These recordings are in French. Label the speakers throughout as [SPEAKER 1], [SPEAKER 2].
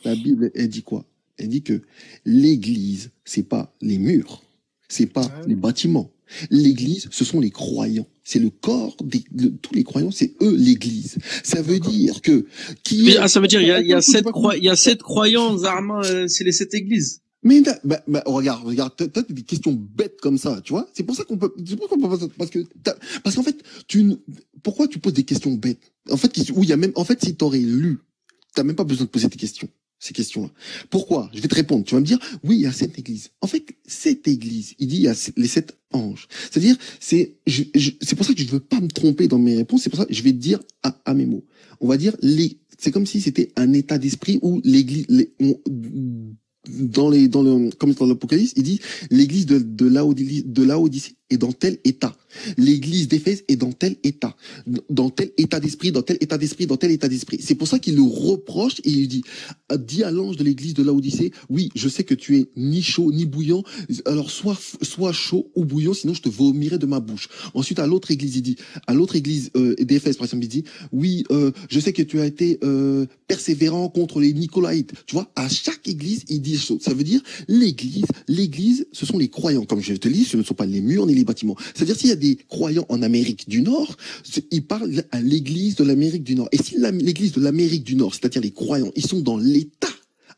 [SPEAKER 1] la Bible, elle dit quoi? Elle dit que l'église, c'est pas les murs, c'est pas les bâtiments. L'église, ce sont les croyants. C'est le corps de tous les croyants, c'est eux l'église. Ça veut dire que
[SPEAKER 2] ça veut dire il y a sept croyants, Zarma, c'est les 7 églises.
[SPEAKER 1] Mais regarde, t'as des questions bêtes comme ça, tu vois. C'est pour ça qu'on peut, parce qu'en fait, pourquoi tu poses des questions bêtes? En fait, si t'aurais lu, t'as même pas besoin de poser ces questions-là. Pourquoi? Je vais te répondre. Tu vas me dire, oui, il y a 7 églises. En fait, cette église, il dit, il y a les 7 anges. C'est-à-dire, c'est pour ça que je veux pas me tromper dans mes réponses. C'est pour ça que je vais te dire à mes mots. On va dire c'est comme si c'était un état d'esprit où l'église, comme dans l'Apocalypse, il dit l'église de Laodicée est dans tel état. L'église d'Éphèse est dans tel état. Dans tel état d'esprit, dans tel état d'esprit, dans tel état d'esprit. C'est pour ça qu'il le reproche et il dit à l'ange de l'église de Laodicée, oui, je sais que tu es ni chaud ni bouillant. Alors, sois chaud ou bouillant, sinon je te vomirai de ma bouche. Ensuite, à l'autre église, il dit, à l'autre église d'Éphèse, par exemple, il dit, oui, je sais que tu as été persévérant contre les Nicolaïtes. Tu vois, à chaque église, il dit chose. Ça veut dire, l'église, ce sont les croyants. Comme je te dis, ce ne sont pas les murs ni les bâtiments. C'est-à-dire, s'il y a des croyants en Amérique du Nord, il parle à l'église de l'Amérique du Nord. Et si l'église de l'Amérique du Nord, c'est-à-dire les croyants, ils sont dans l'état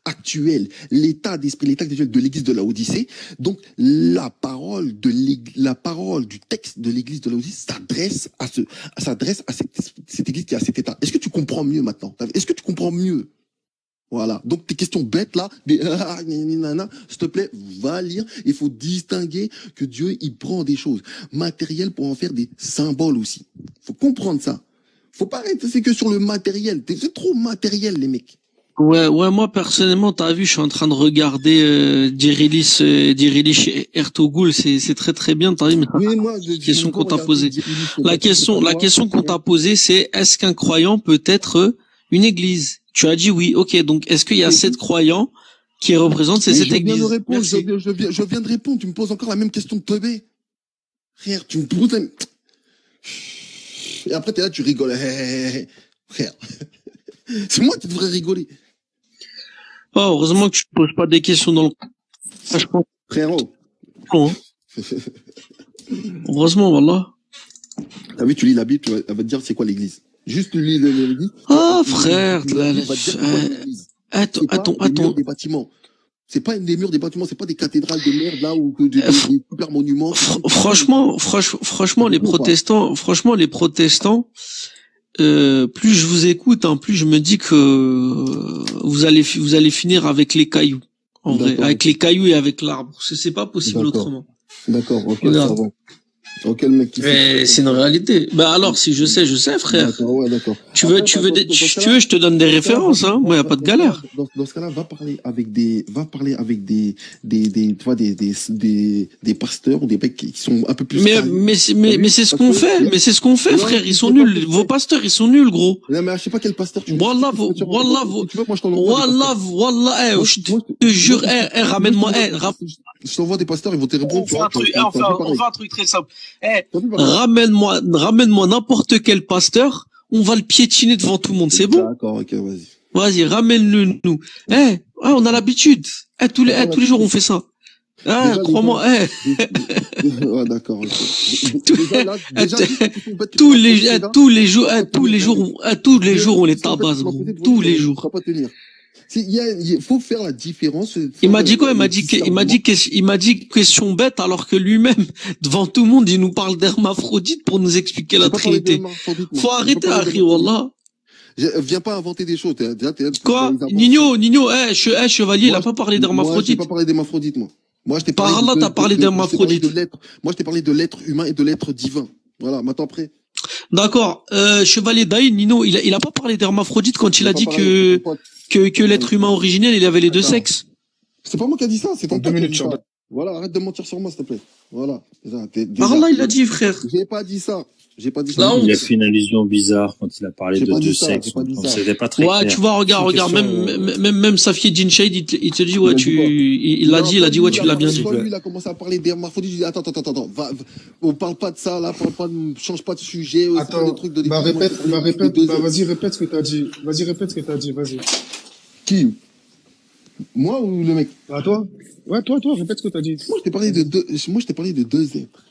[SPEAKER 1] actuel, l'état d'esprit, l'état actuel de l'église de Laodicée, donc la parole du texte de l'église de Laodicée s'adresse à cette église qui a cet état. Est-ce que tu comprends mieux maintenant? Est-ce que tu comprends mieux? Voilà. Donc, tes questions bêtes, là, s'il te plaît, va lire. Il faut distinguer que Dieu, il prend des choses matérielles pour en faire des symboles aussi. Faut comprendre ça. Faut pas rester que sur le matériel. C'est trop matériel, les mecs.
[SPEAKER 2] Ouais, moi, personnellement, t'as vu, je suis en train de regarder, Dirilich Ertugrul, c'est très très bien, t'as vu, mais question qu'on t'a posée. La question qu'on t'a posée, c'est, est-ce qu'un croyant peut être une église? Tu as dit oui, ok, donc est-ce qu'il y a 7 croyants qui représentent ces 7 églises?
[SPEAKER 1] Je viens de répondre, tu me poses encore la même question de Teubé. Frère, tu me poses la... Et après, t'es là, tu rigoles. Frère, c'est moi qui devrais rigoler.
[SPEAKER 2] Oh, heureusement que tu ne poses pas des questions dans le... Franchement.
[SPEAKER 1] Frérot.
[SPEAKER 2] Bon, hein. Heureusement, voilà.
[SPEAKER 1] T'as vu, tu lis la Bible, elle va te dire c'est quoi l'église. Juste lis l'église.
[SPEAKER 2] Ah, frère. Attends.
[SPEAKER 1] Des bâtiments. C'est pas des murs des bâtiments, c'est pas des cathédrales de merde là ou des super monuments.
[SPEAKER 2] Franchement, les protestants, plus je vous écoute, hein, plus je me dis que vous allez finir avec les cailloux. En vrai, avec les cailloux et avec l'arbre. C'est pas possible autrement.
[SPEAKER 1] D'accord, ok, ça va. Ok, le mec qui
[SPEAKER 2] c'est une réalité. Bah alors, si je sais, frère.
[SPEAKER 1] D'accord, ouais, d'accord.
[SPEAKER 2] Tu veux, je te donne des références, hein. Moi, y a pas de galère.
[SPEAKER 1] Dans ce cas-là, va parler avec des pasteurs ou des mecs qui sont un peu plus.
[SPEAKER 2] Mais c'est ce qu'on fait. Frère. Ils sont nuls. Vos pasteurs, ils sont nuls, gros.
[SPEAKER 1] Non, mais je sais pas quel pasteur tu veux.
[SPEAKER 2] Wallah, je te jure, ramène-moi,
[SPEAKER 1] je t'envoie des pasteurs, ils vont te répondre.
[SPEAKER 2] On fait un truc très simple. Ramène-moi n'importe quel pasteur, on va le piétiner devant tout le monde, c'est bon?
[SPEAKER 1] D'accord, ok, vas-y.
[SPEAKER 2] Vas-y, ramène-le nous. On a l'habitude. Tous les jours on fait ça. Crois-moi,
[SPEAKER 1] Ouais, d'accord.
[SPEAKER 2] Tous les jours on les tabasse, tous les jours.
[SPEAKER 1] Il faut faire la différence.
[SPEAKER 2] Il m'a dit quoi? Il m'a dit question bête alors que lui-même, devant tout le monde, il nous parle d'hermaphrodite pour nous expliquer la Trinité. Faut arrêter, Harry, wallah.
[SPEAKER 1] Viens pas inventer des choses.
[SPEAKER 2] Quoi? Nino, chevalier, il a pas parlé d'hermaphrodite.
[SPEAKER 1] Moi, j'ai pas parlé d'hermaphrodite, moi. Moi, je t'ai
[SPEAKER 2] parlé. Par là, t'as parlé d'hermaphrodite.
[SPEAKER 1] Moi, je t'ai parlé de l'être humain et de l'être divin. Voilà, maintenant après.
[SPEAKER 2] D'accord. Chevalier Daïn, Nino, il a pas parlé d'hermaphrodite quand il a dit que l'être humain originel, il avait les deux sexes.
[SPEAKER 1] C'est pas moi qui a dit ça, c'est ton
[SPEAKER 3] 2 minutes.
[SPEAKER 1] Voilà, arrête de mentir sur moi, s'il te plaît. Voilà.
[SPEAKER 2] Par là, il a dit, frère.
[SPEAKER 1] J'ai pas dit ça.
[SPEAKER 4] Il a fait une allusion bizarre quand il a parlé de deux sexes. C'était pas très clair.
[SPEAKER 2] Tu vois, regarde, même Safiedine Shade, il te dit, ouais, il a dit, ouais, tu l'as bien dit.
[SPEAKER 1] Lui, il a commencé à parler d'hermaphrodite, il dit, attends, on parle pas de ça, là, change pas de sujet.
[SPEAKER 3] Attends, vas-y, répète ce que t'as dit. Vas-y.
[SPEAKER 1] Qui? Moi ou le mec?
[SPEAKER 3] À toi? Ouais, toi, répète ce que t'as dit.
[SPEAKER 1] Moi, je t'ai parlé de deux êtres.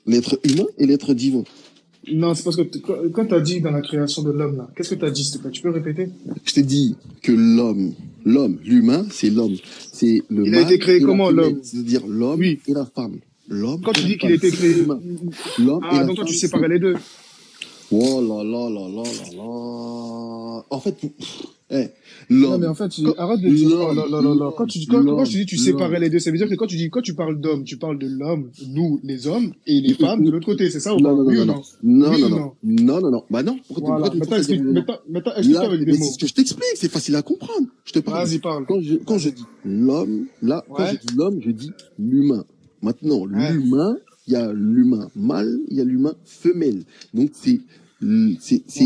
[SPEAKER 1] L'être humain et l'être divin.
[SPEAKER 3] Non, c'est parce que quand t'as dit dans la création de l'homme, là, qu'est-ce que t'as dit, s'il te plaît? Tu peux répéter?
[SPEAKER 1] Je t'ai dit que l'humain, c'est l'homme. C'est le
[SPEAKER 3] Il a été créé comment, l'homme?
[SPEAKER 1] C'est-à-dire l'homme et la femme. L'homme.
[SPEAKER 3] Quand tu dis qu'il a été créé.
[SPEAKER 1] L'homme et la
[SPEAKER 3] donc toi,
[SPEAKER 1] femme,
[SPEAKER 3] tu séparais les deux.
[SPEAKER 1] Oh là là là là là là. En fait,
[SPEAKER 3] non, mais en fait, arrête de dire, oh là là là là. Quand je dis tu séparais les deux, ça veut dire que quand tu parles d'homme, tu parles de l'homme, nous, les hommes, et les femmes de l'autre côté, c'est ça ou pas? Oui ou non?
[SPEAKER 1] Non. Bah non.
[SPEAKER 3] Voilà. Maintenant, explique avec des mots.
[SPEAKER 1] C'est ce que je t'explique, c'est facile à comprendre. Je te parle.
[SPEAKER 3] Vas-y, parle.
[SPEAKER 1] Quand je dis l'homme, là, quand je dis l'homme, je dis l'humain. Maintenant, l'humain, il y a l'humain mâle, il y a l'humain femelle. Donc,
[SPEAKER 3] En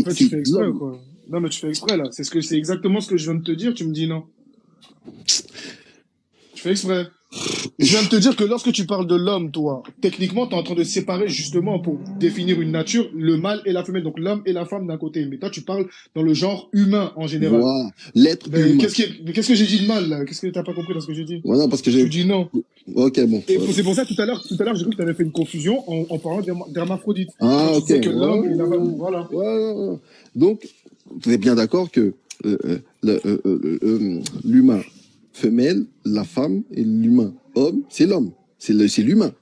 [SPEAKER 3] fait, tu fais exprès, quoi. Non, mais tu fais exprès, là. C'est exactement ce que je viens de te dire, tu me dis non. Tu fais exprès. Je viens de te dire que lorsque tu parles de l'homme, toi, techniquement, t'es en train de séparer, justement, pour définir une nature, le mâle et la femelle. Donc, l'homme et la femme d'un côté. Mais toi, tu parles dans le genre humain, en général.
[SPEAKER 1] Voilà. L'être humain.
[SPEAKER 3] Qu'est-ce que j'ai dit de mal, là? Qu'est-ce que t'as pas compris dans ce que j'ai dit?
[SPEAKER 1] Ouais, non, parce que
[SPEAKER 3] Tu dis non.
[SPEAKER 1] Ok, bon.
[SPEAKER 3] Et c'est pour ça, tout à l'heure, j'ai cru que tu avais fait une confusion en parlant d'hermaphrodite.
[SPEAKER 1] Ah, ok.
[SPEAKER 3] Que l'homme et la femme, voilà.
[SPEAKER 1] Ouais. Donc, vous êtes bien d'accord que l'humain femelle, la femme, et l'humain homme, c'est l'homme. C'est l'humain.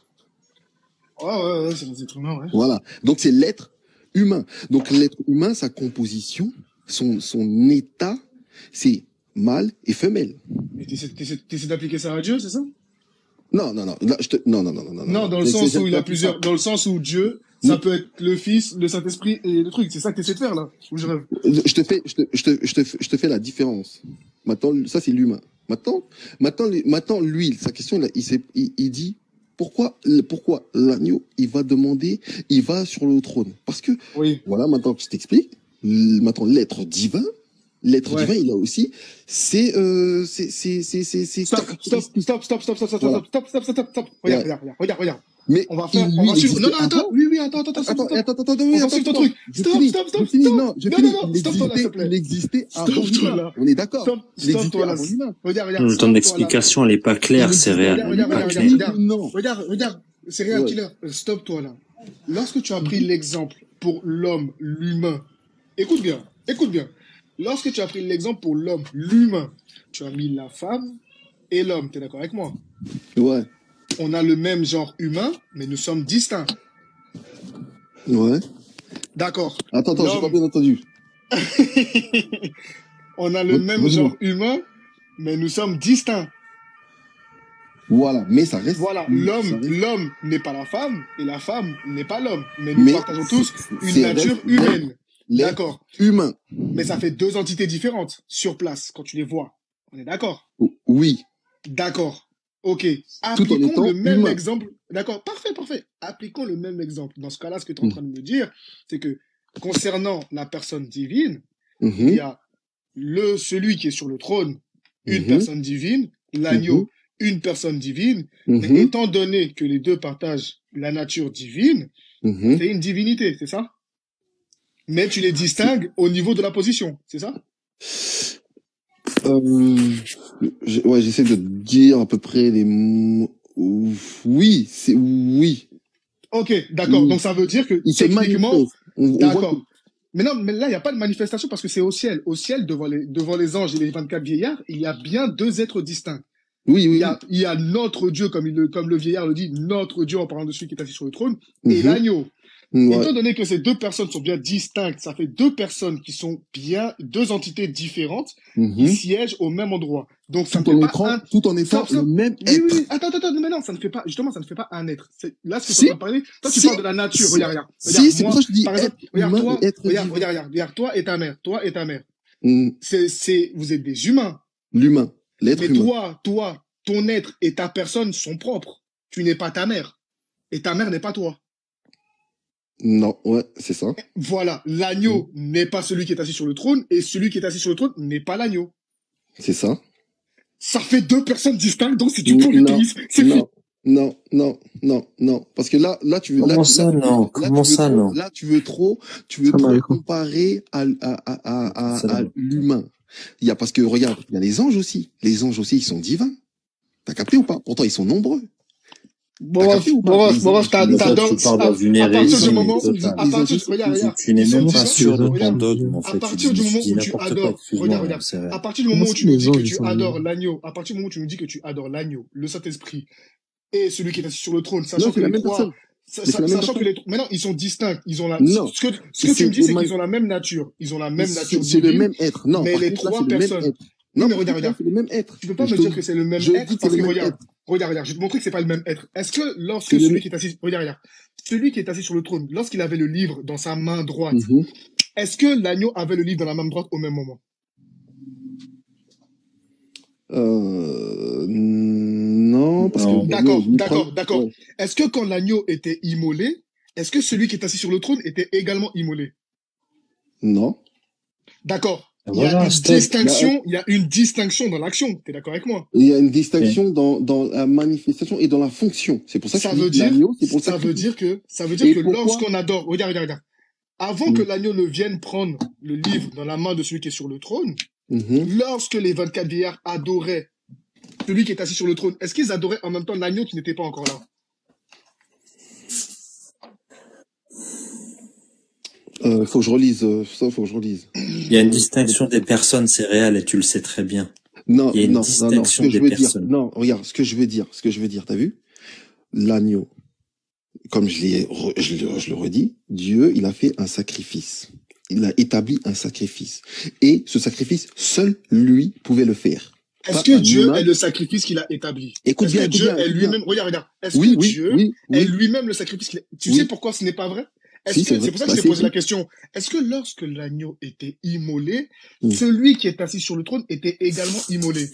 [SPEAKER 3] Ouais, c'est les êtres humains, ouais.
[SPEAKER 1] Voilà. Donc, c'est l'être humain. Donc, l'être humain, sa composition, son état, c'est mâle et femelle.
[SPEAKER 3] Mais t'essaies d'appliquer ça à Dieu, c'est ça?
[SPEAKER 1] Non. Là, non.
[SPEAKER 3] Non, dans le sens où il y a plusieurs, dans le sens où Dieu, ça peut être le Fils, le Saint-Esprit et le truc. C'est ça que t'essaies de faire, là? Ou je rêve?
[SPEAKER 1] Je te fais la différence. Maintenant, ça, c'est l'humain. Maintenant, lui, sa question, là, il dit, pourquoi l'agneau, il va sur le trône? Parce que, voilà, maintenant que je t'explique, maintenant, l'être divin, il a aussi, c'est.
[SPEAKER 3] Stop. Regarde.
[SPEAKER 1] Mais
[SPEAKER 3] on va suivre. Non, attends. Oui, attends.
[SPEAKER 1] Attends.
[SPEAKER 3] On va suivre ton truc. Stop.
[SPEAKER 1] Non, il existait avant l'humain. On est d'accord.
[SPEAKER 3] Stop-toi là. Regarde.
[SPEAKER 4] Ton explication, elle est pas claire, c'est réel.
[SPEAKER 3] Regarde. C'est réel, killer. Stop-toi là. Lorsque tu as pris l'exemple pour l'homme, l'humain, écoute bien. Lorsque tu as pris l'exemple pour l'homme, l'humain, tu as mis la femme et l'homme. T'es d'accord avec moi?
[SPEAKER 1] Ouais.
[SPEAKER 3] On a le même genre humain, mais nous sommes distincts.
[SPEAKER 1] Ouais.
[SPEAKER 3] D'accord.
[SPEAKER 1] Attends, j'ai pas bien entendu.
[SPEAKER 3] On a le même genre humain, mais nous sommes distincts.
[SPEAKER 1] Voilà, mais ça reste.
[SPEAKER 3] Voilà, l'homme n'est pas la femme et la femme n'est pas l'homme, mais nous partageons tous une nature humaine. D'accord.
[SPEAKER 1] Humain.
[SPEAKER 3] Mais ça fait deux entités différentes sur place quand tu les vois. On est d'accord?
[SPEAKER 1] Oui.
[SPEAKER 3] D'accord. Ok. Appliquons le même exemple. D'accord. Parfait. Appliquons le même exemple. Dans ce cas-là, ce que tu es en train de me dire, c'est que concernant la personne divine, il y a celui qui est sur le trône, une personne divine, l'agneau, une personne divine. Mais étant donné que les deux partagent la nature divine, c'est une divinité, c'est ça? Mais tu les distingues au niveau de la position, c'est ça?
[SPEAKER 1] J'essaie de dire à peu près les mots. Oui, c'est oui.
[SPEAKER 3] Ok, d'accord. Donc ça veut dire que techniquement, d'accord. Mais non, mais là il n'y a pas de manifestation parce que c'est au ciel. Au ciel, devant les anges et les 24 vieillards, il y a bien deux êtres distincts.
[SPEAKER 1] Oui.
[SPEAKER 3] Il y a notre Dieu, comme le vieillard le dit, notre Dieu en parlant de celui qui est assis sur le trône, et l'agneau. Ouais. Étant donné que ces deux personnes sont bien distinctes, ça fait deux personnes qui sont bien deux entités différentes qui siègent au même endroit. Donc ça ne fait pas
[SPEAKER 1] tout en étant le même être.
[SPEAKER 3] Oui. Attends, mais non, ça ne fait pas un être. Là, ce que tu vas parler, toi tu parles de la nature. Regarde.
[SPEAKER 1] Si, c'est pour ça que je dis
[SPEAKER 3] par exemple, regarde, toi et ta mère. Vous êtes des humains.
[SPEAKER 1] L'humain, l'être humain.
[SPEAKER 3] Mais toi, ton être et ta personne sont propres. Tu n'es pas ta mère. Et ta mère n'est pas toi.
[SPEAKER 1] Non, ouais, c'est ça.
[SPEAKER 3] Voilà, l'agneau n'est pas celui qui est assis sur le trône, et celui qui est assis sur le trône n'est pas l'agneau.
[SPEAKER 1] C'est ça.
[SPEAKER 3] Ça fait deux personnes distinctes, donc c'est du polythéisme.
[SPEAKER 1] Non. Parce que là, tu veux.
[SPEAKER 4] Comment ça, non?
[SPEAKER 1] Là, tu veux trop comparer à l'humain. Il y a, parce que, regarde, il y a les anges aussi. Les anges aussi, ils sont divins. T'as capté ou pas? Pourtant, ils sont nombreux.
[SPEAKER 3] Boros, t'adores. À partir du moment où
[SPEAKER 4] tu n'es même pas sûr de ton dogme, en fait.
[SPEAKER 3] À partir du moment où tu adores, regarde. À partir du moment où tu nous dis que tu adores l'agneau, à partir du moment où tu nous dis que tu adores l'agneau, le Saint-Esprit et celui qui est assis sur le trône, sachant que les trois, maintenant, ils sont distincts. Ils ont ce que tu me dis, c'est qu'ils ont la même nature. Ils ont la même nature.
[SPEAKER 1] C'est le même être. Non.
[SPEAKER 3] Mais les trois personnes. Non, mais regarde.
[SPEAKER 1] C'est le même être.
[SPEAKER 3] Tu peux pas me dire que c'est le même être parce que regarde, je vais te montrer que c'est pas le même être. Est-ce que lorsque celui qui est assis, regarde, celui qui est assis sur le trône, lorsqu'il avait le livre dans sa main droite, est-ce que l'agneau avait le livre dans la main droite au même moment?
[SPEAKER 1] Non, parce que...
[SPEAKER 3] D'accord. Est-ce que quand l'agneau était immolé, est-ce que celui qui est assis sur le trône était également immolé?
[SPEAKER 1] Non.
[SPEAKER 3] D'accord. Il y a une distinction dans l'action. T'es d'accord avec moi?
[SPEAKER 1] Il y a une distinction dans la manifestation et dans la fonction. C'est pour ça que
[SPEAKER 3] ça veut dire que lorsqu'on adore, regarde. Avant que l'agneau ne vienne prendre le livre dans la main de celui qui est sur le trône, lorsque les 24 vieillards adoraient celui qui est assis sur le trône, est-ce qu'ils adoraient en même temps l'agneau qui n'était pas encore là?
[SPEAKER 1] Faut que je relise.
[SPEAKER 4] Il y a une distinction des personnes, c'est réel, et tu le sais très bien.
[SPEAKER 1] Non,
[SPEAKER 4] il y a une distinction des personnes.
[SPEAKER 1] Non, regarde, ce que je veux dire, t'as vu? L'agneau, comme je le redis, Dieu, il a fait un sacrifice. Il a établi un sacrifice. Et ce sacrifice, seul lui pouvait le faire.
[SPEAKER 3] Est-ce que Dieu est le sacrifice qu'il a établi?
[SPEAKER 1] Écoute bien,
[SPEAKER 3] Dieu est lui-même, regarde. Est-ce que Dieu est lui-même le sacrifice qu'il a... Tu sais pourquoi ce n'est pas vrai? C'est pour ça que je t'ai posé la question. Est-ce que lorsque l'agneau était immolé, celui qui est assis sur le trône était également immolé?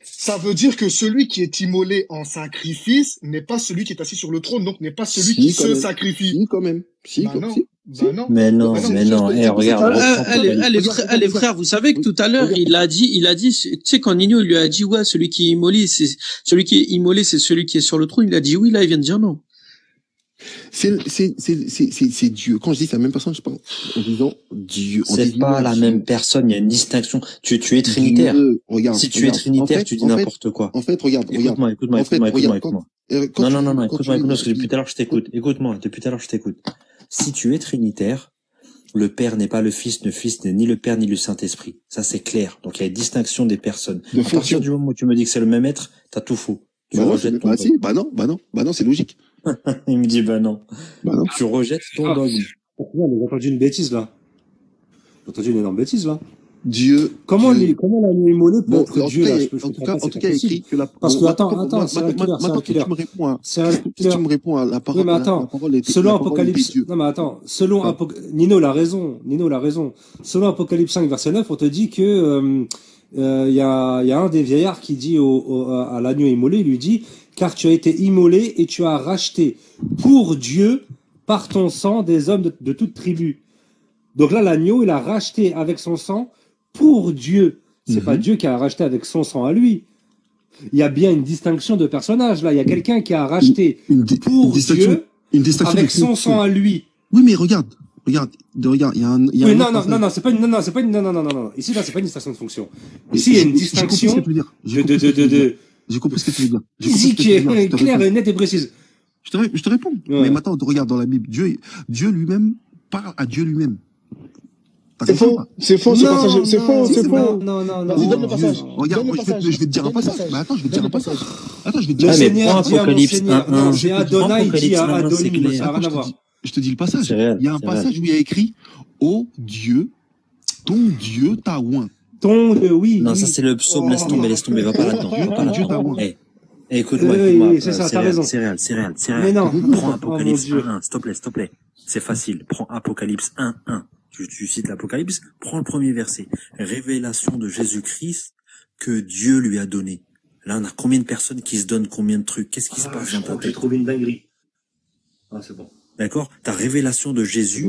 [SPEAKER 3] Ça veut dire que celui qui est immolé en sacrifice n'est pas celui qui est assis sur le trône, donc n'est pas celui qui se sacrifie.
[SPEAKER 1] Si, quand même.
[SPEAKER 3] Non.
[SPEAKER 4] Mais non. Regarde.
[SPEAKER 2] Allez, frère, vous savez que tout à l'heure, il a dit, tu sais, quand Nino lui a dit, ouais, celui qui est immolé, c'est celui qui est sur le trône, il a dit oui, là, il vient de dire non.
[SPEAKER 1] C'est Dieu. Quand je dis c'est la même personne, je parle en disant Dieu.
[SPEAKER 4] C'est pas la même personne, il y a une distinction. Tu es trinitaire. Si tu es trinitaire, tu dis n'importe quoi.
[SPEAKER 1] En fait, regarde.
[SPEAKER 4] Écoute-moi. Non, écoute-moi, parce que depuis tout à l'heure, je t'écoute. Si tu es trinitaire, le Père n'est pas le Fils n'est ni le Père ni le Saint-Esprit. Ça, c'est clair. Donc, il y a une distinction des personnes. À partir du moment où tu me dis que c'est le même être, t'as tout faux. Tu rejettes ton dogme.
[SPEAKER 1] Bah non, c'est logique.
[SPEAKER 4] Il me dit, bah non. Tu rejettes ton dogme.
[SPEAKER 5] J'ai entendu une bêtise, là. J'ai entendu une énorme bêtise, là.
[SPEAKER 1] Dieu.
[SPEAKER 5] Comment l'agneau immolé peut être Dieu, là?
[SPEAKER 1] En tout cas, il écrit que la
[SPEAKER 5] parce que, attends, c'est
[SPEAKER 1] tu me réponds à la parole.
[SPEAKER 5] Oui, mais attends. Selon Apocalypse, selon Nino l'a raison. Selon Apocalypse 5, verset 9, on te dit que, il y a un des vieillards qui dit à l'agneau immolé, il lui dit, car tu as été immolé et tu as racheté pour Dieu par ton sang des hommes de toute tribu. Donc là, l'agneau, il a racheté avec son sang pour Dieu. C'est pas Dieu qui a racheté avec son sang à lui. Il y a bien une distinction de personnage là. Il y a quelqu'un qui a racheté pour Dieu avec son sang à lui.
[SPEAKER 1] Oui, mais regarde. Il y a un.
[SPEAKER 5] Non, c'est pas une. Non. Ici, là, c'est pas une distinction de fonction. Ici, il y a une distinction
[SPEAKER 1] J'ai compris ce que tu veux dire.
[SPEAKER 5] Ici, qui est claire, nette et précise.
[SPEAKER 1] Je te réponds. Ouais. Mais maintenant, regarde dans la Bible, Dieu lui-même parle à Dieu lui-même.
[SPEAKER 3] C'est faux, c'est faux.
[SPEAKER 5] Non.
[SPEAKER 3] Vas-y, donne le passage.
[SPEAKER 1] Regarde, je vais te dire un passage. Mais attends, je vais te dire un passage.
[SPEAKER 5] Le Seigneur dit à mon Seigneur. Non, c'est Adonai dit à Adonis. Ça n'a rien à voir.
[SPEAKER 1] Je te dis le passage. Il y a un passage où il y a écrit « Ô Dieu, ton Dieu t'a oint ».
[SPEAKER 5] Oui.
[SPEAKER 4] Non, ça c'est le psaume, laisse tomber, va pas là-dedans. Écoute-moi,
[SPEAKER 5] c'est ça, t'as raison.
[SPEAKER 4] C'est réel.
[SPEAKER 5] Mais non.
[SPEAKER 4] Prends Apocalypse 1.1, s'il te plaît. C'est facile. Prends Apocalypse 1.1. Tu cites l'Apocalypse, prends le premier verset. Révélation de Jésus-Christ que Dieu lui a donné. Là, on a combien de personnes qui se donnent combien de trucs? Qu'est-ce qui se passe dans ta tête?
[SPEAKER 5] J'ai trouvé une dinguerie. C'est bon.
[SPEAKER 4] D'accord? Ta révélation de Jésus,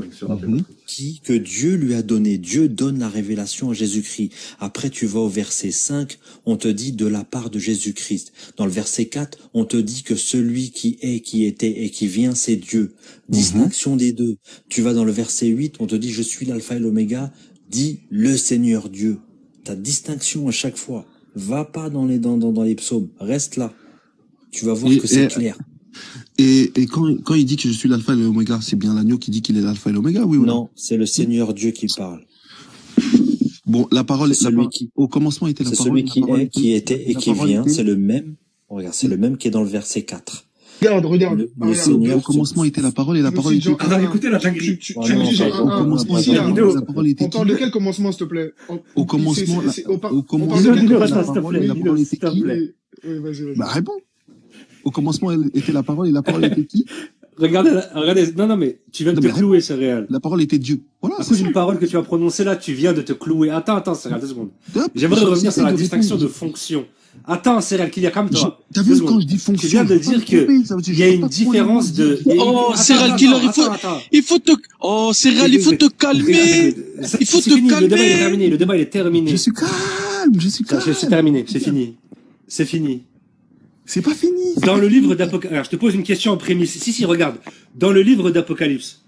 [SPEAKER 4] que Dieu lui a donné. Dieu donne la révélation à Jésus-Christ. Après, tu vas au verset 5, on te dit de la part de Jésus-Christ. Dans le verset 4, on te dit que celui qui est, qui était et qui vient, c'est Dieu. Distinction des deux. Tu vas dans le verset 8, on te dit je suis l'alpha et l'oméga. Dis le Seigneur Dieu. Ta distinction à chaque fois. Va pas dans les psaumes. Reste là. Tu vas voir que c'est clair.
[SPEAKER 1] Et quand il dit que je suis l'alpha et l'oméga, c'est bien l'agneau qui dit qu'il est l'alpha et l'oméga, oui ou non?
[SPEAKER 4] Non, c'est le Seigneur Dieu qui parle.
[SPEAKER 1] Bon, la parole, au commencement était la parole.
[SPEAKER 4] C'est celui qui est, qui était et qui vient. C'est le même. Regarde, c'est le même qui est dans le verset 4.
[SPEAKER 3] Regarde.
[SPEAKER 1] Le Seigneur, au commencement était la parole et la parole était...
[SPEAKER 3] Attends, écoutez la dinguerie. Au commencement était la parole était... On parle de quel commencement, s'il te plaît?
[SPEAKER 1] Au commencement,
[SPEAKER 3] la parole était qui?
[SPEAKER 1] Bah, réponds. Au commencement était la parole et la parole était qui?
[SPEAKER 5] Regardez, non, mais tu viens de te clouer, c'est réel.
[SPEAKER 1] La parole était Dieu. Voilà.
[SPEAKER 5] À cause d'une parole que tu as prononcée là, tu viens de te clouer. Attends, c'est réel, 2 secondes. J'aimerais revenir sur la distinction de fonction. Attends, c'est réel, qu'il y a comme toi.
[SPEAKER 1] T'as vu quand je dis fonction?
[SPEAKER 5] Tu viens de dire qu'il y a une différence de...
[SPEAKER 2] Oh, c'est réel, Killer, il faut te calmer. Il faut te calmer.
[SPEAKER 5] Le débat il est terminé.
[SPEAKER 1] Je suis calme.
[SPEAKER 5] C'est terminé, c'est fini. C'est fini.
[SPEAKER 1] C'est pas fini.
[SPEAKER 5] Dans le livre d'Apocalypse, alors je te pose une question en prémisse. Si, regarde. Dans le livre d'Apocalypse,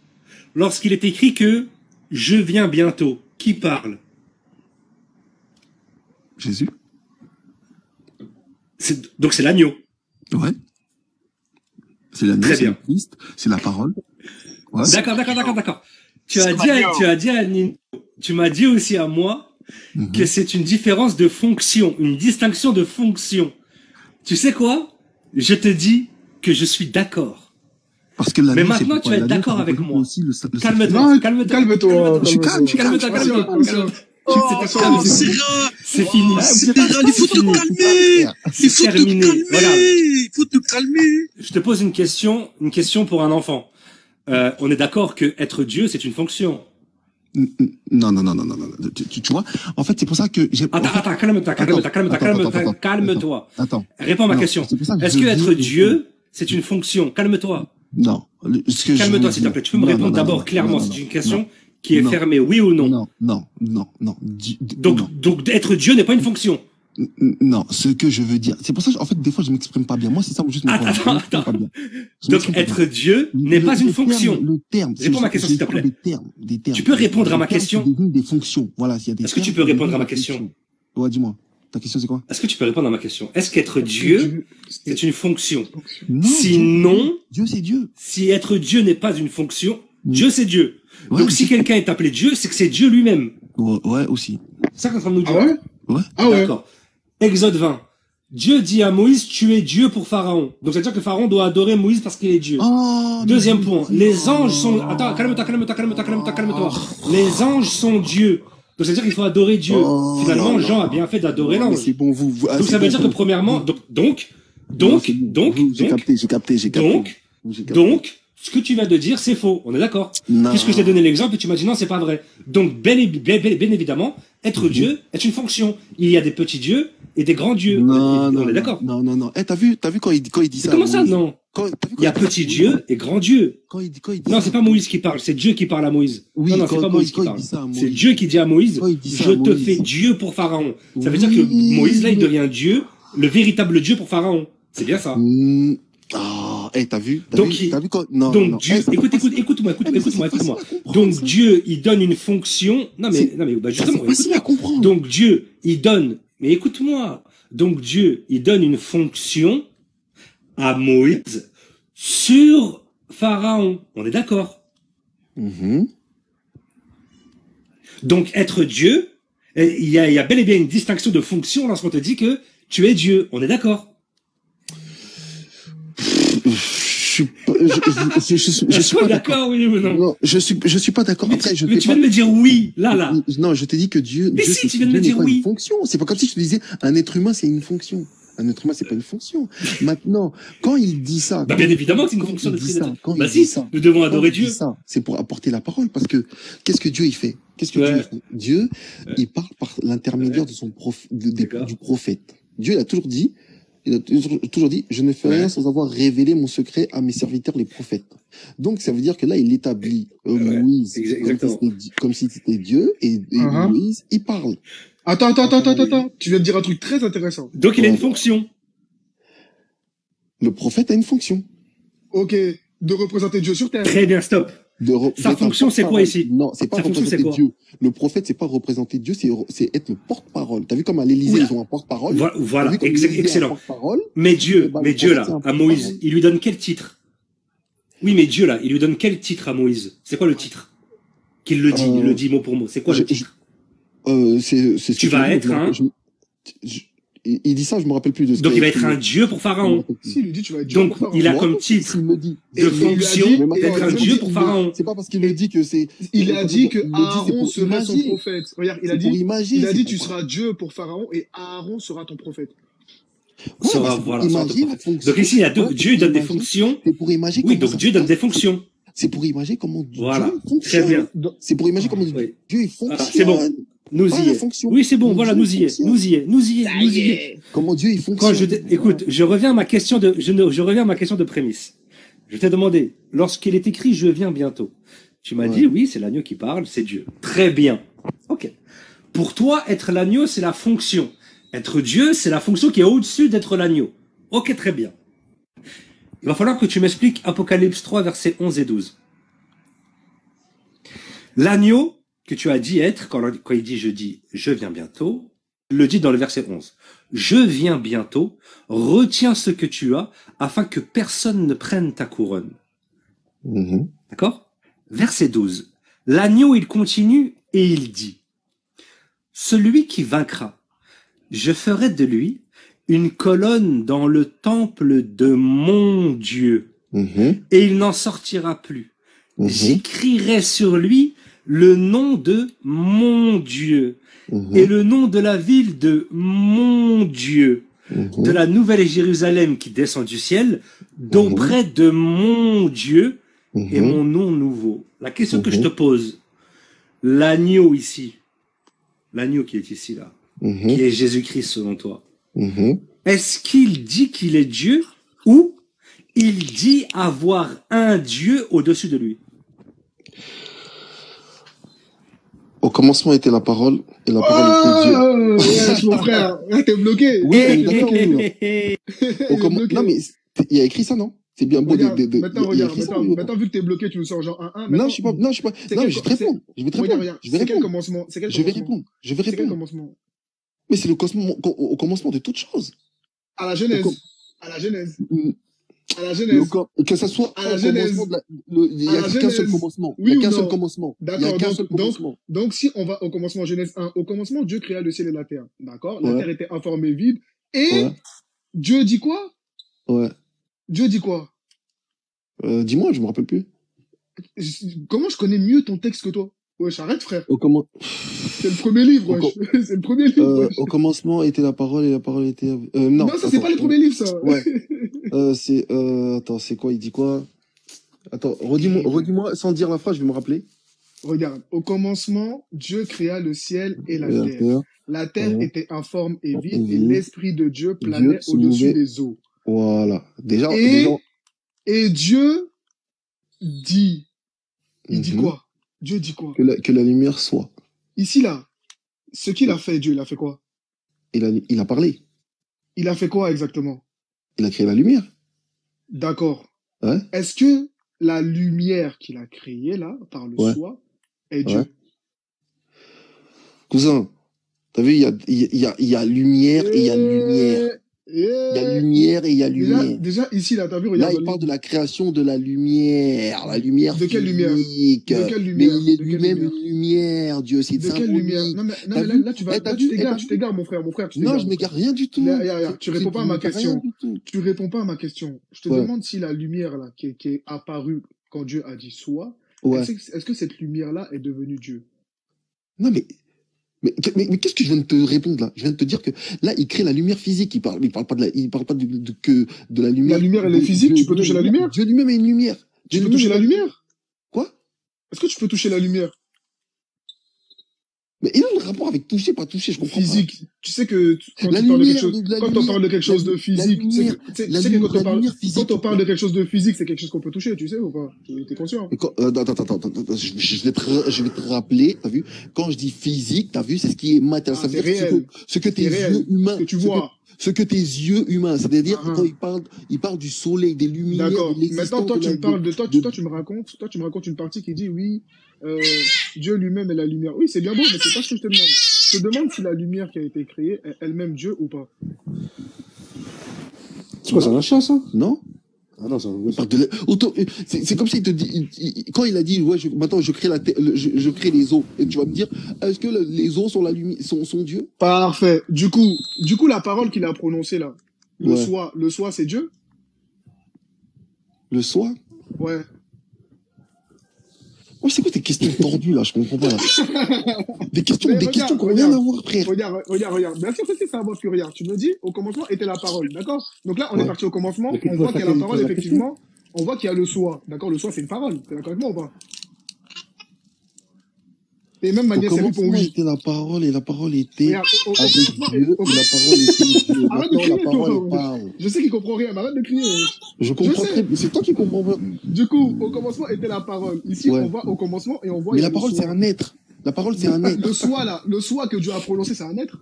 [SPEAKER 5] lorsqu'il est écrit que je viens bientôt, qui parle?
[SPEAKER 1] Jésus.
[SPEAKER 5] Donc c'est l'agneau.
[SPEAKER 1] Ouais. C'est l'agneau, c'est le Christ, c'est la parole. Ouais.
[SPEAKER 5] D'accord. Tu m'as dit aussi à moi que c'est une différence de fonction, une distinction de fonction. Tu sais quoi? Je te dis que je suis d'accord.
[SPEAKER 1] Parce que
[SPEAKER 5] mais maintenant, tu vas être d'accord avec moi.
[SPEAKER 3] Calme-toi.
[SPEAKER 1] Je suis calme.
[SPEAKER 5] C'est fini.
[SPEAKER 2] Il faut te calmer. Il faut te calmer.
[SPEAKER 5] Je te pose une question pour un enfant. On est d'accord que être Dieu, c'est une fonction.
[SPEAKER 1] Non. Tu vois, en fait, c'est pour ça que j'ai...
[SPEAKER 5] Attends, calme-toi.
[SPEAKER 1] Attends.
[SPEAKER 5] Réponds à ma question. Est-ce que être Dieu, c'est une fonction? Calme-toi.
[SPEAKER 1] Non.
[SPEAKER 5] Calme-toi, s'il te plaît. Tu peux me répondre d'abord clairement. C'est une question qui est fermée, oui ou non?
[SPEAKER 1] Non.
[SPEAKER 5] Donc, être Dieu n'est pas une fonction.
[SPEAKER 1] Non, ce que je veux dire, c'est pour ça que, en fait, des fois, je m'exprime pas bien. Moi, c'est ça, juste.
[SPEAKER 5] Attends. Donc, être Dieu n'est pas une fonction.
[SPEAKER 1] Le terme.
[SPEAKER 5] Réponds à ma question, s'il te plaît.
[SPEAKER 1] Des termes.
[SPEAKER 5] Tu peux répondre à ma question?
[SPEAKER 1] Des fonctions. Voilà, s'il y a des.
[SPEAKER 5] Est-ce que tu peux répondre à ma question?
[SPEAKER 1] Ouais, dis-moi. Ta question, c'est quoi?
[SPEAKER 5] Est-ce que tu peux répondre à ma question? Est-ce qu'être Dieu, c'est une fonction?
[SPEAKER 1] Non.
[SPEAKER 5] Sinon.
[SPEAKER 1] Dieu, c'est Dieu.
[SPEAKER 5] Si être Dieu n'est pas une fonction, Dieu, c'est Dieu. Donc, si quelqu'un est appelé Dieu, c'est que c'est Dieu lui-même.
[SPEAKER 1] Ouais, aussi.
[SPEAKER 5] C'est ça qu'on est en train de nous dire.
[SPEAKER 1] Ouais.
[SPEAKER 5] D'accord. Exode 20. Dieu dit à Moïse, tu es Dieu pour Pharaon. Donc, c'est-à-dire que Pharaon doit adorer Moïse parce qu'il est Dieu. Deuxième point. Les anges sont... Attends, calme-toi. Les anges sont Dieu. Donc, c'est-à-dire qu'il faut adorer Dieu. Finalement, Jean a bien fait d'adorer l'ange.
[SPEAKER 1] C'est bon, vous...
[SPEAKER 5] Donc, ça veut dire que premièrement... Donc...
[SPEAKER 1] J'ai capté.
[SPEAKER 5] Donc, ce que tu viens de dire, c'est faux. On est d'accord? Puisque je t'ai donné l'exemple et tu m'as dit non, c'est pas vrai. Donc, bien évidemment, être Dieu est une fonction. Il y a des petits dieux et des grands dieux. On est d'accord?
[SPEAKER 1] Non. T'as vu quand il dit ça?
[SPEAKER 5] Comment ça, non? Il y a petit Dieu et grand Dieu. Non, c'est pas Moïse qui parle, c'est Dieu qui parle à Moïse. Non, c'est pas Moïse qui parle. C'est Dieu qui dit à Moïse, je te fais Dieu pour Pharaon. Ça veut dire que Moïse, là, il devient Dieu, le véritable Dieu pour Pharaon. C'est bien ça.
[SPEAKER 1] T'as vu?
[SPEAKER 5] Donc Dieu, écoute-moi. Donc Dieu, il donne une fonction. Non mais, justement,
[SPEAKER 1] écoute-moi.
[SPEAKER 5] Donc Dieu, il donne, mais écoute-moi. Donc Dieu, il donne une fonction à Moïse sur Pharaon. On est d'accord? Donc être Dieu, il y a bel et bien une distinction de fonction lorsqu'on te dit que tu es Dieu. On est d'accord? Je suis pas d'accord, oui ou non?
[SPEAKER 1] Non, je suis pas d'accord.
[SPEAKER 5] Mais tu viens de me dire oui, là.
[SPEAKER 1] Non, je t'ai dit que Dieu.
[SPEAKER 5] Mais si, tu viens de me dire oui.
[SPEAKER 1] Une fonction. C'est pas comme si je te disais un être humain, c'est une fonction. Un être humain, c'est pas une fonction. Maintenant, quand il dit ça.
[SPEAKER 5] Bien évidemment, c'est une fonction de
[SPEAKER 1] ça.
[SPEAKER 5] Nous devons adorer Dieu.
[SPEAKER 1] C'est pour apporter la parole, parce que qu'est-ce que Dieu il fait? Dieu, il parle par l'intermédiaire de son du prophète. Dieu, il a toujours dit, je ne fais rien sans avoir révélé mon secret à mes serviteurs, les prophètes. Donc, ça veut dire que là, il établit Moïse comme si c'était Dieu, et Moïse, il parle.
[SPEAKER 3] Attends. Tu viens de dire un truc très intéressant.
[SPEAKER 5] Donc, il a une fonction.
[SPEAKER 1] Le prophète a une fonction.
[SPEAKER 3] Ok. De représenter Dieu sur terre.
[SPEAKER 5] Très bien, stop. Sa fonction, c'est quoi ici?
[SPEAKER 1] Non, c'est pas représenter Dieu. Le prophète, c'est pas représenter Dieu, c'est être le porte-parole. T'as vu comme à l'Élysée, ils ont un porte-parole?
[SPEAKER 5] Voilà, excellent. Mais Dieu là, à Moïse, il lui donne quel titre? Oui, mais Dieu là, il lui donne quel titre à Moïse? C'est quoi le titre? Qu'il le dit, il le dit mot pour mot. C'est quoi le titre?
[SPEAKER 1] Tu
[SPEAKER 5] vas être un...
[SPEAKER 1] Il dit ça, je me rappelle plus de ce
[SPEAKER 5] Donc il va être un dieu pour Pharaon.
[SPEAKER 3] Si, il lui dit tu vas être dieu pour Pharaon.
[SPEAKER 5] Donc il a comme titre de fonction d'être un dieu pour Pharaon.
[SPEAKER 1] C'est pas parce qu'il me dit que c'est...
[SPEAKER 3] Il a dit que Aaron serait son prophète. Regarde, il a dit tu seras Dieu pour Pharaon et Aaron sera ton prophète.
[SPEAKER 5] Voilà. Donc ici, il y a deux. Dieu donne des fonctions.
[SPEAKER 1] C'est pour imaginer.
[SPEAKER 5] Oui, donc Dieu donne des fonctions.
[SPEAKER 1] C'est pour imaginer comment Dieu fonctionne.
[SPEAKER 5] Très bien.
[SPEAKER 1] C'est pour imaginer comment Dieu fonctionne.
[SPEAKER 5] C'est bon. Nous y est. Oui, c'est bon, voilà, nous y est.
[SPEAKER 1] Comment Dieu, il fonctionne.
[SPEAKER 5] Écoute, je reviens à ma question de prémisse. Je t'ai demandé, lorsqu'il est écrit, je viens bientôt. Tu m'as dit, oui, c'est l'agneau qui parle, c'est Dieu. Très bien. Ok. Pour toi, être l'agneau, c'est la fonction. Être Dieu, c'est la fonction qui est au-dessus d'être l'agneau. Ok, très bien. Il va falloir que tu m'expliques Apocalypse 3, versets 11 et 12. L'agneau que tu as dit être, quand il dit je viens bientôt, il le dit dans le verset 11. Je viens bientôt, retiens ce que tu as, afin que personne ne prenne ta couronne. D'accord? Verset 12. L'agneau, il continue et il dit, celui qui vaincra, je ferai de lui une colonne dans le temple de mon Dieu, et il n'en sortira plus. J'écrirai sur lui le nom de mon Dieu, et le nom de la ville de mon Dieu, de la nouvelle Jérusalem qui descend du ciel, d'auprès de mon Dieu, et mon nom nouveau. La question que je te pose, l'agneau ici, l'agneau qui est ici là, qui est Jésus-Christ selon toi, est-ce qu'il dit qu'il est Dieu, ou il dit avoir un Dieu au-dessus de lui?
[SPEAKER 1] Au commencement était la parole, et la parole était
[SPEAKER 3] Dieu. Mon frère, t'es bloqué.
[SPEAKER 1] Oui, d'accord. Non, mais il y a écrit ça, non? C'est bien beau
[SPEAKER 3] Maintenant, regarde, maintenant, vu que t'es bloqué, tu nous sors genre 1-1.
[SPEAKER 1] Non, je suis pas, non, je vais te répondre. Je vais te répondre.
[SPEAKER 3] C'est quel commencement?
[SPEAKER 1] Je vais répondre. C'est quel commencement? Mais c'est au commencement de toute chose.
[SPEAKER 3] À la Genèse. À la Genèse. À la Genèse.
[SPEAKER 1] Que ça soit
[SPEAKER 3] à la Genèse.
[SPEAKER 1] Il n'y a qu'un seul commencement. Il n'y a qu'un seul commencement.
[SPEAKER 3] D'accord. Donc, si on va au commencement Genèse 1, au commencement, Dieu créa le ciel et la terre. D'accord? La terre était informée vide. Et Dieu dit quoi? Dieu dit quoi?
[SPEAKER 1] Dis-moi, je me rappelle plus.
[SPEAKER 3] Comment je connais mieux ton texte que toi? Wesh, arrête, frère. C'est le premier livre, wesh. C'est le premier livre,
[SPEAKER 1] Au commencement était la parole et la parole était...
[SPEAKER 3] non, ça, c'est pas le premier livre, ça.
[SPEAKER 1] Ouais. Attends, c'est quoi? Il dit quoi? Attends, redis-moi, sans dire la phrase, je vais me rappeler.
[SPEAKER 3] Regarde. Au commencement, Dieu créa le ciel et la terre. La terre était informe et vide, et l'Esprit de Dieu planait au-dessus des eaux.
[SPEAKER 1] Voilà.
[SPEAKER 3] Et Dieu dit... Il dit quoi? Dieu dit quoi?
[SPEAKER 1] Que la lumière soit.
[SPEAKER 3] Ici, là, ce qu'il a fait, Dieu, il a fait quoi?
[SPEAKER 1] Il a parlé.
[SPEAKER 3] Il a fait quoi exactement?
[SPEAKER 1] Il a créé la lumière.
[SPEAKER 3] D'accord.
[SPEAKER 1] Ouais.
[SPEAKER 3] Est-ce que la lumière qu'il a créée, là, par le soi, est Dieu?
[SPEAKER 1] Cousin, t'as vu, il y a lumière et il y a lumière. Il y a lumière et il y a lumière.
[SPEAKER 3] Déjà, ici, là, t'as vu, regarde.
[SPEAKER 1] Là, il parle de la création de la lumière. La lumière
[SPEAKER 3] de quelle lumière?
[SPEAKER 1] De quelle lumière? Mais il est lui-même une lumière, Dieu. C'est
[SPEAKER 3] de quelle lumière? Non, mais là, tu t'égares, mon frère.
[SPEAKER 1] Non, je m'égare rien du tout.
[SPEAKER 3] Tu réponds pas à ma question. Tu réponds pas à ma question. Je te demande si la lumière, là, qui est apparue quand Dieu a dit soit, est-ce que cette lumière-là est devenue Dieu?
[SPEAKER 1] Non, mais qu'est-ce que je viens de te répondre là? Je viens de te dire que là, il crée la lumière physique. Il parle pas que de la lumière.
[SPEAKER 3] La lumière, elle est physique. Tu peux toucher la lumière?
[SPEAKER 1] Dieu lui-même est une lumière.
[SPEAKER 3] Tu peux toucher la lumière?
[SPEAKER 1] Quoi?
[SPEAKER 3] Est-ce que tu peux toucher la lumière?
[SPEAKER 1] Mais il a un rapport avec toucher, pas toucher, je comprends
[SPEAKER 3] physique. tu sais que quand on parle de quelque chose de physique, quand on parle de quelque chose de physique, c'est quelque chose qu'on peut toucher, tu sais ou pas? T'es conscient?
[SPEAKER 1] Attends, je vais te rappeler, t'as vu? Quand je dis physique, t'as vu, c'est ce qui est matériel. Ça veut dire ce que tes yeux humains,
[SPEAKER 3] que tu vois.
[SPEAKER 1] Ce que tes yeux humains, c'est-à-dire quand il parle du soleil, des lumières.
[SPEAKER 3] D'accord. Maintenant, toi, tu me parles toi, tu me racontes une partie qui dit oui, Dieu lui-même est la lumière. Oui, c'est bien beau, mais c'est pas ce que je te demande. Je te demande si la lumière qui a été créée est elle-même Dieu ou pas.
[SPEAKER 5] C'est quoi, c'est un chien, ça?
[SPEAKER 1] Non?
[SPEAKER 5] Ah non,
[SPEAKER 1] c'est comme s'il te dit, quand il a dit, ouais, maintenant je crée les eaux, et tu vas me dire, est-ce que les eaux sont la lumière, sont Dieu?
[SPEAKER 3] Parfait. Du coup, la parole qu'il a prononcée là, le soi, c'est Dieu?
[SPEAKER 1] Le soi?
[SPEAKER 3] Ouais.
[SPEAKER 1] Oh, c'est quoi tes questions tordues, là? Je comprends pas. Des questions qu'on vient d'avoir, frère.
[SPEAKER 3] Regarde. Bien sûr que c'est ça, parce que regarde, tu me dis, au commencement était la parole, d'accord? Donc là, on est parti au commencement, on voit qu'il y a la parole, effectivement. On voit qu'il y a le soi. D'accord? Le soi, c'est une parole. T'es d'accord avec moi ou pas? Et même manière, c'est répond oui.
[SPEAKER 1] Était la parole, et la parole était avec Dieu, et la parole était Dieu.
[SPEAKER 3] Arrête de crier, toi. Je sais qu'il comprend rien, mais arrête de crier.
[SPEAKER 1] Je comprends très bien. C'est toi qui comprends pas.
[SPEAKER 3] Du coup, au commencement était la parole. Ici, on va au commencement et on voit.
[SPEAKER 1] Mais la parole, c'est un être. La parole, c'est un être.
[SPEAKER 3] Le soi, là, le soi que Dieu a prononcé, c'est un être.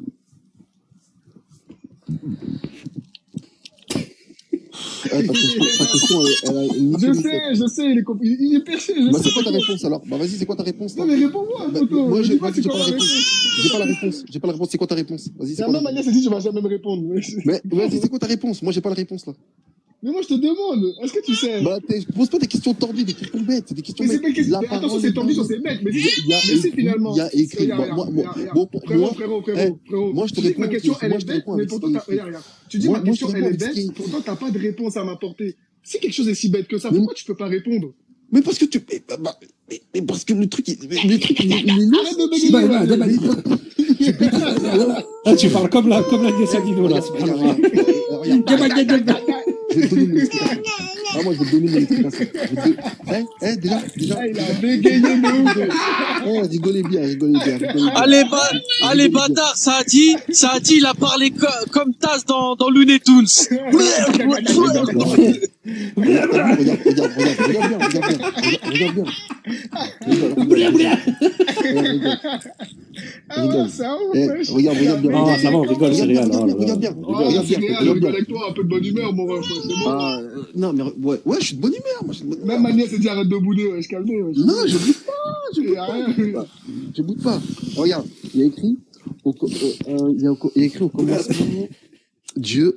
[SPEAKER 1] Ta question,
[SPEAKER 3] je sais, il est perché.
[SPEAKER 1] C'est quoi ta réponse alors? Vas-y, c'est quoi ta réponse?
[SPEAKER 3] Non, mais réponds-moi, photo.
[SPEAKER 1] Moi, j'ai pas la réponse. J'ai pas la réponse. C'est quoi ta réponse? Vas-y, c'est quoi?
[SPEAKER 3] La même manière, c'est dit, tu vas jamais me répondre.
[SPEAKER 1] Mais vas-y, c'est quoi ta réponse? Moi, j'ai pas la réponse là.
[SPEAKER 3] Mais moi, je te demande, est-ce que tu sais?
[SPEAKER 1] Pose pas des questions tordues, des questions bêtes. C'est des questions bêtes.
[SPEAKER 3] Attention, c'est tordu, c'est bête. Mais si finalement.
[SPEAKER 1] Il y a écrit.
[SPEAKER 3] Frérot.
[SPEAKER 1] Moi, je te réponds.
[SPEAKER 3] Ma question, elle est bête, mais pourtant, regarde. Tu dis, ma question, elle est bête, pourtant, t'as pas de réponse à m'apporter. Si quelque chose est si bête que ça, pourquoi tu peux pas répondre?
[SPEAKER 1] Mais parce que mais parce que le truc, il est
[SPEAKER 5] lourd. Tu parles comme la Dessadino, là.
[SPEAKER 1] Je vais te donner une explication. Moi, je vais te donner une explication. Déjà.
[SPEAKER 3] Il a bégayé de ouf.
[SPEAKER 1] Rigolez bien.
[SPEAKER 2] Allez, bâtard, ça a dit, il a parlé comme Taz dans Looney Tunes.
[SPEAKER 1] Regarde bien.
[SPEAKER 5] Ça va, on rigole, c'est réel.
[SPEAKER 1] Regarde bien.
[SPEAKER 3] Je rigole avec toi, un peu de bonne humeur, mon ref. C'est bon.
[SPEAKER 1] Non, mais ouais, je suis de bonne humeur.
[SPEAKER 3] Même manière, c'est dit arrête de bouder, je calme.
[SPEAKER 1] Non, je boude pas. Regarde, il y a écrit au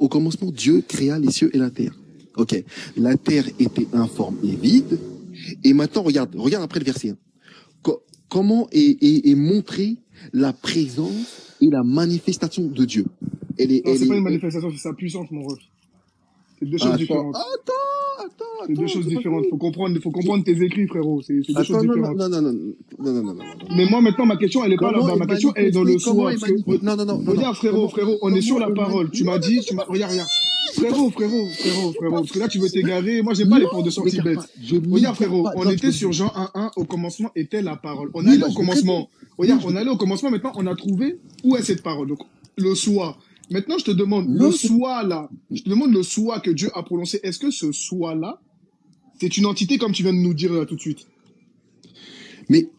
[SPEAKER 1] commencement, Dieu créa les cieux et la terre. Ok. La terre était informe et vide. Et maintenant, regarde après le verset. Comment est montrée la présence et la manifestation de Dieu?
[SPEAKER 3] C'est pas une manifestation, c'est sa puissance, mon ref. C'est deux choses différentes.
[SPEAKER 1] Attends.
[SPEAKER 3] C'est deux choses différentes. Faut comprendre tes écrits, frérot. C'est deux choses différentes.
[SPEAKER 1] Non.
[SPEAKER 3] Mais moi, maintenant, ma question, elle est pas là-bas. Ma question, elle est dans le soi.
[SPEAKER 1] Non.
[SPEAKER 3] Regarde, frérot, on est sur la parole. Regarde. Frérot. Parce que là, tu veux t'égarer. Moi, j'ai pas les portes de sortie bêtes. Regarde, frérot, on était sur Jean 1:1. Au commencement était la parole. On allait au commencement. Regarde, on allait au commencement. Maintenant, on a trouvé où est cette parole. Donc, le soi. Maintenant, je te demande, le soi là, le soi que Dieu a prononcé, est-ce que ce soi là, c'est une entité comme tu viens de nous dire là tout de suite?
[SPEAKER 1] Mais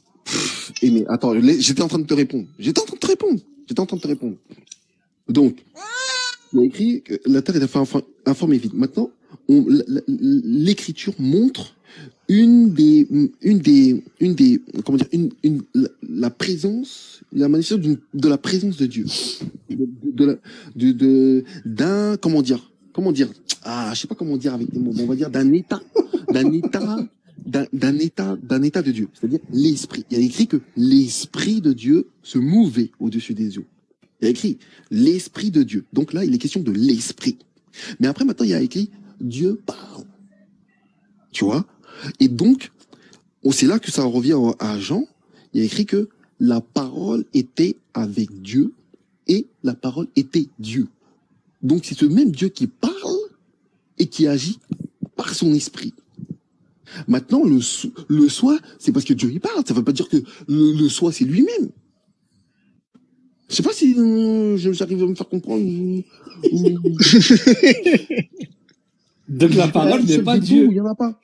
[SPEAKER 1] attends, j'étais en train de te répondre. Donc, il y a écrit que la terre est informe et vide. Maintenant, l'écriture montre la présence, la manifestation de la présence de Dieu, comment dire, je sais pas comment dire avec des mots, on va dire d'un état de Dieu, c'est-à-dire l'esprit. Il y a écrit que l'esprit de Dieu se mouvait au-dessus des eaux. Il y a écrit l'esprit de Dieu. Donc là, il est question de l'esprit. Mais après, maintenant, il y a écrit Dieu parle. Tu vois? Et donc, c'est là que ça revient à Jean. Il y a écrit que la parole était avec Dieu et la parole était Dieu. Donc, c'est ce même Dieu qui parle et qui agit par son esprit. Maintenant, le soi, c'est parce que Dieu y parle. Ça ne veut pas dire que le soi, c'est lui-même. Je sais pas si j'arrive à me faire comprendre.
[SPEAKER 5] Donc la parole n'est pas Dieu.
[SPEAKER 1] Il y en a pas.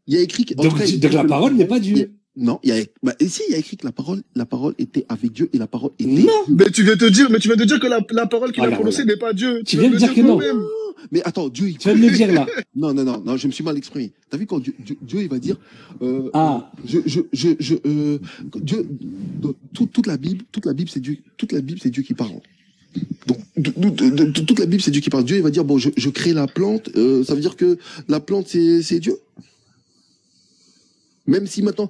[SPEAKER 1] Il y a écrit que...
[SPEAKER 5] Donc la parole n'est pas Dieu.
[SPEAKER 1] Non, il y a écrit que la parole était avec Dieu et la parole était...
[SPEAKER 5] Non.
[SPEAKER 3] Mais tu viens de dire que la parole qu'il a prononcée n'est pas Dieu.
[SPEAKER 5] Tu viens de dire que non.
[SPEAKER 1] Mais attends, Dieu...
[SPEAKER 5] Tu viens de le dire là.
[SPEAKER 1] Non, je me suis mal exprimé. T'as vu quand Dieu il va dire... Dieu, toute la Bible c'est Dieu. Toute la Bible c'est Dieu qui parle. Donc, toute la Bible c'est Dieu qui parle. Dieu il va dire, bon, je crée la plante, ça veut dire que la plante c'est Dieu. Même si maintenant,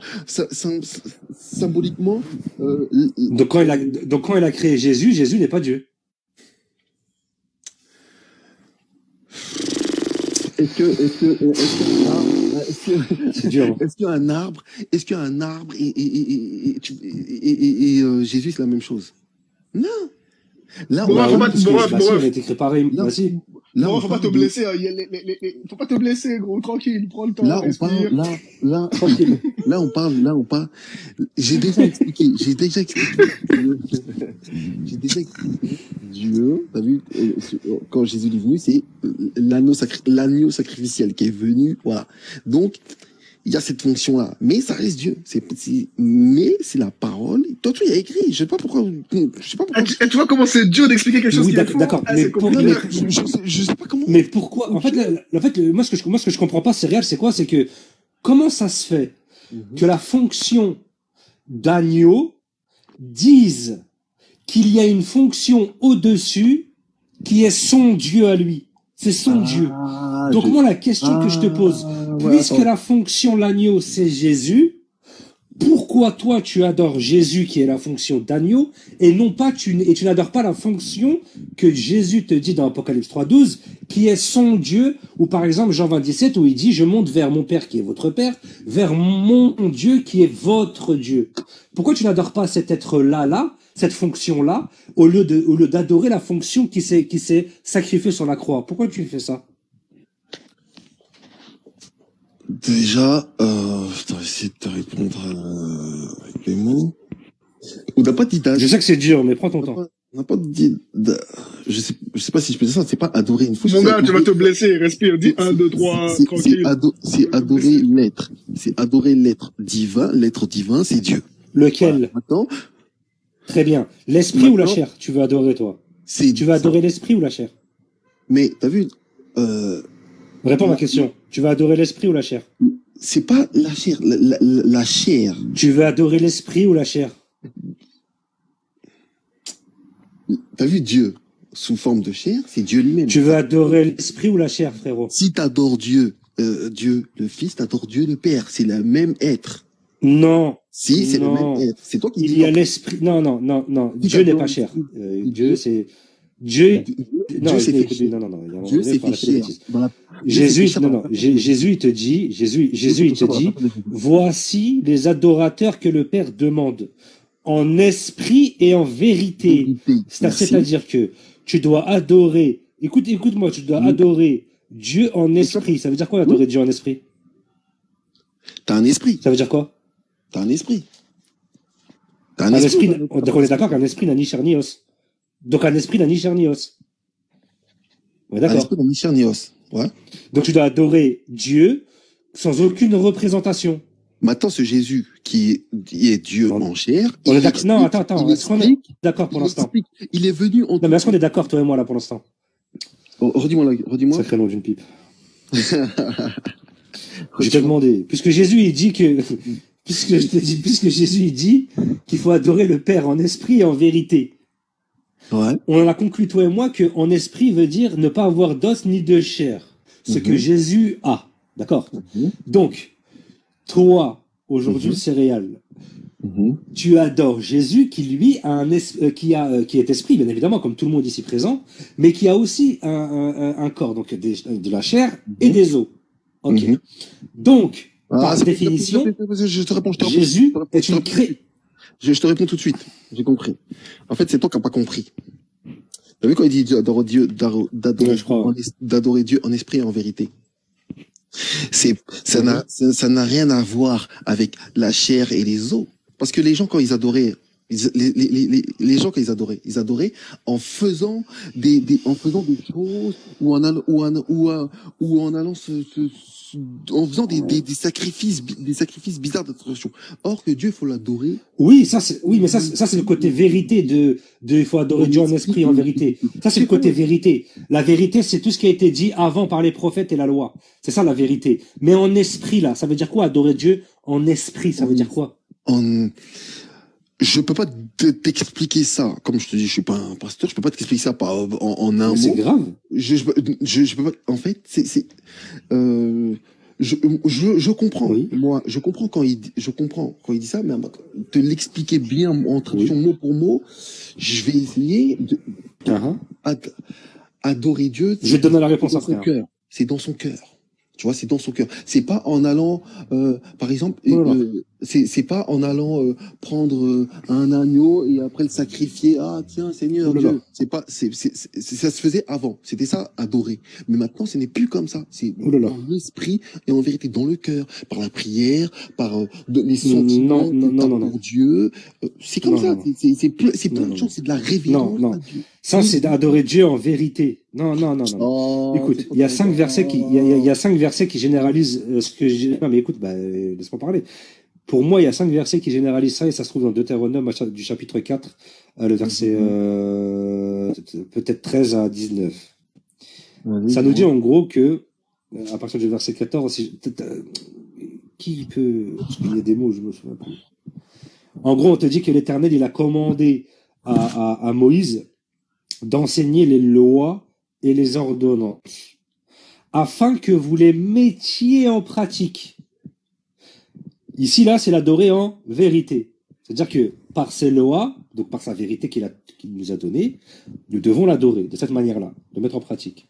[SPEAKER 1] symboliquement...
[SPEAKER 5] Donc quand il a créé Jésus, Jésus n'est pas Dieu.
[SPEAKER 1] Est-ce qu'un arbre et Jésus c'est la même chose? Non. Là,
[SPEAKER 5] il a été créé pareil.
[SPEAKER 3] Non, faut pas te blesser. Faut pas te blesser, gros. Tranquille, prends le temps.
[SPEAKER 1] Là, on parle. J'ai déjà expliqué. Dieu, t'as vu, quand Jésus est venu, c'est l'agneau sacrificiel qui est venu, voilà. Donc, il y a cette fonction-là. Mais ça reste Dieu. Mais c'est la parole. Toi, tu y as écrit. Je sais pas pourquoi.
[SPEAKER 3] Tu vois comment c'est dur d'expliquer quelque chose qui est faux.
[SPEAKER 5] D'accord.
[SPEAKER 1] Je sais pas comment.
[SPEAKER 5] Mais pourquoi? En fait, moi, ce que je comprends pas, c'est réel, c'est quoi? C'est que, comment ça se fait que la fonction d'agneau dise qu'il y a une fonction au-dessus qui est son Dieu à lui? C'est son Dieu. Donc moi, la question que je te pose, puisque la fonction l'agneau, c'est Jésus, pourquoi toi, tu adores Jésus qui est la fonction d'agneau et non pas tu n'adores pas la fonction que Jésus te dit dans Apocalypse 3.12 qui est son Dieu, ou par exemple Jean 27 où il dit « Je monte vers mon Père qui est votre Père, vers mon Dieu qui est votre Dieu ». Pourquoi tu n'adores pas cet être-là, cette fonction-là, au lieu d'adorer la fonction qui s'est sacrifiée sur la croix? Pourquoi tu fais ça?
[SPEAKER 1] Déjà, je vais essayer de te répondre avec les mots. On n'a pas dit
[SPEAKER 5] Je sais que c'est dur, mais prends ton temps.
[SPEAKER 1] On n'a pas dit... Je sais pas si je peux dire ça, c'est pas adorer une fonction.
[SPEAKER 3] Mon gars, tu vas te blesser, respire, dis 1, 2, 3, tranquille.
[SPEAKER 1] C'est adorer l'être. C'est adorer l'être divin. L'être divin, c'est Dieu.
[SPEAKER 5] Lequel?
[SPEAKER 1] Voilà. Maintenant...
[SPEAKER 5] Très bien. L'esprit ou la chair, tu veux adorer, toi? Tu veux adorer l'esprit ou la chair?
[SPEAKER 1] Mais, t'as vu,
[SPEAKER 5] réponds à ma question. Tu veux adorer l'esprit ou la chair?
[SPEAKER 1] C'est pas la chair, la chair.
[SPEAKER 5] Tu veux adorer l'esprit ou la chair?
[SPEAKER 1] T'as vu Dieu sous forme de chair, c'est Dieu lui-même.
[SPEAKER 5] Tu veux adorer l'esprit ou la chair, frérot?
[SPEAKER 1] Si t'adores Dieu, Dieu le Fils, t'adores Dieu le Père, c'est le même être.
[SPEAKER 5] Non.
[SPEAKER 1] Si, c'est le même être. C'est toi qui
[SPEAKER 5] Il y a l'esprit. Non. Dieu n'est pas chair. Dieu, c'est... Dieu c'est chair. Non.
[SPEAKER 1] Dieu, c'est fait chair.
[SPEAKER 5] Jésus, il te dit, voici les adorateurs que le Père demande, en esprit et en vérité. C'est-à-dire que tu dois adorer, écoute-moi, tu dois adorer Dieu en esprit. Ça veut dire quoi, adorer Dieu en esprit?
[SPEAKER 1] T'as un esprit.
[SPEAKER 5] Ça veut dire quoi?
[SPEAKER 1] T'as un esprit.
[SPEAKER 5] Donc on est d'accord qu'un esprit n'a ni chair ni os. Donc un esprit n'a ni chair ni os. Ouais, d'accord.
[SPEAKER 1] Un esprit n'a ni chair ni os. Ouais.
[SPEAKER 5] Donc tu dois adorer Dieu sans aucune représentation.
[SPEAKER 1] Maintenant, ce Jésus qui est Dieu en chair.
[SPEAKER 5] On est d'accord. Non, attends. Est-ce qu'on est d'accord pour l'instant?
[SPEAKER 1] Il est venu en...
[SPEAKER 5] Non, mais est-ce qu'on est d'accord, toi et moi, là, pour l'instant?
[SPEAKER 1] Redis-moi.
[SPEAKER 5] Sacré nom d'une pipe. Je t'ai demandé, puisque Jésus, il dit que, puisque Jésus, il dit qu'il faut adorer le Père en esprit et en vérité.
[SPEAKER 1] Ouais.
[SPEAKER 5] On en a conclu, toi et moi, que en esprit veut dire ne pas avoir d'os ni de chair. Ce que Jésus a. D'accord? Donc, toi, aujourd'hui, céréales, tu adores Jésus qui, lui, a qui est esprit, bien évidemment, comme tout le monde ici présent, mais qui a aussi un corps, donc de la chair et des os. Ok. Donc, par définition,
[SPEAKER 1] je te réponds,
[SPEAKER 5] Jésus est une création.
[SPEAKER 1] Je te réponds tout de suite. J'ai compris. En fait, c'est toi qui n'as pas compris. T'as vu quand il dit d'adorer Dieu en esprit et en vérité? Ça n'a rien à voir avec la chair et les os. Parce que les gens, quand ils adoraient Les gens, quand ils adoraient en faisant des choses ou en allant en faisant des sacrifices bizarres d'adoration. Or que Dieu, il faut l'adorer.
[SPEAKER 5] Oui, mais ça c'est le côté vérité il faut adorer Dieu en esprit, en vérité. Ça c'est le côté vérité. La vérité, c'est tout ce qui a été dit avant par les prophètes et la loi. C'est ça la vérité. Mais en esprit, là, ça veut dire quoi, adorer Dieu en esprit? Ça veut dire quoi?
[SPEAKER 1] Je peux pas t'expliquer ça. Comme je te dis, je suis pas un pasteur, je peux pas t'expliquer ça en un mot.
[SPEAKER 5] C'est grave.
[SPEAKER 1] Je peux pas, en fait, je comprends. Oui. Moi, je comprends quand il dit ça, mais te l'expliquer bien en traduction mot pour mot, je vais essayer de adorer Dieu.
[SPEAKER 5] Je vais te donner la réponse après.
[SPEAKER 1] C'est dans son cœur. Tu vois, c'est dans son cœur. C'est pas en allant, par exemple, c'est pas en allant prendre un agneau et après le sacrifier. Ah tiens, Seigneur Dieu. C'est pas, ça se faisait avant. C'était ça, adorer. Mais maintenant, ce n'est plus comme ça. C'est dans l'esprit et en vérité dans le cœur, par la prière, par les sentiments pour Dieu. C'est comme ça. C'est plein de choses. C'est de la révélation.
[SPEAKER 5] Non. Ça, c'est d'adorer Dieu en vérité. Non. Écoute, il y a 5 versets qui généralisent ce que j'ai. Non, mais écoute, laisse-moi parler. Pour moi, il y a 5 versets qui généralisent ça, et ça se trouve dans Deutéronome du chapitre 4, le verset peut-être 13 à 19. Ça nous dit en gros que, à partir du verset 14, qui peut. Parce qu'il y a des mots, je me souviens plus. En gros, on te dit que l'Éternel, il a commandé à Moïse d'enseigner les lois et les ordonnances, afin que vous les mettiez en pratique. Ici, là, c'est l'adorer en vérité. C'est-à-dire que par ses lois, donc par sa vérité qu'il nous a donnée, nous devons l'adorer de cette manière-là, de mettre en pratique.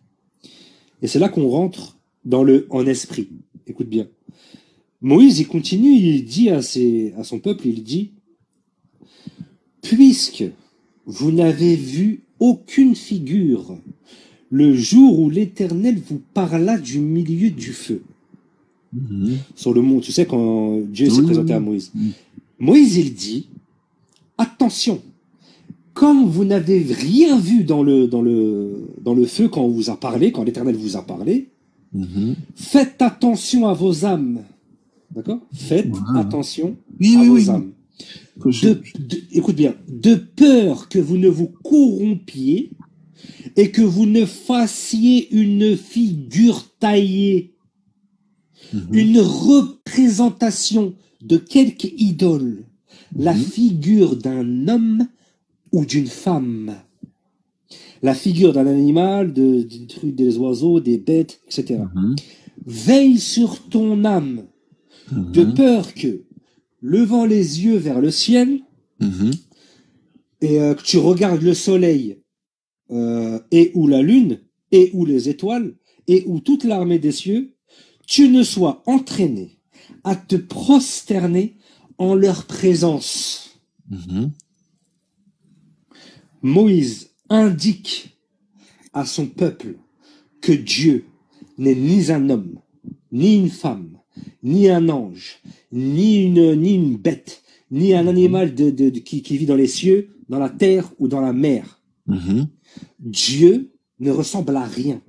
[SPEAKER 5] Et c'est là qu'on rentre dans le en esprit. Écoute bien. Moïse, il continue, il dit à son peuple, il dit, puisque vous n'avez vu aucune figure le jour où l'Éternel vous parla du milieu du feu. Sur le mont, tu sais, quand Dieu s'est présenté à Moïse. Moïse, il dit, attention, comme vous n'avez rien vu dans le feu quand on vous a parlé, quand l'Éternel vous a parlé, faites attention à vos âmes. D'accord? Faites attention à vos âmes. Écoute bien, de peur que vous ne vous corrompiez et que vous ne fassiez une figure taillée, une représentation de quelque idole, la figure d'un homme ou d'une femme, la figure d'un animal, des oiseaux, des bêtes, etc. Veille sur ton âme, de peur que, levant les yeux vers le ciel, et que tu regardes le soleil, et ou la lune, et ou les étoiles, et ou toute l'armée des cieux, tu ne sois entraîné à te prosterner en leur présence. Moïse indique à son peuple que Dieu n'est ni un homme, ni une femme, ni un ange, ni une bête, ni un animal qui vit dans les cieux, dans la terre ou dans la mer. Dieu ne ressemble à rien.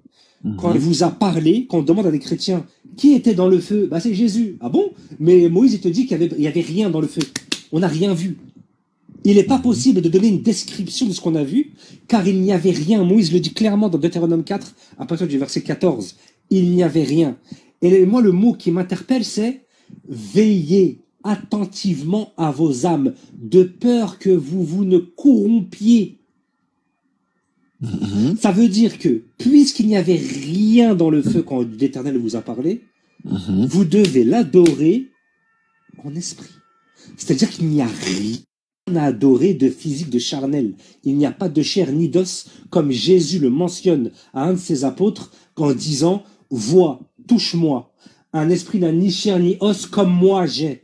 [SPEAKER 5] Quand il vous a parlé, quand on demande à des chrétiens qui était dans le feu, c'est Jésus. Ah bon? Mais Moïse, il te dit qu'il y avait rien dans le feu. On n'a rien vu. Il n'est pas possible de donner une description de ce qu'on a vu, car il n'y avait rien. Moïse le dit clairement dans Deutéronome 4, à partir du verset 14. Il n'y avait rien. Et moi, le mot qui m'interpelle, c'est « Veillez attentivement à vos âmes, de peur que vous ne corrompiez. » Ça veut dire que, puisqu'il n'y avait rien dans le feu quand l'Éternel vous a parlé, vous devez l'adorer en esprit. C'est-à-dire qu'il n'y a rien à adorer de physique, de charnel. Il n'y a pas de chair ni d'os, comme Jésus le mentionne à un de ses apôtres en disant « Vois, touche-moi, un esprit n'a ni chair ni os comme moi j'ai. »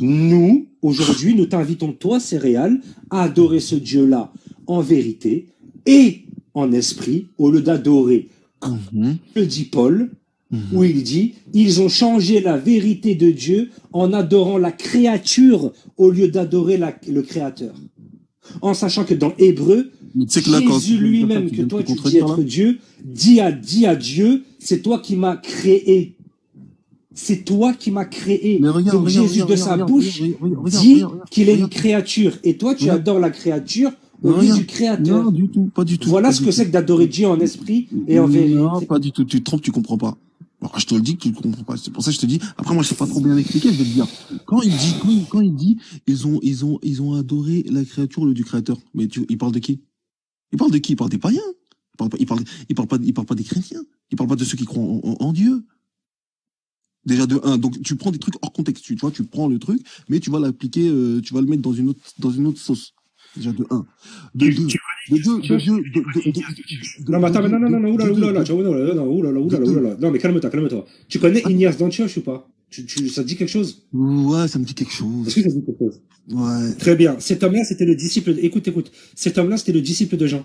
[SPEAKER 5] Nous, aujourd'hui, nous t'invitons, toi, Céréales, à adorer ce Dieu-là en vérité et en esprit, au lieu d'adorer, comme le dit Paul, où il dit « Ils ont changé la vérité de Dieu en adorant la créature au lieu d'adorer le Créateur. » En sachant que dans Hébreu, Jésus lui-même, que toi tu dis être Dieu, dit à Dieu, c'est toi qui m'as créé. C'est toi qui m'as créé. Donc Jésus de sa bouche dit qu'il est une créature. Et toi tu adores la créature au lieu du Créateur.
[SPEAKER 1] Non, du tout, pas du tout.
[SPEAKER 5] Voilà ce que c'est que d'adorer Dieu en esprit et en vérité.
[SPEAKER 1] Non, pas du tout. Tu te trompes, tu comprends pas. Alors, je te le dis que tu ne comprends pas. C'est pour ça que je te dis. Après, moi, je sais pas trop bien expliquer. Je vais te dire. Quand il dit, ils ont adoré la créature au lieu du créateur. Mais il parle de qui? Il parle de qui? Il parle des païens. Il parle pas des chrétiens. Il parle pas de ceux qui croient en Dieu. Déjà de un. Donc, tu prends des trucs hors contexte. Tu vois, tu prends le truc, mais tu vas l'appliquer, tu vas le mettre dans une autre sauce. Déjà de 1. De 2.
[SPEAKER 5] Non, mais attends, oulala. Non, mais calme-toi. Tu connais Ignace d'Antioche ou pas? Ça te dit quelque chose?
[SPEAKER 1] Ouais, ça me dit quelque chose.
[SPEAKER 5] Est-ce que ça te dit quelque chose?
[SPEAKER 1] Ouais.
[SPEAKER 5] Très bien. Cet homme-là, c'était le disciple. Écoute. Cet homme-là, c'était le disciple de Jean.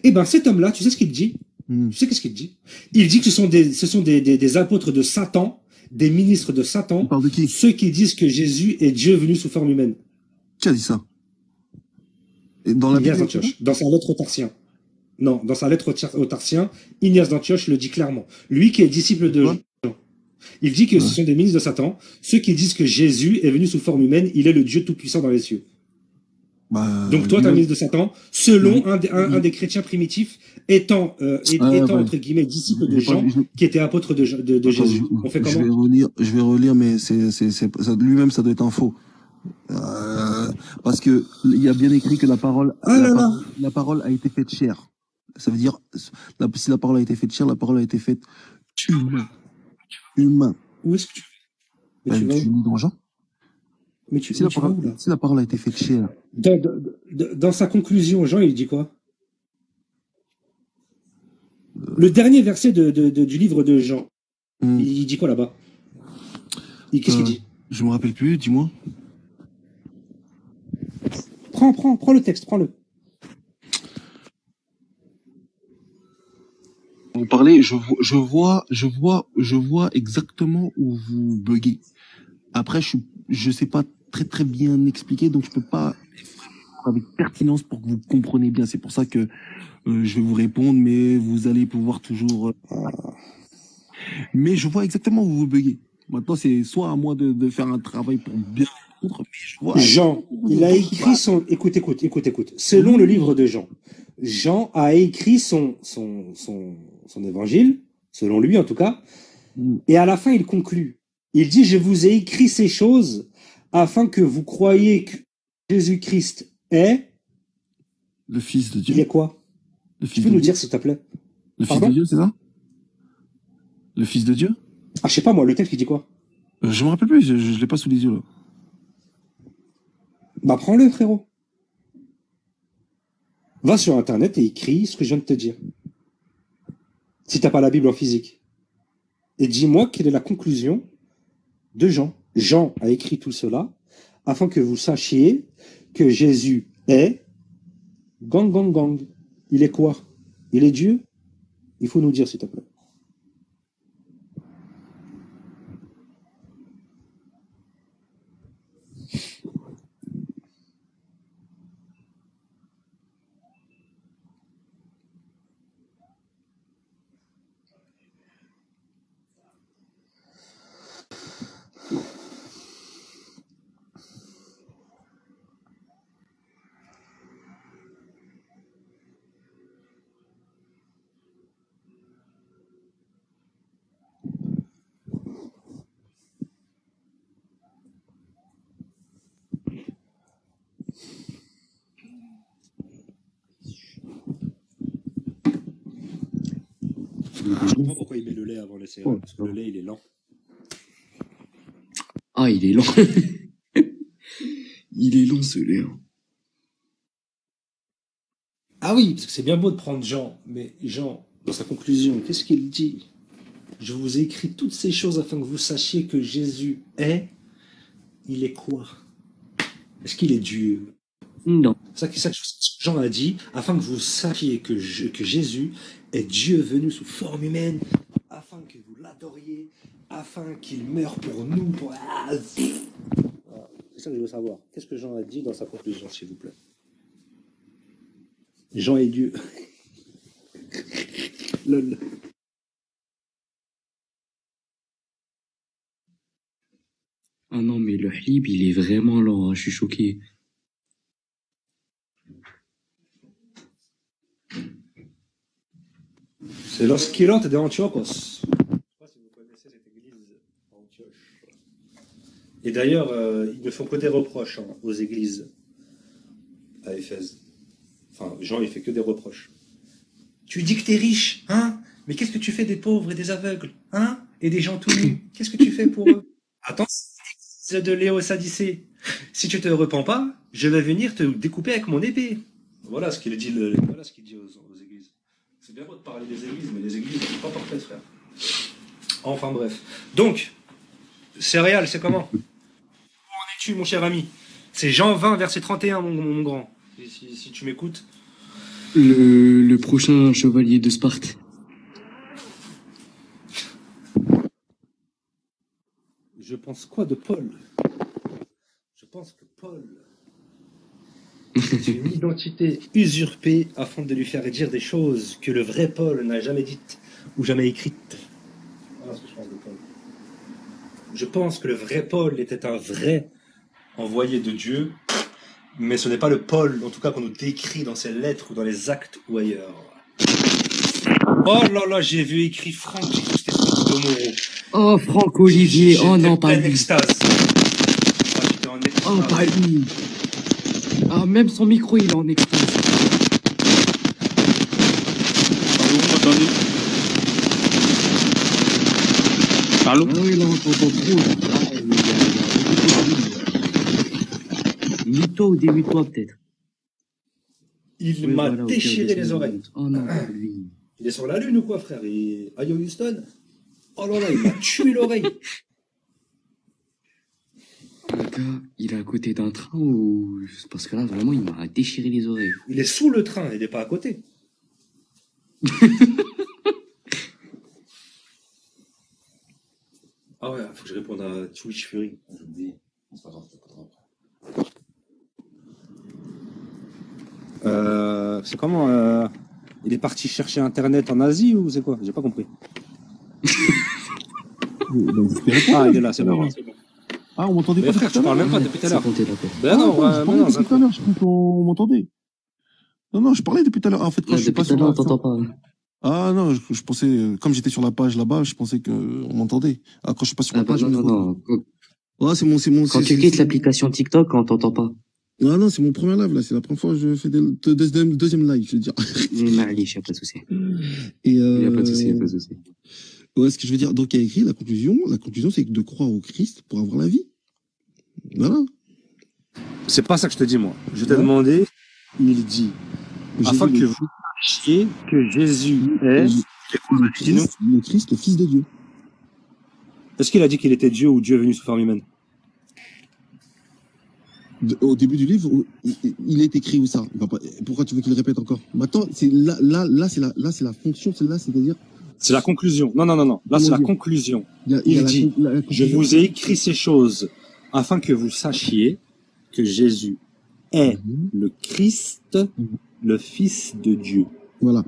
[SPEAKER 5] Eh ben, cet homme-là, tu sais ce qu'il dit? Tu sais qu'est-ce qu'il dit? Il dit que ce sont des apôtres de Satan, des ministres de Satan.
[SPEAKER 1] Il parle de qui?
[SPEAKER 5] Ceux qui disent que Jésus est Dieu venu sous forme humaine.
[SPEAKER 1] Qui a dit ça? Et dans la
[SPEAKER 5] Ignace d'Antioche, dans sa lettre aux Tarsiens. Non, dans sa lettre aux Tarsiens, Ignace d'Antioche le dit clairement. Lui qui est disciple de Jean. Il dit que ce sont des ministres de Satan, ceux qui disent que Jésus est venu sous forme humaine, il est le Dieu tout-puissant dans les cieux. Donc toi, tu es un ministre de Satan, selon un des chrétiens primitifs, étant entre guillemets disciple de Jean, qui était apôtre de Jésus. On fait comment?
[SPEAKER 1] Je vais relire, mais lui-même, ça doit être un faux. Parce que il y a bien écrit que la parole a été faite chair. Ça veut dire, si la parole a été faite chair, la parole a été faite humain.
[SPEAKER 5] Où est-ce que
[SPEAKER 1] tu lis dans Jean?
[SPEAKER 5] Mais
[SPEAKER 1] si la parole a été faite chair.
[SPEAKER 5] Dans sa conclusion, Jean, il dit quoi? Le dernier verset du livre de Jean, il dit quoi là-bas? Qu'est-ce qu'il dit?
[SPEAKER 1] Je me rappelle plus, dis-moi.
[SPEAKER 5] Prends le texte, prends-le.
[SPEAKER 1] Vous parlez, je vois exactement où vous buguez. Après, je sais pas très bien expliquer, donc je peux pas avec pertinence pour que vous compreniez bien. C'est pour ça que je vais vous répondre, mais vous allez pouvoir toujours. Mais je vois exactement où vous buguez. Maintenant, c'est soit à moi de faire un travail pour bien répondre, mais je vois.
[SPEAKER 5] Jean, il a écrit son. Écoute. Selon le livre de Jean, Jean a écrit son évangile, selon lui en tout cas, et à la fin il conclut. Il dit, je vous ai écrit ces choses afin que vous croyiez que Jésus-Christ est
[SPEAKER 1] le Fils de Dieu.
[SPEAKER 5] Il est quoi? Tu peux nous dire, s'il te plaît?
[SPEAKER 1] Le Fils de Dieu, c'est ça? Le Fils de Dieu?
[SPEAKER 5] Ah, je sais pas, moi, le texte, il dit quoi?
[SPEAKER 1] Je me rappelle plus, je l'ai pas sous les yeux, là.
[SPEAKER 5] Bah, prends-le, frérot. Va sur Internet et écris ce que je viens de te dire. Si t'as pas la Bible en physique. Et dis-moi quelle est la conclusion de Jean. Jean a écrit tout cela afin que vous sachiez que Jésus est gang. Il est quoi? Il est Dieu? Il faut nous dire, s'il te plaît. Je comprends pourquoi il met le lait avant les céréales, parce que le lait, il est lent.
[SPEAKER 6] Ah, il est lent. Il est lent, ce lait.
[SPEAKER 5] Ah oui, parce que c'est bien beau de prendre Jean, mais Jean, dans sa conclusion, qu'est-ce qu'il dit? Je vous ai écrit toutes ces choses afin que vous sachiez que Jésus est. Il est quoi? Est-ce qu'il est Dieu?
[SPEAKER 6] Non.
[SPEAKER 5] C'est ça que Jean a dit, afin que vous sachiez que Jésus est Dieu venu sous forme humaine, afin que vous l'adoriez. répertorié afin qu'il meure pour nous. Voilà. C'est ça que je veux savoir. Qu'est-ce que Jean a dit dans sa conclusion, s'il vous plaît? Jean est Dieu. Lol.
[SPEAKER 6] Ah non, mais le Hlib, il est vraiment lent, hein, je suis choqué.
[SPEAKER 5] C'est l'Osquilote d'Antiochos. Je ne sais pas si vous connaissez cette église d'Antioche. Et d'ailleurs, ils ne font que des reproches aux églises à Éphèse. Enfin, Jean, il fait que des reproches. Tu dis que t'es riche, hein? Mais qu'est-ce que tu fais des pauvres et des aveugles, hein? Et des gens tout nus? Qu'est-ce que tu fais pour eux? Attends, c'est de Léosadicée. Si tu te repens pas, je vais venir te découper avec mon épée. Voilà ce qu'il dit, voilà ce qu'il dit aux églises. C'est bien beau de parler des églises, mais les églises ne sont pas parfaites, frère. Enfin bref. Donc, céréales, c'est comment? Où en es-tu, mon cher ami? C'est Jean 20, verset 31, mon grand. Si tu m'écoutes.
[SPEAKER 6] Le prochain chevalier de Sparte.
[SPEAKER 5] Je pense quoi de Paul? Je pense que Paul c'est une identité usurpée afin de lui faire dire des choses que le vrai Paul n'a jamais dites ou jamais écrites. Voilà ce que je pense de Paul. Je pense que le vrai Paul était un vrai envoyé de Dieu, mais ce n'est pas le Paul, en tout cas, qu'on nous décrit dans ses lettres ou dans les actes ou ailleurs. Oh là là, j'ai vu écrit Franck, j'ai cru que c'était Franck Domoro.
[SPEAKER 6] Oh, Franck Olivier, oh non, pas lui.
[SPEAKER 5] Extase. Ah, j'étais en extase.
[SPEAKER 6] Oh, pas lui. Ah, même son micro, il est en extase.
[SPEAKER 2] Allô, vous m'entendez? Allô?
[SPEAKER 6] Ah oui, là, on t'entend trop. Mute-toi ou démute-toi, peut-être.
[SPEAKER 5] Il
[SPEAKER 6] Oui,
[SPEAKER 5] m'a
[SPEAKER 6] voilà,
[SPEAKER 5] déchiré
[SPEAKER 6] ok,
[SPEAKER 5] les oreilles.
[SPEAKER 6] Oh non, pas lui.
[SPEAKER 5] Il est sur la lune ou quoi, frère? Ayo Houston? Oh là là, il m'a tué l'oreille.
[SPEAKER 6] Le gars, il est à côté d'un train ou... Parce que là, vraiment, il m'a déchiré les oreilles.
[SPEAKER 5] Il est sous le train, il n'est pas à côté. Ah ouais, faut que je réponde à Twitch Fury. J'ai oublié. C'est pas grave, je répondrai après. C'est comment il est parti chercher Internet en Asie ou c'est quoi? J'ai pas compris. Ah, il est là, c'est bon.
[SPEAKER 7] Ah, on m'entendait pas
[SPEAKER 5] frère, tu parles même pas depuis tout à l'heure.
[SPEAKER 7] Ben non, je parlais depuis tout à l'heure, je crois qu'on m'entendait. Non, je parlais depuis tout à l'heure. En fait, quand je suis pas sur la...
[SPEAKER 6] t'entends pas.
[SPEAKER 7] Ah non, je pensais, comme j'étais sur la page là-bas, je pensais qu'on m'entendait. Ah, quand je suis pas sur la page,
[SPEAKER 6] non.
[SPEAKER 7] Ouais, c'est mon.
[SPEAKER 6] Quand tu quittes l'application TikTok, on t'entend pas.
[SPEAKER 7] Ah non, c'est mon premier live, là. C'est la première fois que je fais deuxième live, je veux dire.
[SPEAKER 6] Allez, y a pas de souci.
[SPEAKER 7] Y
[SPEAKER 6] a pas de souci.
[SPEAKER 7] Ouais, ce que je veux dire. Donc, il y a écrit la conclusion. La conclusion, c'est de croire au Christ pour avoir la vie. Voilà.
[SPEAKER 5] C'est pas ça que je te dis, moi. Je t'ai demandé, il dit, afin que vous sachiez que Jésus est
[SPEAKER 7] le Christ, le Fils de Dieu.
[SPEAKER 5] Est-ce qu'il a dit qu'il était Dieu ou Dieu venu sous forme humaine?
[SPEAKER 7] Au début du livre, il est écrit où ça? Pourquoi tu veux qu'il le répète encore? Maintenant, c'est là, c'est la fonction, c'est-à-dire.
[SPEAKER 5] C'est la conclusion. Non. Là, c'est la conclusion. Il dit, je vous ai écrit ces choses afin que vous sachiez que Jésus est le Christ, le Fils de Dieu.
[SPEAKER 7] Voilà.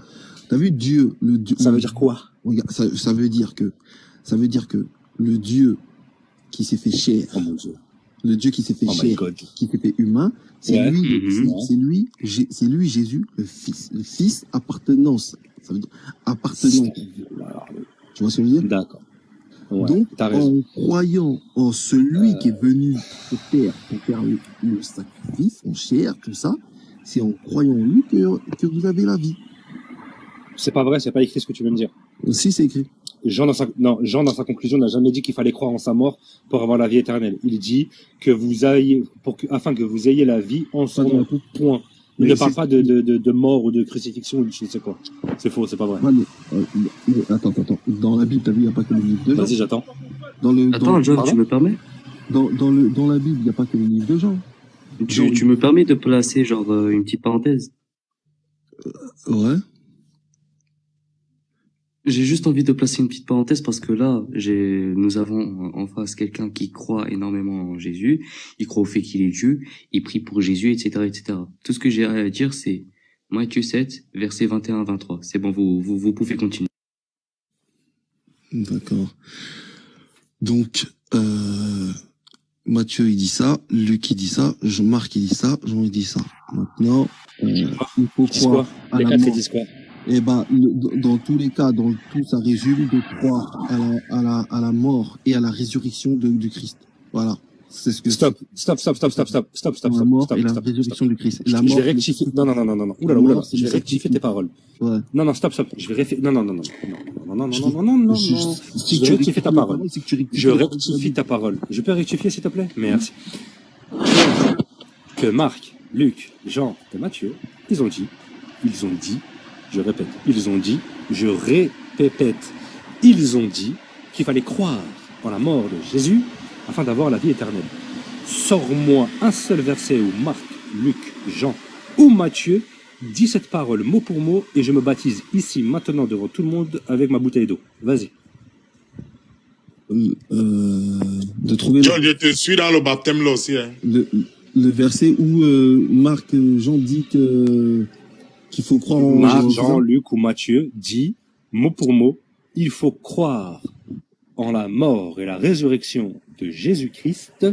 [SPEAKER 7] T'as vu Dieu, le Dieu.
[SPEAKER 5] Ça veut dire quoi?
[SPEAKER 7] Regarde, ça veut dire que le Dieu qui s'est fait chair.
[SPEAKER 5] Oh mon Dieu.
[SPEAKER 7] Le Dieu qui s'est fait chair, qui s'est fait humain, c'est lui, c'est lui Jésus, le Fils appartenance. Ça veut dire appartenance. Tu vois ce que je veux dire?
[SPEAKER 5] D'accord. Ouais,
[SPEAKER 7] donc, en croyant en celui qui est venu sur terre pour faire le sacrifice, en chair, tout ça, c'est en croyant en lui que vous avez la vie.
[SPEAKER 5] C'est pas vrai, c'est pas écrit ce que tu viens de dire.
[SPEAKER 7] Si, c'est écrit.
[SPEAKER 5] Jean, dans sa conclusion, n'a jamais dit qu'il fallait croire en sa mort pour avoir la vie éternelle. Il dit que afin que vous ayez la vie en son nom. Point. Il ne parle pas de mort ou de crucifixion ou de je ne sais quoi. C'est faux, c'est pas vrai.
[SPEAKER 7] Ouais, mais attends. Dans la Bible, t'as vu, il n'y a pas que le livre de Jean.
[SPEAKER 5] Vas-y, j'attends.
[SPEAKER 6] Attends, John, tu me permets?
[SPEAKER 7] Dans la Bible, il n'y a pas que le livre de Jean.
[SPEAKER 6] Tu me permets de placer, une petite parenthèse?
[SPEAKER 7] Ouais.
[SPEAKER 6] J'ai juste envie de placer une petite parenthèse parce que là, nous avons en face quelqu'un qui croit énormément en Jésus, il croit au fait qu'il est Dieu, il prie pour Jésus, etc., etc. Tout ce que j'ai à dire, c'est Matthieu 7, versets 21-23. C'est bon, vous pouvez continuer.
[SPEAKER 7] D'accord. Donc, Matthieu, il dit ça, Luc, il dit ça, Marc, il dit ça, Jean, il dit ça. Maintenant, il faut croire à la mort. Eh ben, dans tous les cas, dans tout, ça résume de croire à la mort et à la résurrection du Christ. Voilà. C'est ce que
[SPEAKER 5] Stop.
[SPEAKER 7] La mort et la résurrection du Christ. La mort.
[SPEAKER 5] Je vais rectifier. Non. Oulala. Je vais rectifier tes paroles.
[SPEAKER 7] Ouais.
[SPEAKER 5] Non. Stop. Je vais rectifier. Non. Si tu rectifies ta parole. Je rectifie ta parole. Je peux rectifier, s'il te plaît? Merci. Que Marc, Luc, Jean et Matthieu, ils ont dit, je répète, je répète, ils ont dit qu'il fallait croire en la mort de Jésus afin d'avoir la vie éternelle. Sors-moi un seul verset où Marc, Luc, Jean ou Matthieu dit cette parole mot pour mot et je me baptise ici, maintenant, devant tout le monde avec ma bouteille d'eau. Vas-y.
[SPEAKER 7] De trouver
[SPEAKER 8] John, je te suis dans le baptême là aussi. Hein.
[SPEAKER 7] Le verset où Marc, Jean dit qu'il faut croire en
[SPEAKER 5] Marc, Jean, Luc ou Matthieu dit, mot pour mot, il faut croire en la mort et la résurrection de Jésus-Christ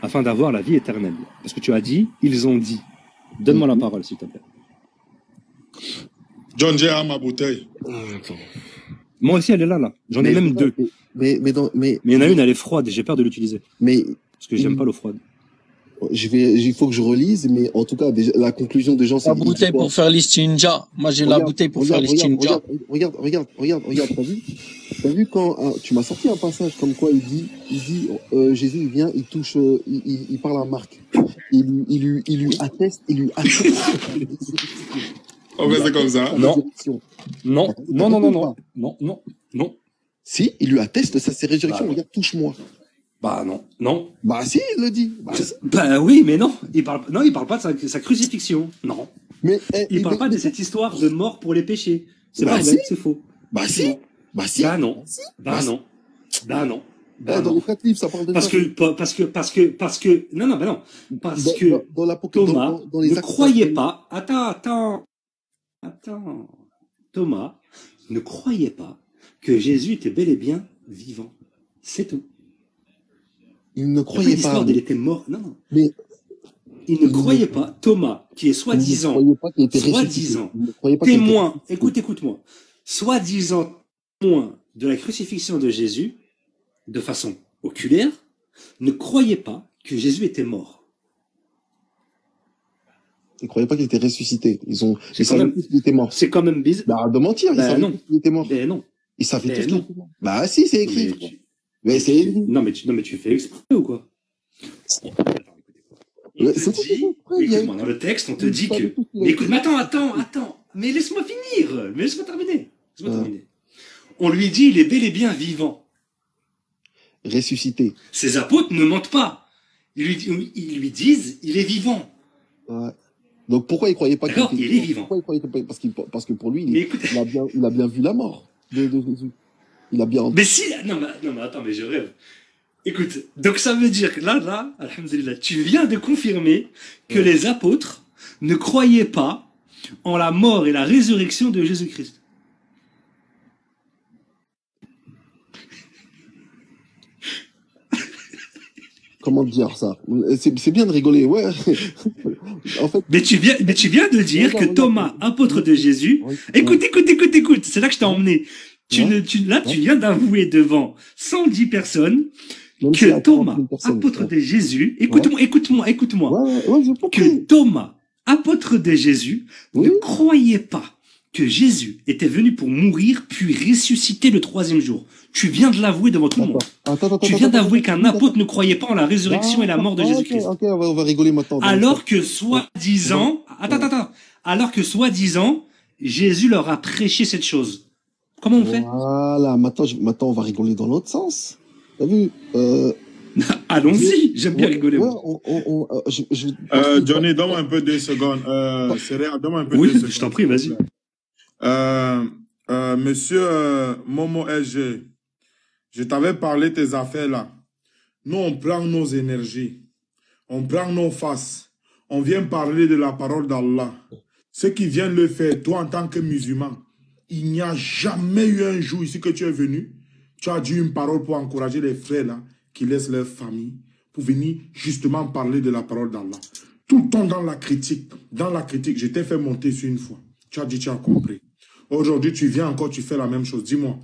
[SPEAKER 5] afin d'avoir la vie éternelle. Parce que tu as dit, ils ont dit. Donne-moi la parole, s'il te plaît.
[SPEAKER 8] John, j'ai ma bouteille.
[SPEAKER 5] Attends. Moi aussi, elle est là. J'en ai même deux.
[SPEAKER 7] Mais
[SPEAKER 5] il y en a une, elle est froide et j'ai peur de l'utiliser. Parce que j'aime pas l'eau froide.
[SPEAKER 7] Il faut que je relise, mais en tout cas, déjà, la conclusion des gens, c'est...
[SPEAKER 2] La bouteille pour faire l'istinja. Moi, j'ai la bouteille pour faire l'istinja.
[SPEAKER 7] Regarde, t'as vu quand tu m'as sorti un passage comme quoi il dit Jésus, il vient, il touche, il parle à Marc. Il lui atteste.
[SPEAKER 8] On fait ça comme ça.
[SPEAKER 5] Non.
[SPEAKER 7] Si, il lui atteste sa résurrection. Regarde, touche-moi.
[SPEAKER 5] Non.
[SPEAKER 7] Bah si, il le dit.
[SPEAKER 5] Oui, mais non. Il parle pas de sa crucifixion. Non.
[SPEAKER 7] Mais
[SPEAKER 5] il parle pas de cette histoire de mort pour les péchés. C'est pas vrai, c'est faux.
[SPEAKER 7] Bah si.
[SPEAKER 5] Non.
[SPEAKER 7] Dans les 4 livres, ça parle de
[SPEAKER 5] parce que Thomas ne croyait pas. Attends. Thomas ne croyait pas que Jésus était bel et bien vivant. C'est tout.
[SPEAKER 7] Il ne croyait pas.
[SPEAKER 5] Il était mort. Non.
[SPEAKER 7] Mais
[SPEAKER 5] il ne croyait pas. Thomas, qui est soi-disant témoin. Écoute-moi. Soi-disant témoin de la crucifixion de Jésus, de façon oculaire, ne croyait pas que Jésus était mort.
[SPEAKER 7] Ils ne croyaient pas qu'il était ressuscité. Ils savaient tous qu'il était mort.
[SPEAKER 5] C'est quand même bizarre.
[SPEAKER 7] De mentir, ils savaient tous qu'il était mort.
[SPEAKER 5] Non.
[SPEAKER 7] Ils savaient tous qu'il était mort. Bah si, c'est écrit. Mais c'est écrit.
[SPEAKER 5] Non, mais tu fais exprès ou quoi? Écoute-moi, dans le texte, on te dit que... Mais écoute, mais attends. Mais laisse-moi finir. Laisse-moi terminer. On lui dit, il est bel et bien vivant.
[SPEAKER 7] Ressuscité.
[SPEAKER 5] Ses apôtres ne mentent pas. Ils lui disent, il est vivant.
[SPEAKER 7] Ouais. Donc pourquoi il croyait pas
[SPEAKER 5] qu'il est vivant?
[SPEAKER 7] Parce que pour lui, il a bien vu la mort de Jésus. Il a bien...
[SPEAKER 5] Mais si... Non, mais attends, mais je rêve. Écoute, donc ça veut dire que là, alhamdoulilah, tu viens de confirmer que les apôtres ne croyaient pas en la mort et la résurrection de Jésus-Christ.
[SPEAKER 7] Comment dire ça? C'est bien de rigoler, ouais. En fait,
[SPEAKER 5] mais tu viens de dire que Thomas, apôtre de Jésus... Écoute, c'est là que je t'ai emmené. Tu viens d'avouer devant 110 personnes que Thomas, apôtre de Jésus, écoute-moi, que Thomas, apôtre de Jésus, ne croyait pas que Jésus était venu pour mourir puis ressusciter le 3e jour. Tu viens de l'avouer devant tout le monde. Tu viens d'avouer qu'un apôtre ne croyait pas en la résurrection et la mort de Jésus-Christ.
[SPEAKER 7] Ok, on va rigoler maintenant.
[SPEAKER 5] Alors que soi-disant, Jésus leur a prêché cette chose. Comment on fait?
[SPEAKER 7] Voilà, maintenant on va rigoler dans l'autre sens. T'as vu?
[SPEAKER 5] Allons-y, j'aime bien rigoler.
[SPEAKER 8] Johnny, donne-moi un peu 2 secondes. Donne-moi un peu 2 secondes.
[SPEAKER 5] Oui, je t'en prie, vas-y.
[SPEAKER 8] Monsieur Momo LG, je t'avais parlé de tes affaires là. Nous, on prend nos énergies, on prend nos faces, on vient parler de la parole d'Allah. Ceux qui viennent le faire, toi en tant que musulman, il n'y a jamais eu un jour ici que tu es venu, tu as dit une parole pour encourager les frères là, qui laissent leur famille, pour venir justement parler de la parole d'Allah. Tout le temps dans la critique, je t'ai fait monter sur une fois. Tu as dit, tu as compris. Aujourd'hui, tu viens encore, tu fais la même chose. Dis-moi,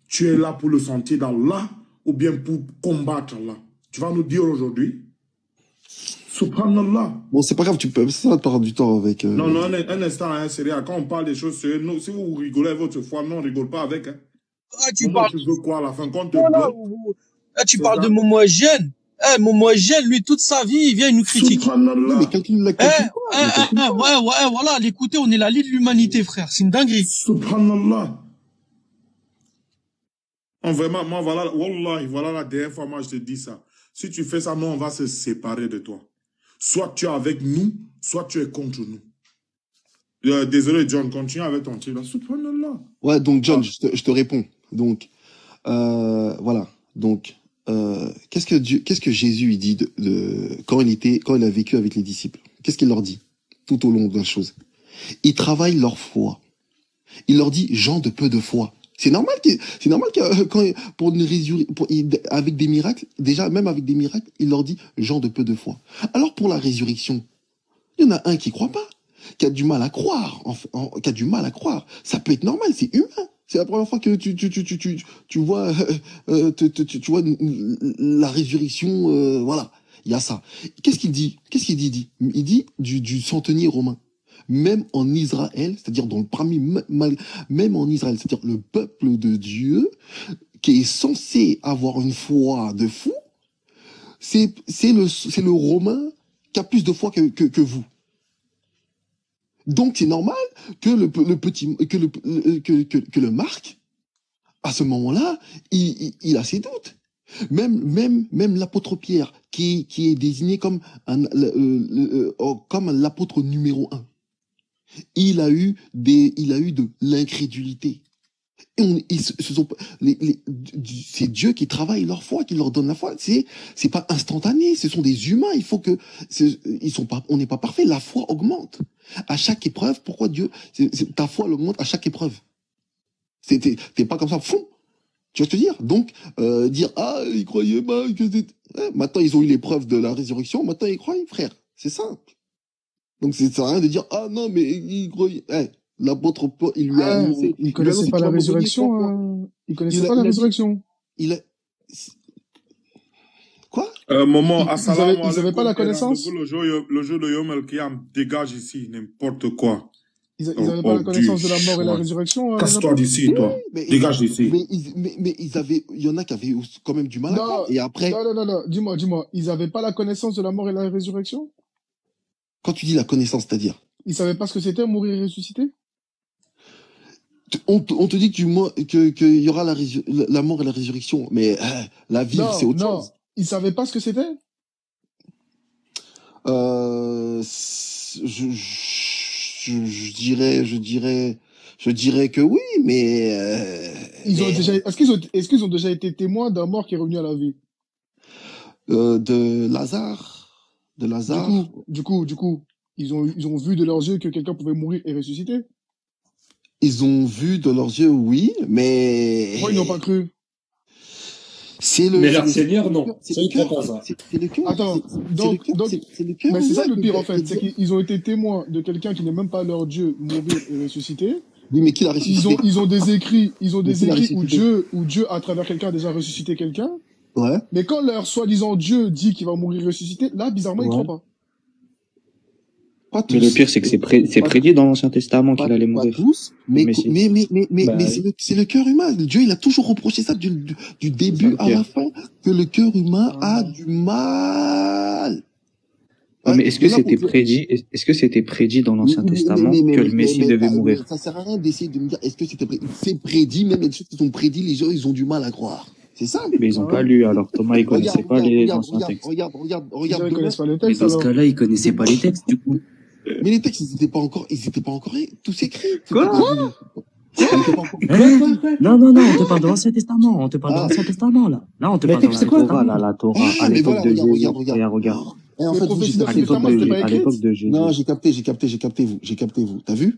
[SPEAKER 8] tu es là pour le sentier d'Allah ou bien pour combattre Allah? Tu vas nous dire aujourd'hui? Subhanallah.
[SPEAKER 1] Bon, c'est pas grave, tu peux ça perdre du temps avec...
[SPEAKER 8] Non, non, un instant, hein, sérieux. Quand on parle des choses sérieuses, non, si vous rigolez avec votre foi, non, on rigole pas avec. Hein.
[SPEAKER 9] Ah, tu parles...
[SPEAKER 8] Tu veux quoi à la fin quand te
[SPEAKER 9] ah, tu parles de Momo Jeune. Eh, Momo Jeune, lui, toute sa vie, il vient, il nous critique.
[SPEAKER 8] Subhanallah.
[SPEAKER 1] Mais quelqu'un l'a
[SPEAKER 9] ouais, voilà, l'écouter, on est la lie de l'humanité, frère. C'est une dinguerie.
[SPEAKER 8] Subhanallah. Vraiment, moi, voilà, Wallah, voilà la dernière fois, moi, je te dis ça. Si tu fais ça, nous, on va se séparer de toi. Soit tu es avec nous, soit tu es contre nous. Désolé, John, continue avec ton tir. Subhanallah.
[SPEAKER 1] Ouais, donc, John, je te réponds. Donc, voilà. Donc, qu'est-ce que Jésus il dit quand il a vécu avec les disciples? Qu'est-ce qu'il leur dit tout au long de la chose? Il travaille leur foi. Il leur dit, gens de peu de foi. C'est normal pour une résurrection, avec des miracles, déjà, même avec des miracles, il leur dit, gens de peu de foi. Alors, pour la résurrection, il y en a un qui croit pas, qui a du mal à croire, qui a du mal à croire. Ça peut être normal, c'est humain. C'est la première fois que tu vois, tu vois la résurrection, voilà. Il y a ça. Qu'est-ce qu'il dit? Il dit du centenier romain. Même en Israël, c'est-à-dire même en Israël, c'est-à-dire le peuple de Dieu, qui est censé avoir une foi de fou, c'est le Romain qui a plus de foi que vous. Donc c'est normal que le Marc, à ce moment-là, il a ses doutes. Même l'apôtre Pierre, qui est désigné comme l'apôtre numéro 1. Il a eu de l'incrédulité. C'est Dieu qui travaille leur foi, qui leur donne la foi. C'est pas instantané. Ce sont des humains. Il faut que on n'est pas parfait. La foi augmente à chaque épreuve. Pourquoi Dieu ta foi elle augmente à chaque épreuve. T'es pas comme ça. Fou. Tu vois ce que je veux dire? Donc dire ils croyaient pas que maintenant ils ont eu l'épreuve de la résurrection. Maintenant ils croient, frère. C'est simple. Donc, ça sert à rien de dire, ah non, mais il croyait. L'apôtre Paul, il lui a annoncé.
[SPEAKER 3] Il connaissait pas la résurrection. Il connaissait pas la résurrection.
[SPEAKER 1] Quoi?
[SPEAKER 8] Moment,
[SPEAKER 3] ils avaient pas la connaissance?
[SPEAKER 8] Le jeu de Yom El-Kiyam dégage ici, n'importe quoi.
[SPEAKER 3] Ils avaient pas la connaissance de la mort et la résurrection?
[SPEAKER 8] Casse-toi d'ici, toi. Dégage d'ici.
[SPEAKER 1] Mais il y en a qui avaient quand même du mal à croire. Et après.
[SPEAKER 3] Non. Dis-moi. Ils avaient pas la connaissance de la mort et la résurrection?
[SPEAKER 1] Quand tu dis la connaissance, c'est-à-dire?
[SPEAKER 3] Ils savaient pas ce que c'était, mourir et ressusciter?
[SPEAKER 1] On te dit qu'il y aura la mort et la résurrection, mais la vie, c'est autre chose.
[SPEAKER 3] Ils savaient pas ce que c'était?
[SPEAKER 1] Je dirais que oui, mais
[SPEAKER 3] est-ce qu'ils ont déjà été témoins d'un mort qui est revenu à la vie?
[SPEAKER 1] De Lazare.
[SPEAKER 3] Du coup, ils ont vu de leurs yeux que quelqu'un pouvait mourir et ressusciter?
[SPEAKER 1] Ils ont vu de leurs yeux, oui, mais...
[SPEAKER 3] Pourquoi ils n'ont pas cru?
[SPEAKER 5] Mais leur Seigneur, non. C'est le cœur.
[SPEAKER 1] C'est le cœur.
[SPEAKER 3] Attends, mais c'est ça le pire, en fait. C'est qu'ils ont été témoins de quelqu'un qui n'est même pas leur Dieu mourir et ressusciter.
[SPEAKER 1] Oui, mais qui l'a ressuscité?
[SPEAKER 3] Ils ont des écrits où Dieu, à travers quelqu'un, a déjà ressuscité quelqu'un.
[SPEAKER 1] Ouais.
[SPEAKER 3] Mais quand leur soi-disant Dieu dit qu'il va mourir ressuscité, là, bizarrement, ils croient pas.
[SPEAKER 6] Mais le pire, c'est que c'est prédit dans l'Ancien Testament qu'il allait mourir.
[SPEAKER 1] Pas tous, mais c'est le cœur humain. Dieu, il a toujours reproché ça du début à la fin, que le cœur humain a du mal.
[SPEAKER 6] Mais est-ce que c'était prédit dans l'Ancien Testament que le Messie devait mourir?
[SPEAKER 1] Ça sert à rien d'essayer de me dire, est-ce que c'était prédit? C'est prédit, même les choses qui sont prédites, les gens, ils ont du mal à croire. C'est ça.
[SPEAKER 6] Mais ils ont pas lu, alors Thomas, il connaissait pas les anciens textes.
[SPEAKER 1] Regarde.
[SPEAKER 6] Mais dans ce cas-là, il connaissait pas les textes, du coup.
[SPEAKER 1] Mais les textes, ils étaient pas encore tous écrits.
[SPEAKER 6] Quoi? Non, non, non, on te parle de l'Ancien Testament. On te parle de l'Ancien Testament, là. Là, on te parle de l'Ancien Testament.
[SPEAKER 7] La Torah, à l'époque de Jésus. Regarde. Et en fait, à l'époque de Jésus. Non, j'ai capté vous. T'as vu?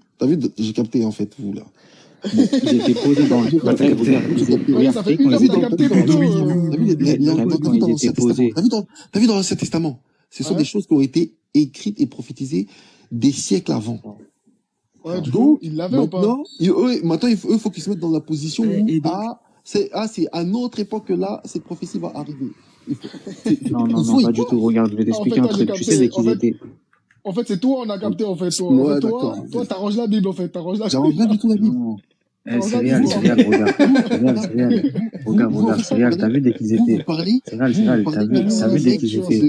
[SPEAKER 7] J'ai capté, en fait, vous, là. Bon, j'étais posé dans le
[SPEAKER 3] ça fait une heure que t'as capté,
[SPEAKER 7] T'as vu dans l'Ancien Testament? Ce sont des choses qui ont été écrites et prophétisées des siècles avant.
[SPEAKER 3] Ouais, du coup, ils l'avaient ou pas?
[SPEAKER 7] Maintenant, il faut qu'ils se mettent dans la position où, c'est à notre époque que là, cette prophétie va arriver.
[SPEAKER 6] Non, pas du tout. Regarde, je vais t'expliquer un truc. Tu sais dès qu'ils étaient.
[SPEAKER 3] En fait, c'est toi, on a capté, en fait. Toi, t'arranges la Bible, en fait.
[SPEAKER 7] J'arrange pas du tout la Bible.
[SPEAKER 6] C'est réel, regarde. Regarde, c'est réel. T'as vu dès qu'ils étaient. C'est réel, t'as vu dès qu'ils étaient.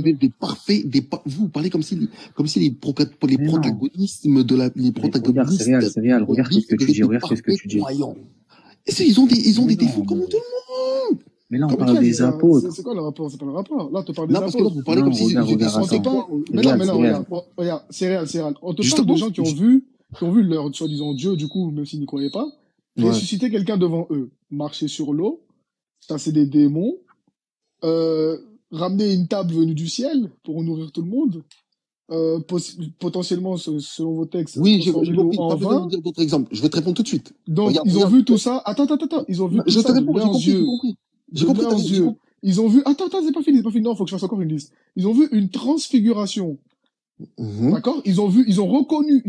[SPEAKER 7] Vous parlez comme si les protagonismes de la, les protagonistes.
[SPEAKER 6] C'est réel. Regarde ce que tu dis,
[SPEAKER 7] Ils ont des défauts comme tout le monde.
[SPEAKER 6] Mais là, on parle des apôtres.
[SPEAKER 3] C'est quoi le rapport? C'est pas le rapport. Là, on te parle des apôtres.
[SPEAKER 7] Parce que là, vous parlez comme si
[SPEAKER 3] regarde, c'est réel. On te parle de gens qui ont vu leur soi-disant Dieu, du coup, même s'ils n'y croyaient pas, ressusciter quelqu'un devant eux, marcher sur l'eau, chasser des démons, ramener une table venue du ciel pour nourrir tout le monde, potentiellement, selon vos textes.
[SPEAKER 7] Oui, j'ai compris. T'as besoin de dire d'autres exemples. Je vais te répondre tout de suite.
[SPEAKER 3] Donc, ils ont vu tout ça. Attends. Ils ont vu tout ça de leurs yeux. J'ai compris leurs yeux. Ils ont vu. Attends, c'est pas fini. Non, faut que je fasse encore une liste. Ils ont vu une transfiguration. D'accord? Ils ont reconnu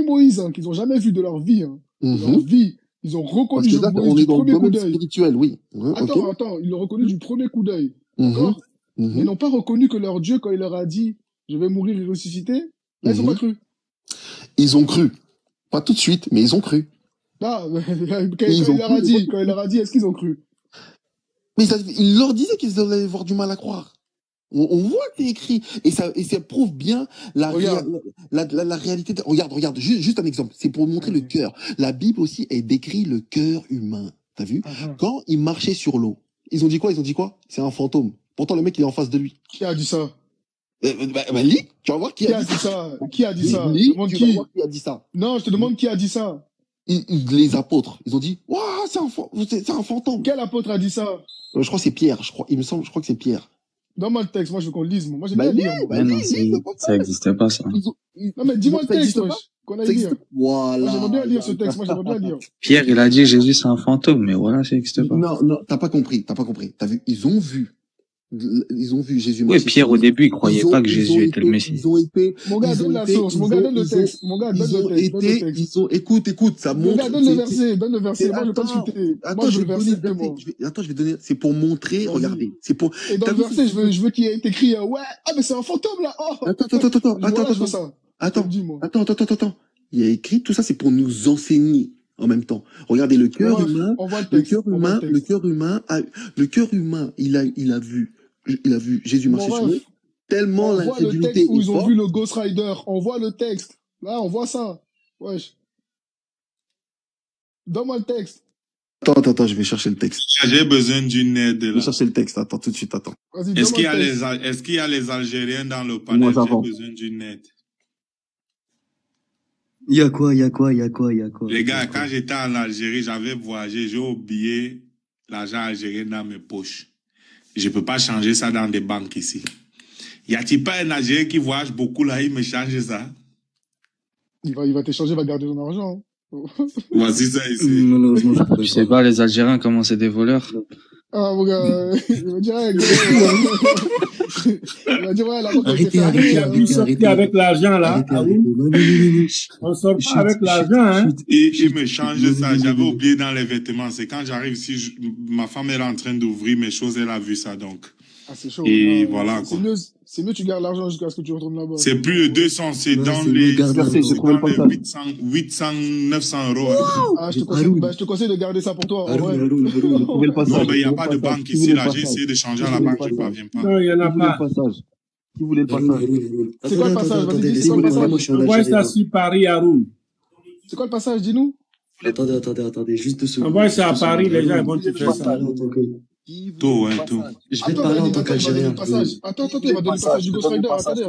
[SPEAKER 3] Moïse, hein, qu'ils ont jamais vu de leur vie, hein. Leur vie. Ils ont reconnu
[SPEAKER 7] Moïse du premier coup d'œil. Spirituel, oui.
[SPEAKER 3] Attends, ils l'ont reconnu du premier coup d'œil. D'accord? Ils n'ont pas reconnu que leur Dieu, quand il leur a dit, je vais mourir et ressusciter, là, ils ont pas cru.
[SPEAKER 7] Ils ont cru. Pas tout de suite, mais ils ont cru.
[SPEAKER 3] Quand il leur a dit, est-ce qu'ils ont cru?
[SPEAKER 7] Mais il leur disait qu'ils allaient avoir du mal à croire. On voit que c'est écrit. Et ça prouve bien la réalité. Regarde, juste un exemple. C'est pour montrer le cœur. La Bible aussi, elle décrit le cœur humain. T'as vu? Quand il marchait sur l'eau, ils ont dit quoi? C'est un fantôme. Pourtant, le mec, il est en face de lui.
[SPEAKER 3] Qui a dit ça?
[SPEAKER 7] Lis, tu vas voir qui a dit ça.
[SPEAKER 3] Qui a dit ça?
[SPEAKER 7] Lis, tu vas voir qui a dit ça.
[SPEAKER 3] Non, je te demande qui a dit ça.
[SPEAKER 7] Les apôtres, ils ont dit, waouh, c'est un fantôme.
[SPEAKER 3] Quel apôtre a dit ça?
[SPEAKER 7] Je crois que c'est Pierre, je crois que c'est Pierre.
[SPEAKER 3] Donne-moi le texte, moi je veux qu'on le lise. Moi j'aime bien lire.
[SPEAKER 6] Non, ça n'existait pas, ça.
[SPEAKER 3] Non, mais dis-moi le texte, qu'on aille lire.
[SPEAKER 7] Voilà.
[SPEAKER 3] J'aimerais bien lire ce texte, moi j'aimerais bien lire.
[SPEAKER 6] Pierre, il a dit Jésus c'est un fantôme, mais voilà, ça n'existe pas.
[SPEAKER 7] Non, t'as pas compris. T'as vu, ils ont vu Jésus.
[SPEAKER 6] Oui, Pierre, au début, il croyait pas que Jésus était le Messie.
[SPEAKER 3] Mon gars, donne la source. Mon gars, donne le texte.
[SPEAKER 7] Écoute, ça montre.
[SPEAKER 3] Mon gars, donne le verset. Moi, je veux pas discuter.
[SPEAKER 7] Attends, je vais donner, c'est pour montrer, regardez. C'est pour.
[SPEAKER 3] Et dans le verset, je veux qu'il y ait écrit, ouais, mais c'est un fantôme, là, oh.
[SPEAKER 7] Attends. Il y a écrit, tout ça, c'est pour nous enseigner. En même temps, regardez le cœur humain. Le cœur humain, il a vu Jésus marcher sur l'eau. Tellement l'incrédulité est forte.
[SPEAKER 3] Ils ont vu le Ghost Rider. On voit le texte. Là, on voit ça. Wesh. Donne-moi le texte.
[SPEAKER 7] Attends, je vais chercher le texte.
[SPEAKER 8] J'ai besoin d'une aide là.
[SPEAKER 7] Je vais chercher le texte. Attends, tout de suite, attends.
[SPEAKER 8] Est-ce qu'il y a les Algériens dans le panel? J'ai besoin d'une aide.
[SPEAKER 6] Il y a quoi?
[SPEAKER 8] Les gars, quand j'étais en Algérie, j'avais voyagé, j'ai oublié l'argent algérien dans mes poches. Je peux pas changer ça dans des banques ici. Y a-t-il pas un Algérien qui voyage beaucoup là, il me change ça?
[SPEAKER 3] Il va t'échanger, il va garder ton argent.
[SPEAKER 8] Voici ça ici.
[SPEAKER 6] Je sais pas, les Algériens, comment c'est des voleurs?
[SPEAKER 3] Ah, mon gars, il va dire, ouais, la banque
[SPEAKER 6] arrêtez,
[SPEAKER 10] avec l'argent, là. On sort pas avec l'argent, hein.
[SPEAKER 8] Il me change ça. J'avais oublié dans les vêtements. C'est quand j'arrive ici, ma femme est en train d'ouvrir mes choses, elle a vu ça, donc.
[SPEAKER 3] Ah, c'est chaud.
[SPEAKER 8] Et voilà, quoi.
[SPEAKER 3] C'est mieux, tu gardes l'argent jusqu'à ce que tu retournes là-bas.
[SPEAKER 8] C'est plus de 200, c'est dans les 800, 900 euros.
[SPEAKER 3] Ah, je te conseille de garder ça pour toi.
[SPEAKER 8] Non, mais il n'y a pas de banque ici, là. J'ai essayé de changer à la banque, je ne parviens pas.
[SPEAKER 10] Non, il n'y en a pas.
[SPEAKER 7] Qui voulait le passage?
[SPEAKER 3] C'est quoi le passage? Vas-y, dis, c'est quoi le passage?
[SPEAKER 10] Envoie ça sur Paris à Roule.
[SPEAKER 3] C'est quoi le passage? Dis-nous.
[SPEAKER 6] Attendez, juste 2 secondes.
[SPEAKER 10] Envoie ça à Paris, les gens vont te faire ça.
[SPEAKER 8] Tout.
[SPEAKER 6] Je vais te parler en tant qu'Algérien.
[SPEAKER 3] Attends, il va donner le passage du Ghost Rider. Attendez.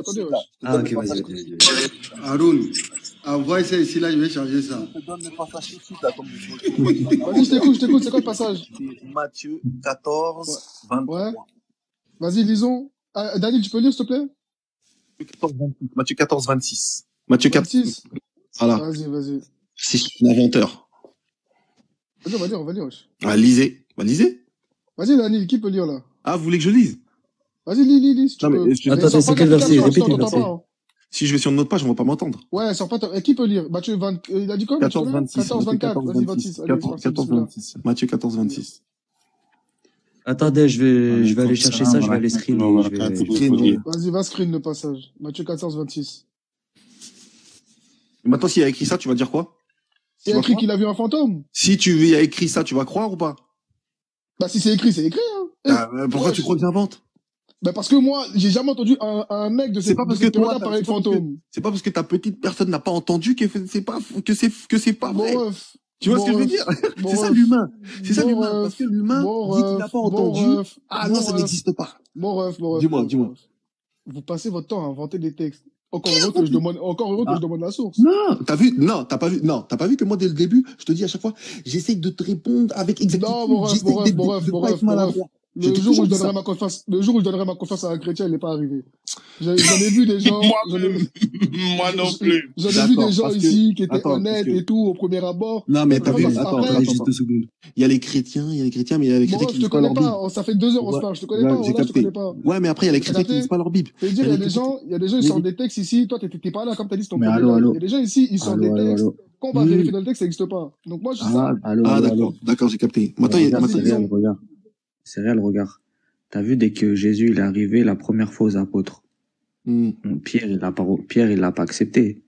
[SPEAKER 6] Ah, ok, vas-y.
[SPEAKER 3] Haroun,
[SPEAKER 7] Ah, ouais, c'est là, je vais changer ça.
[SPEAKER 11] Je te donne le passage tout de suite, là, comme je suis.
[SPEAKER 3] Vas-y, je t'écoute, c'est quoi le passage?
[SPEAKER 11] C'est Matthieu 14, 23.
[SPEAKER 3] Ouais. Vas-y, lisons. Ah, Daniel, tu peux lire, s'il te plaît?
[SPEAKER 11] Matthieu 14, 26.
[SPEAKER 1] Matthieu 4.
[SPEAKER 3] 26.
[SPEAKER 1] Voilà.
[SPEAKER 3] Vas-y.
[SPEAKER 1] C'est un inventeur.
[SPEAKER 3] Vas-y, on va lire, wesh.
[SPEAKER 1] Ah, lisez. Bah, lisez.
[SPEAKER 3] Vas-y, Daniel, qui peut lire, là?
[SPEAKER 1] Ah, vous voulez que je lise?
[SPEAKER 3] Vas-y, lis, si tu peux.
[SPEAKER 5] Attends, c'est quel verset? Répète le verset.
[SPEAKER 1] Si je vais sur une autre page, on va pas m'entendre.
[SPEAKER 3] Ouais, sors pas. Qui peut lire? Matthieu 20, il a dit quoi?
[SPEAKER 1] 14, 26.
[SPEAKER 3] 14, 24. Vas-y, 26.
[SPEAKER 1] 14, 26. Matthieu 14, 26.
[SPEAKER 6] Attendez, je vais aller chercher ça, je vais aller screen.
[SPEAKER 3] Vas-y, va screen le passage. Matthieu 14, 26.
[SPEAKER 1] Maintenant, s'il y a écrit ça, tu vas dire quoi?
[SPEAKER 3] Il y a écrit qu'il a vu un fantôme.
[SPEAKER 1] Si il y a écrit ça, tu vas croire ou pas?
[SPEAKER 3] Bah, si c'est écrit, hein.
[SPEAKER 1] Pourquoi tu crois que j'invente?
[SPEAKER 3] Bah, parce que moi, j'ai jamais entendu un mec de cette période parler de fantôme.
[SPEAKER 1] C'est pas parce que ta petite personne n'a pas entendu que c'est pas vrai. Tu vois ce que je veux dire? C'est ça l'humain. C'est ça l'humain. Parce que l'humain dit qu'il n'a pas entendu. Ah non, ça n'existe pas. Dis-moi.
[SPEAKER 3] Vous passez votre temps à inventer des textes. Encore heureux que je demande la source.
[SPEAKER 1] Non, t'as pas vu que moi, dès le début, je te dis à chaque fois, j'essaye de te répondre avec exactitude.
[SPEAKER 3] Non, mon ref. Le jour où je donnerai ma confiance à un chrétien, il n'est pas arrivé. J'en ai vu des gens.
[SPEAKER 8] Moi non plus.
[SPEAKER 3] J'en ai vu des gens ici qui étaient honnêtes et tout au premier abord.
[SPEAKER 1] Non, mais t'as vu, attends, juste 2 secondes. Il y a les chrétiens, mais il y a les chrétiens qui lisent pas leur Bible.
[SPEAKER 3] Ça fait 2 heures, on se parle. Je te connais pas. Je te connais pas.
[SPEAKER 1] Ouais, mais après, il y a les chrétiens qui lisent pas leur Bible.
[SPEAKER 3] Je veux dire, il y a des gens, ils sortent des textes ici. Toi, t'étais pas là, comme t'as dit, ton premier. Il y a des gens ici, ils sortent des textes. Quand on va vérifier dans le texte, ça n'existe pas. Donc moi, je sais ça.
[SPEAKER 1] Ah, d'accord, j'ai capté. Maintenant,
[SPEAKER 6] c'est réel, regarde. T'as vu, dès que Jésus il est arrivé la première fois aux apôtres, Pierre il l'a pas accepté.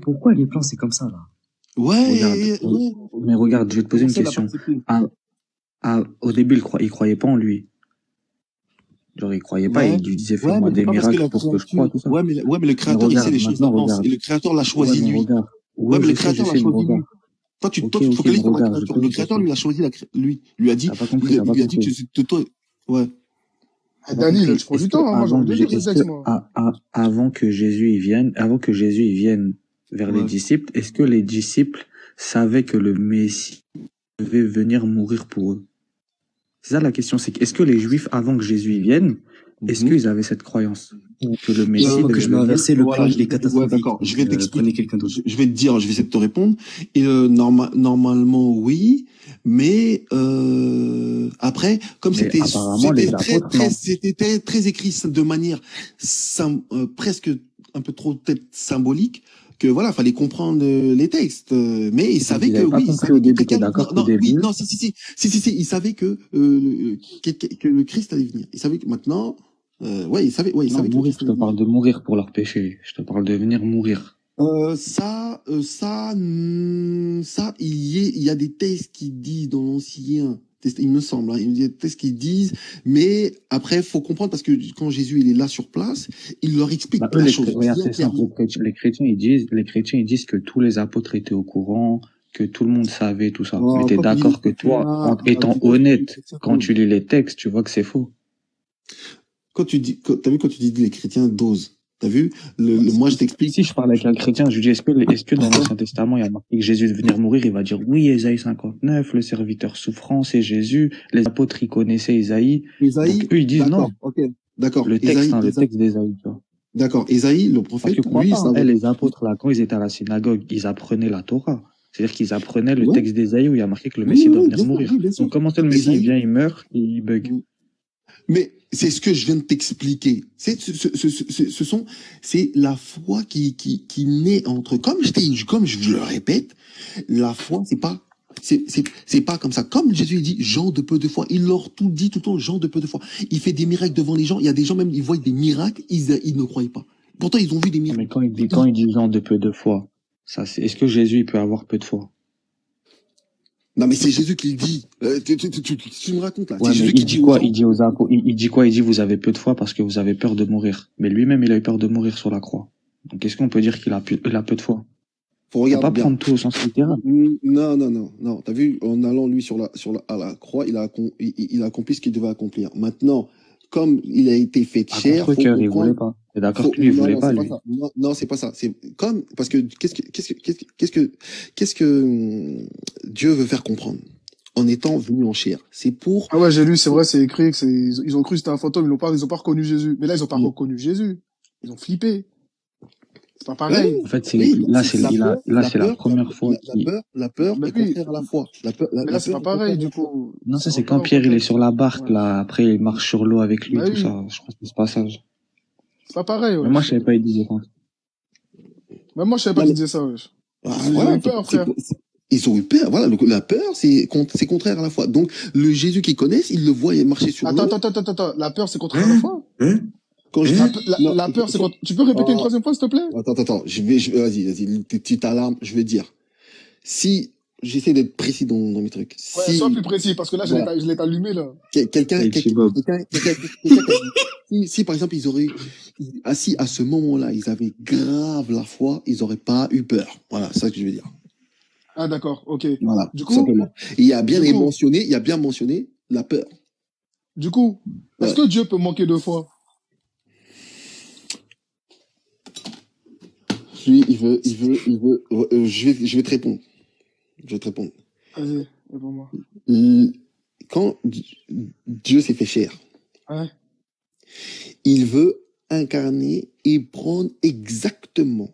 [SPEAKER 6] Pourquoi les plans c'est comme ça là? Mais regarde, je vais te poser une question. Au début il croyait pas en lui. Genre il croyait pas, il lui disait fais-moi des miracles pour que je croie tout ça.
[SPEAKER 1] Ouais, mais le créateur il sait les choses d'avance et le créateur l'a choisi lui. Ouais, mais le créateur l'a choisi lui. Toi, tu te focalises sur la créature. Le créateur lui a choisi lui a dit que toi. Ouais.
[SPEAKER 3] Daniel, je prends du temps, hein,
[SPEAKER 6] avant que Jésus il vienne vers les disciples, est-ce que les disciples savaient que le Messie devait venir mourir pour eux? C'est ça la question, c'est est-ce que les Juifs, avant que Jésus y vienne, est-ce qu'ils avaient cette croyance? Que le Messie
[SPEAKER 4] que je m'ai inversé le plan, il est catastrophique.
[SPEAKER 1] D'accord, je vais t'expliquer quelqu'un d'autre. Je vais te dire, je vais essayer de te répondre. Et normalement, oui, mais après, comme c'était très écrit de manière presque un peu trop peut-être symbolique, que voilà, fallait comprendre les textes. Mais ils savaient que oui, ils savaient que le Christ allait venir. Ils savaient que maintenant. Il savait
[SPEAKER 6] mourir, je te parle de mourir pour leur péché. Je te parle de venir mourir.
[SPEAKER 1] Ça, il y a des textes qui disent dans l'Ancien, il me semble, il y a des textes qui disent, mais après, faut comprendre parce que quand Jésus, il est là sur place, il leur explique la chose.
[SPEAKER 6] Les chrétiens, ils disent que tous les apôtres étaient au courant, que tout le monde savait tout ça. Mais t'es d'accord que toi, étant honnête, quand tu lis les textes, tu vois que c'est faux.
[SPEAKER 1] Quand tu dis les chrétiens dosent, t'as vu, moi je t'explique.
[SPEAKER 6] Si je parle avec un chrétien, je lui dis, est-ce que dans l'Ancien Testament, il y a marqué que Jésus devait venir mourir, il va dire, oui, Ésaïe 59, le serviteur souffrant, c'est Jésus, les apôtres, ils connaissaient Ésaïe. Donc, eux, ils disent non.
[SPEAKER 1] D'accord.
[SPEAKER 6] Le texte d'Ésaïe, tu vois.
[SPEAKER 1] D'accord. Ésaïe, le prophète,
[SPEAKER 6] les apôtres, là, quand ils étaient à la synagogue, ils apprenaient la Torah. C'est-à-dire qu'ils apprenaient le texte d'Ésaïe où il y a marqué que le Messie doit venir mourir. Donc, comment le Messie, il vient, il meurt, et il bug.
[SPEAKER 1] Mais c'est ce que je viens de t'expliquer. C'est la foi qui naît entre, comme je le répète, la foi, c'est pas comme ça. Comme Jésus dit, gens de peu de foi. Il leur tout dit tout le temps, gens de peu de foi. Il fait des miracles devant les gens. Il y a des gens même, ils voient des miracles, ils ne croyaient pas. Pourtant, ils ont vu des miracles.
[SPEAKER 6] Mais quand il dit gens de peu de foi, est-ce que Jésus, il peut avoir peu de foi?
[SPEAKER 1] Non, mais c'est Jésus qui le dit. Tu me racontes, là.
[SPEAKER 6] Ouais, c'est Jésus qui dit quoi? Il dit aux apôtres, il dit quoi? Il dit, vous avez peu de foi parce que vous avez peur de mourir. Mais lui-même, il a eu peur de mourir sur la croix. Donc, est-ce qu'on peut dire qu'il a peu de foi? Faut pas prendre tout au sens littéral.
[SPEAKER 1] Non. T'as vu, en allant, lui, à la croix, il a accompli ce qu'il devait accomplir. Maintenant, comme il a été fait de chair,
[SPEAKER 6] il voulait pas. T'es d'accord que lui, il voulait pas, lui.
[SPEAKER 1] Non, c'est pas ça. C'est comme, parce que, qu'est-ce que Dieu veut faire comprendre? En étant venu en chair. C'est pour...
[SPEAKER 3] Ah ouais, j'ai lu, c'est vrai, c'est écrit, ils ont cru que c'était un fantôme, ils ont pas reconnu Jésus. Mais là, ils ont pas reconnu Jésus. Ils ont flippé. C'est pas pareil.
[SPEAKER 6] En fait, là, c'est la première fois.
[SPEAKER 1] La peur est contraire à la foi.
[SPEAKER 3] Mais là, c'est pas pareil, du coup.
[SPEAKER 6] Non, ça, c'est quand Pierre, il est sur la barque, là. Après, il marche sur l'eau avec lui, tout ça. Je crois que c'est ce passage.
[SPEAKER 3] C'est pas pareil, ouais.
[SPEAKER 6] Mais moi, je savais pas, il disait quoi.
[SPEAKER 3] Même moi, je savais pas qu'il disait ça, ouais. Ils ont eu peur, frère.
[SPEAKER 1] Ils ont eu peur, voilà. La peur, c'est contraire à la foi. Donc, le Jésus qu'ils connaissent, ils le voient marcher sur l'eau.
[SPEAKER 3] Attends. La peur, c'est contraire à la foi? Quand la peur, c'est quoi? Tu peux répéter une troisième fois, s'il te plaît?
[SPEAKER 1] Attends. Vas-y. Tu t'alarmes, je vais dire. Si, j'essaie d'être précis dans mes trucs.
[SPEAKER 3] Ouais, sois plus précis, parce que là, je l'ai allumé, là.
[SPEAKER 1] Si, par exemple, ils auraient, si à ce moment-là, ils avaient grave la foi, ils auraient pas eu peur. Voilà, c'est ça que je veux dire.
[SPEAKER 3] Ah, d'accord, ok.
[SPEAKER 1] Voilà,
[SPEAKER 3] du
[SPEAKER 1] tout simplement. Et il y a bien mentionné la peur.
[SPEAKER 3] Du coup, est-ce que Dieu peut manquer de foi?
[SPEAKER 1] Lui, il veut, je vais te répondre.
[SPEAKER 3] Vas-y, réponds-moi.
[SPEAKER 1] Quand Dieu s'est fait chair, il veut incarner et prendre exactement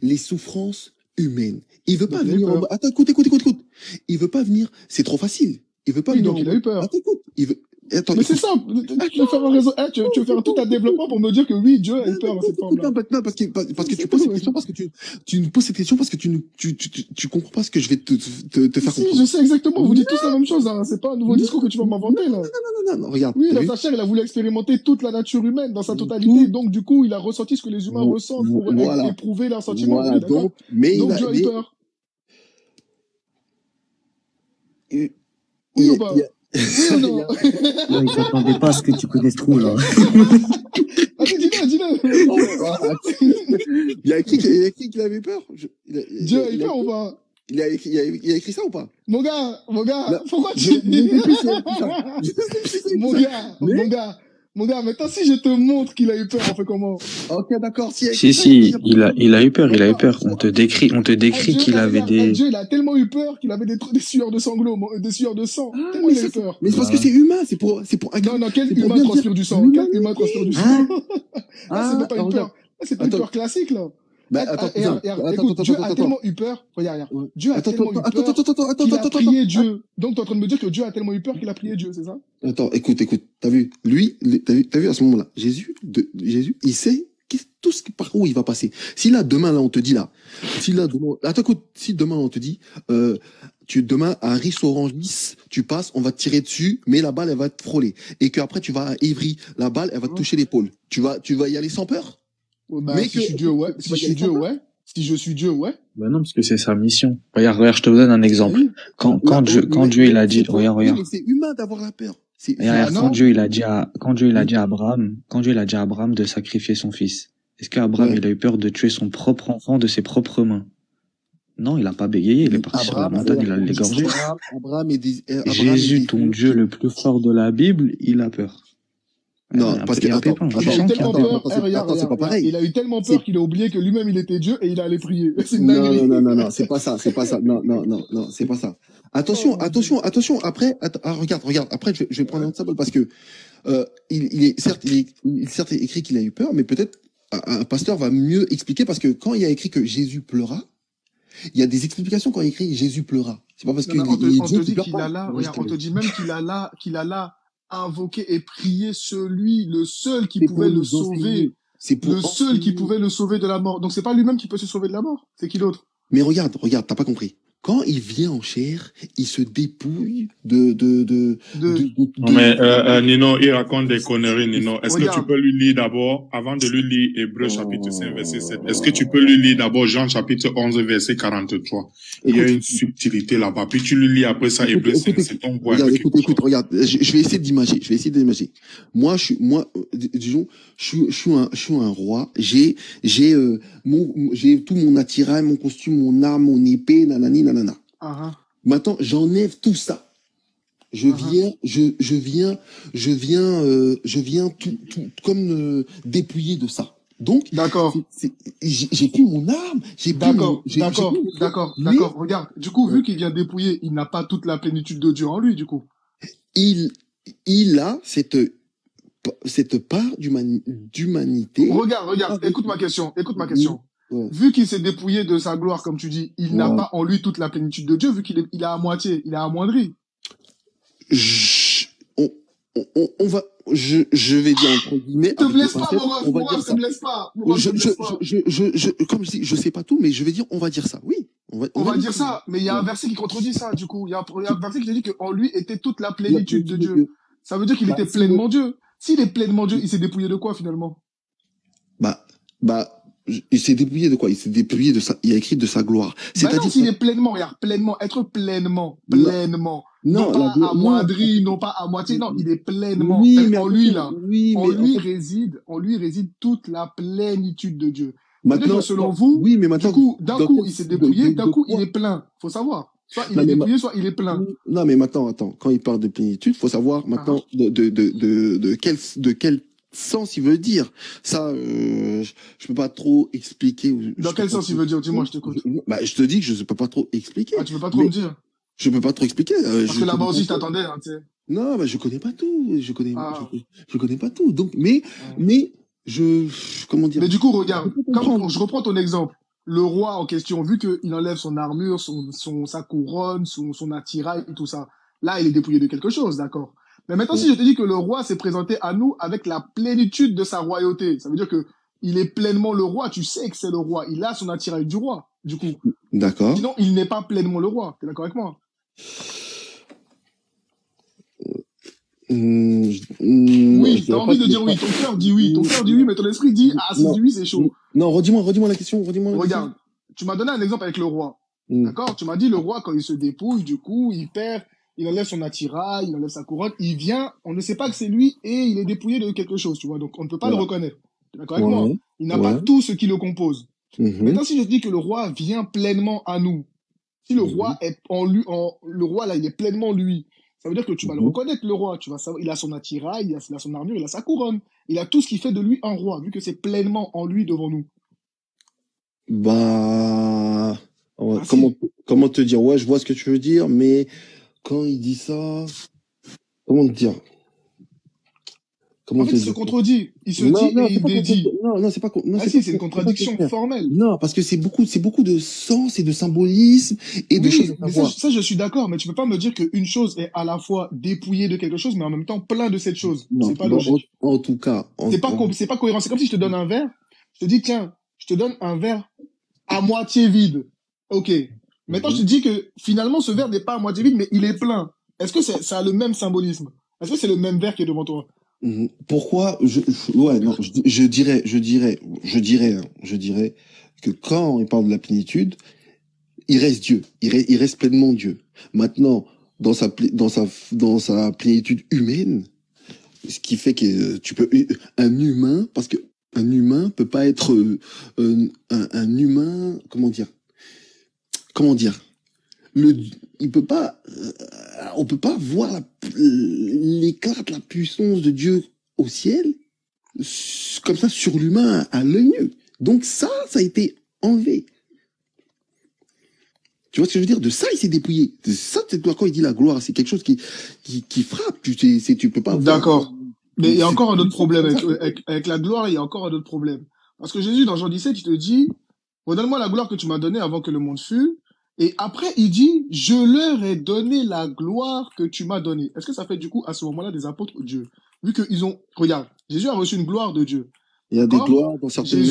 [SPEAKER 1] les souffrances humaines. Il veut pas venir en bas. Attends, écoute. Il veut pas venir. C'est trop facile. Il veut pas venir.
[SPEAKER 3] Donc il a eu peur.
[SPEAKER 1] Attends, écoute. Attends,
[SPEAKER 3] mais c'est ça. Tu veux faire un réseau. Tu veux faire tout un développement pour me dire que oui, Dieu a eu peur dans cette forme-là.
[SPEAKER 1] Non, parce que tu poses cette question, parce que tu nous poses cette question parce que tu comprends pas ce que je vais te faire comprendre.
[SPEAKER 3] Si, je sais exactement. Vous dites tous la même chose, hein. C'est pas un nouveau discours que tu vas m'inventer, là.
[SPEAKER 1] Non, regarde.
[SPEAKER 3] Oui, dans sa chair, il a voulu expérimenter toute la nature humaine dans sa totalité. Donc, du coup, il a ressenti ce que les humains ressentent pour éprouver leurs sentiments.
[SPEAKER 1] Voilà, donc
[SPEAKER 3] Dieu a eu peur.
[SPEAKER 1] Oui
[SPEAKER 3] ou pas?
[SPEAKER 4] Oui ou non? Non, il s'attendait pas à ce que tu connaisses trop, là.
[SPEAKER 3] Dis-le.
[SPEAKER 1] Il y a écrit qu'il avait peur.
[SPEAKER 3] Dieu a eu peur ou pas?
[SPEAKER 1] Il a écrit ça ou pas?
[SPEAKER 3] Mon gars, pourquoi tu... Mon gars, maintenant si je te montre qu'il a eu peur, on fait comment?
[SPEAKER 1] Ok, d'accord.
[SPEAKER 6] Si, il a eu peur. On te décrit qu'il avait des...
[SPEAKER 3] Dieu, il a tellement eu peur qu'il avait des sueurs de sanglots, des sueurs de sang. Tellement il a eu peur.
[SPEAKER 1] Mais c'est parce que c'est humain, c'est pour...
[SPEAKER 3] Non, quel humain transpire du sang? Quel humain transpire du sang? C'est pas une peur. C'est pas une peur classique, là. Écoute, Dieu a tellement eu peur. Regarde. Dieu a tellement eu peur qu'il a prié Dieu. Donc, t'es en train de me dire que Dieu a tellement eu peur qu'il a prié Dieu, c'est ça?
[SPEAKER 1] Attends, écoute. T'as vu? T'as vu à ce moment-là? Jésus, il sait tout par où il va passer. Si là, demain, on te dit là. Si demain, on te dit, demain, à Ris-Orangis, tu passes, on va te tirer dessus, mais la balle, elle va te frôler. Et qu'après, tu vas à Évry, la balle, elle va te toucher l'épaule. Tu vas y aller sans peur?
[SPEAKER 3] Mais si je suis Dieu, ouais. Si je suis Dieu, ouais.
[SPEAKER 6] Ben non, parce que c'est sa mission. Regarde, je te donne un exemple. Quand Dieu, il a dit, regarde.
[SPEAKER 1] C'est humain d'avoir la peur.
[SPEAKER 6] Quand Dieu, il a dit à Abraham de sacrifier son fils. Est-ce qu'Abraham, il a eu peur de tuer son propre enfant de ses propres mains? Non, il a pas bégayé, il est parti sur la montagne, il a l'égorgé. Jésus, ton Dieu le plus fort de la Bible, il a peur.
[SPEAKER 1] Non, parce que
[SPEAKER 3] il a pas pareil. Il a eu tellement peur qu'il a oublié que lui-même il était Dieu et il allait prier.
[SPEAKER 1] Non, c'est pas ça. Non, c'est pas ça. Attention. Après, regarde. Après, je vais prendre un symbole parce que il est certes écrit qu'il a eu peur, mais peut-être un pasteur va mieux expliquer parce que quand il y a écrit que Jésus pleura, il y a des explications quand il écrit Jésus pleura. C'est pas parce que
[SPEAKER 3] on te dit qu'il a là. On te dit même qu'il a là invoquer et prier le seul qui pouvait le sauver. Le seul qui pouvait le sauver de la mort. Donc c'est pas lui-même qui peut se sauver de la mort. C'est qui d'autre?
[SPEAKER 1] Mais regarde, t'as pas compris. Quand il vient en chair, il se dépouille
[SPEAKER 8] Non mais Nino, il raconte des conneries, Nino. Est-ce que tu peux lui lire d'abord, avant de lui lire Hébreux chapitre 5 verset 7, est-ce que tu peux lui lire d'abord Jean chapitre 11 verset 43? Il y a une subtilité là-bas. Puis tu lui lis après ça Hébreux 5, c'est ton point.
[SPEAKER 1] Écoute, regarde, je vais essayer d'imager. Moi, je suis un roi. J'ai tout mon attirail, mon costume, mon arme, mon épée, nanani, nanana. Maintenant, j'enlève tout ça. je viens tout comme dépouiller de ça. Donc,
[SPEAKER 3] d'accord.
[SPEAKER 1] J'ai plus mon âme,
[SPEAKER 3] d'accord. Regarde, du coup, vu qu'il vient dépouiller, il n'a pas toute la plénitude de Dieu en lui, du coup.
[SPEAKER 1] Il a cette part d'humanité.
[SPEAKER 3] Regarde, écoute ma question. Ouais. Vu qu'il s'est dépouillé de sa gloire, comme tu dis, il n'a pas en lui toute la plénitude de Dieu, vu qu'il est à moitié, il est amoindri.
[SPEAKER 1] Je vais dire entre guillemets.
[SPEAKER 3] Ne te blesse pas, Mourad, ne te blesse pas.
[SPEAKER 1] Comme je dis, je sais pas tout, mais je vais dire, on va dire ça. Oui.
[SPEAKER 3] On va dire ça, mais il y a un verset qui contredit ça, du coup. Il y a un verset qui te dit qu'en lui était toute la plénitude de Dieu. Ça veut dire qu'il était pleinement Dieu. S'il est pleinement Dieu, il s'est dépouillé de quoi, finalement?
[SPEAKER 1] Il s'est dépouillé de quoi? Il s'est dépouillé de il a écrit de sa gloire.
[SPEAKER 3] C'est-à-dire s'il est pleinement, regarde, être pleinement. Non pas amoindri, non pas à moitié, non, il est pleinement. Oui, mais en lui, là. Oui, en lui réside toute la plénitude de Dieu. Maintenant, selon vous, oui, mais maintenant, d'un coup, il s'est dépouillé, d'un coup, il est plein. Faut savoir. Soit il est dépouillé, soit il est plein.
[SPEAKER 1] Non, mais maintenant, attends. Quand il parle de plénitude, faut savoir maintenant de quel sens il veut dire. Ça, je peux pas trop expliquer.
[SPEAKER 3] Dans quel sens il veut dire? Dis-moi, je t'écoute.
[SPEAKER 1] Je te dis que je peux pas trop expliquer.
[SPEAKER 3] Ah, tu peux pas trop me dire?
[SPEAKER 1] Je peux pas trop expliquer.
[SPEAKER 3] Parce que là-bas aussi, je t'attendais, hein, tu sais.
[SPEAKER 1] Non, je connais pas tout. Je connais pas tout. Donc, mais, comment dire?
[SPEAKER 3] Mais du coup, regarde, je reprends ton exemple. Le roi en question, vu qu'il enlève son armure, sa couronne, son attirail et tout ça, là, il est dépouillé de quelque chose, d'accord? Mais maintenant, si je te dis que le roi s'est présenté à nous avec la plénitude de sa royauté, ça veut dire que il est pleinement le roi, tu sais que c'est le roi, il a son attirail du roi, du coup.
[SPEAKER 1] D'accord.
[SPEAKER 3] Sinon, il n'est pas pleinement le roi, t'es d'accord avec moi? Oui, t'as envie de dire oui, ton cœur dit oui, mais ton esprit dit, si dit oui, c'est chaud.
[SPEAKER 1] Non, redis-moi la question,
[SPEAKER 3] Regarde, tu m'as donné un exemple avec le roi. D'accord? Tu m'as dit le roi, quand il se dépouille, du coup, il enlève son attirail, il enlève sa couronne, il vient, on ne sait pas que c'est lui et il est dépouillé de quelque chose, tu vois, donc on ne peut pas le reconnaître. T'es d'accord avec moi? Il n'a pas tout ce qui le compose. Maintenant, si je dis que le roi vient pleinement à nous, si le roi est le roi là, il est pleinement lui, ça veut dire que tu vas le reconnaître, le roi, tu vas savoir, il a son attirail, il a son armure, il a sa couronne, il a tout ce qui fait de lui un roi, vu que c'est pleinement en lui devant nous.
[SPEAKER 1] Comment te dire? Ouais, je vois ce que tu veux dire, mais quand il dit ça, comment te dire?
[SPEAKER 3] En fait, il se contredit. Il se dit et il dédie.
[SPEAKER 1] Non, c'est pas.
[SPEAKER 3] C'est une contradiction formelle.
[SPEAKER 1] Non, parce que c'est beaucoup de sens et de symbolisme et de choses.
[SPEAKER 3] Mais ça, je suis d'accord. Mais tu peux pas me dire qu'une chose est à la fois dépouillée de quelque chose, mais en même temps plein de cette chose. C'est pas logique.
[SPEAKER 1] En tout cas.
[SPEAKER 3] C'est pas cohérent. C'est comme si je te donne un verre. Je te dis, tiens, je te donne un verre à moitié vide. Ok. Maintenant, je te dis que finalement, ce verre n'est pas à moitié vide, mais il est plein. Est-ce que ça a le même symbolisme? Est-ce que c'est le même verre qui est devant toi?
[SPEAKER 1] Pourquoi je dirais que quand il parle de la plénitude, il reste Dieu, il reste pleinement Dieu. Maintenant, dans sa plénitude humaine, ce qui fait que un humain, parce que un humain peut pas être un humain, comment dire, il peut pas, on peut pas voir l'éclat de la puissance de Dieu au ciel, comme ça, sur l'humain, à l'œil nu. Donc ça a été enlevé. Tu vois ce que je veux dire? De ça, il s'est dépouillé. De ça, c'est toi, quand il dit la gloire, c'est quelque chose qui frappe. Tu peux pas voir.
[SPEAKER 3] D'accord. Mais il y a encore un autre problème avec la gloire, il y a encore un autre problème. Parce que Jésus, dans Jean 17, il te dit, redonne-moi la gloire que tu m'as donnée avant que le monde fût. Et après, il dit, je leur ai donné la gloire que tu m'as donnée. Est-ce que ça fait du coup, à ce moment-là, des apôtres de Dieu? Vu qu'ils ont, regarde, Jésus a reçu une gloire de Dieu.
[SPEAKER 1] Il y a des gloires dans certaines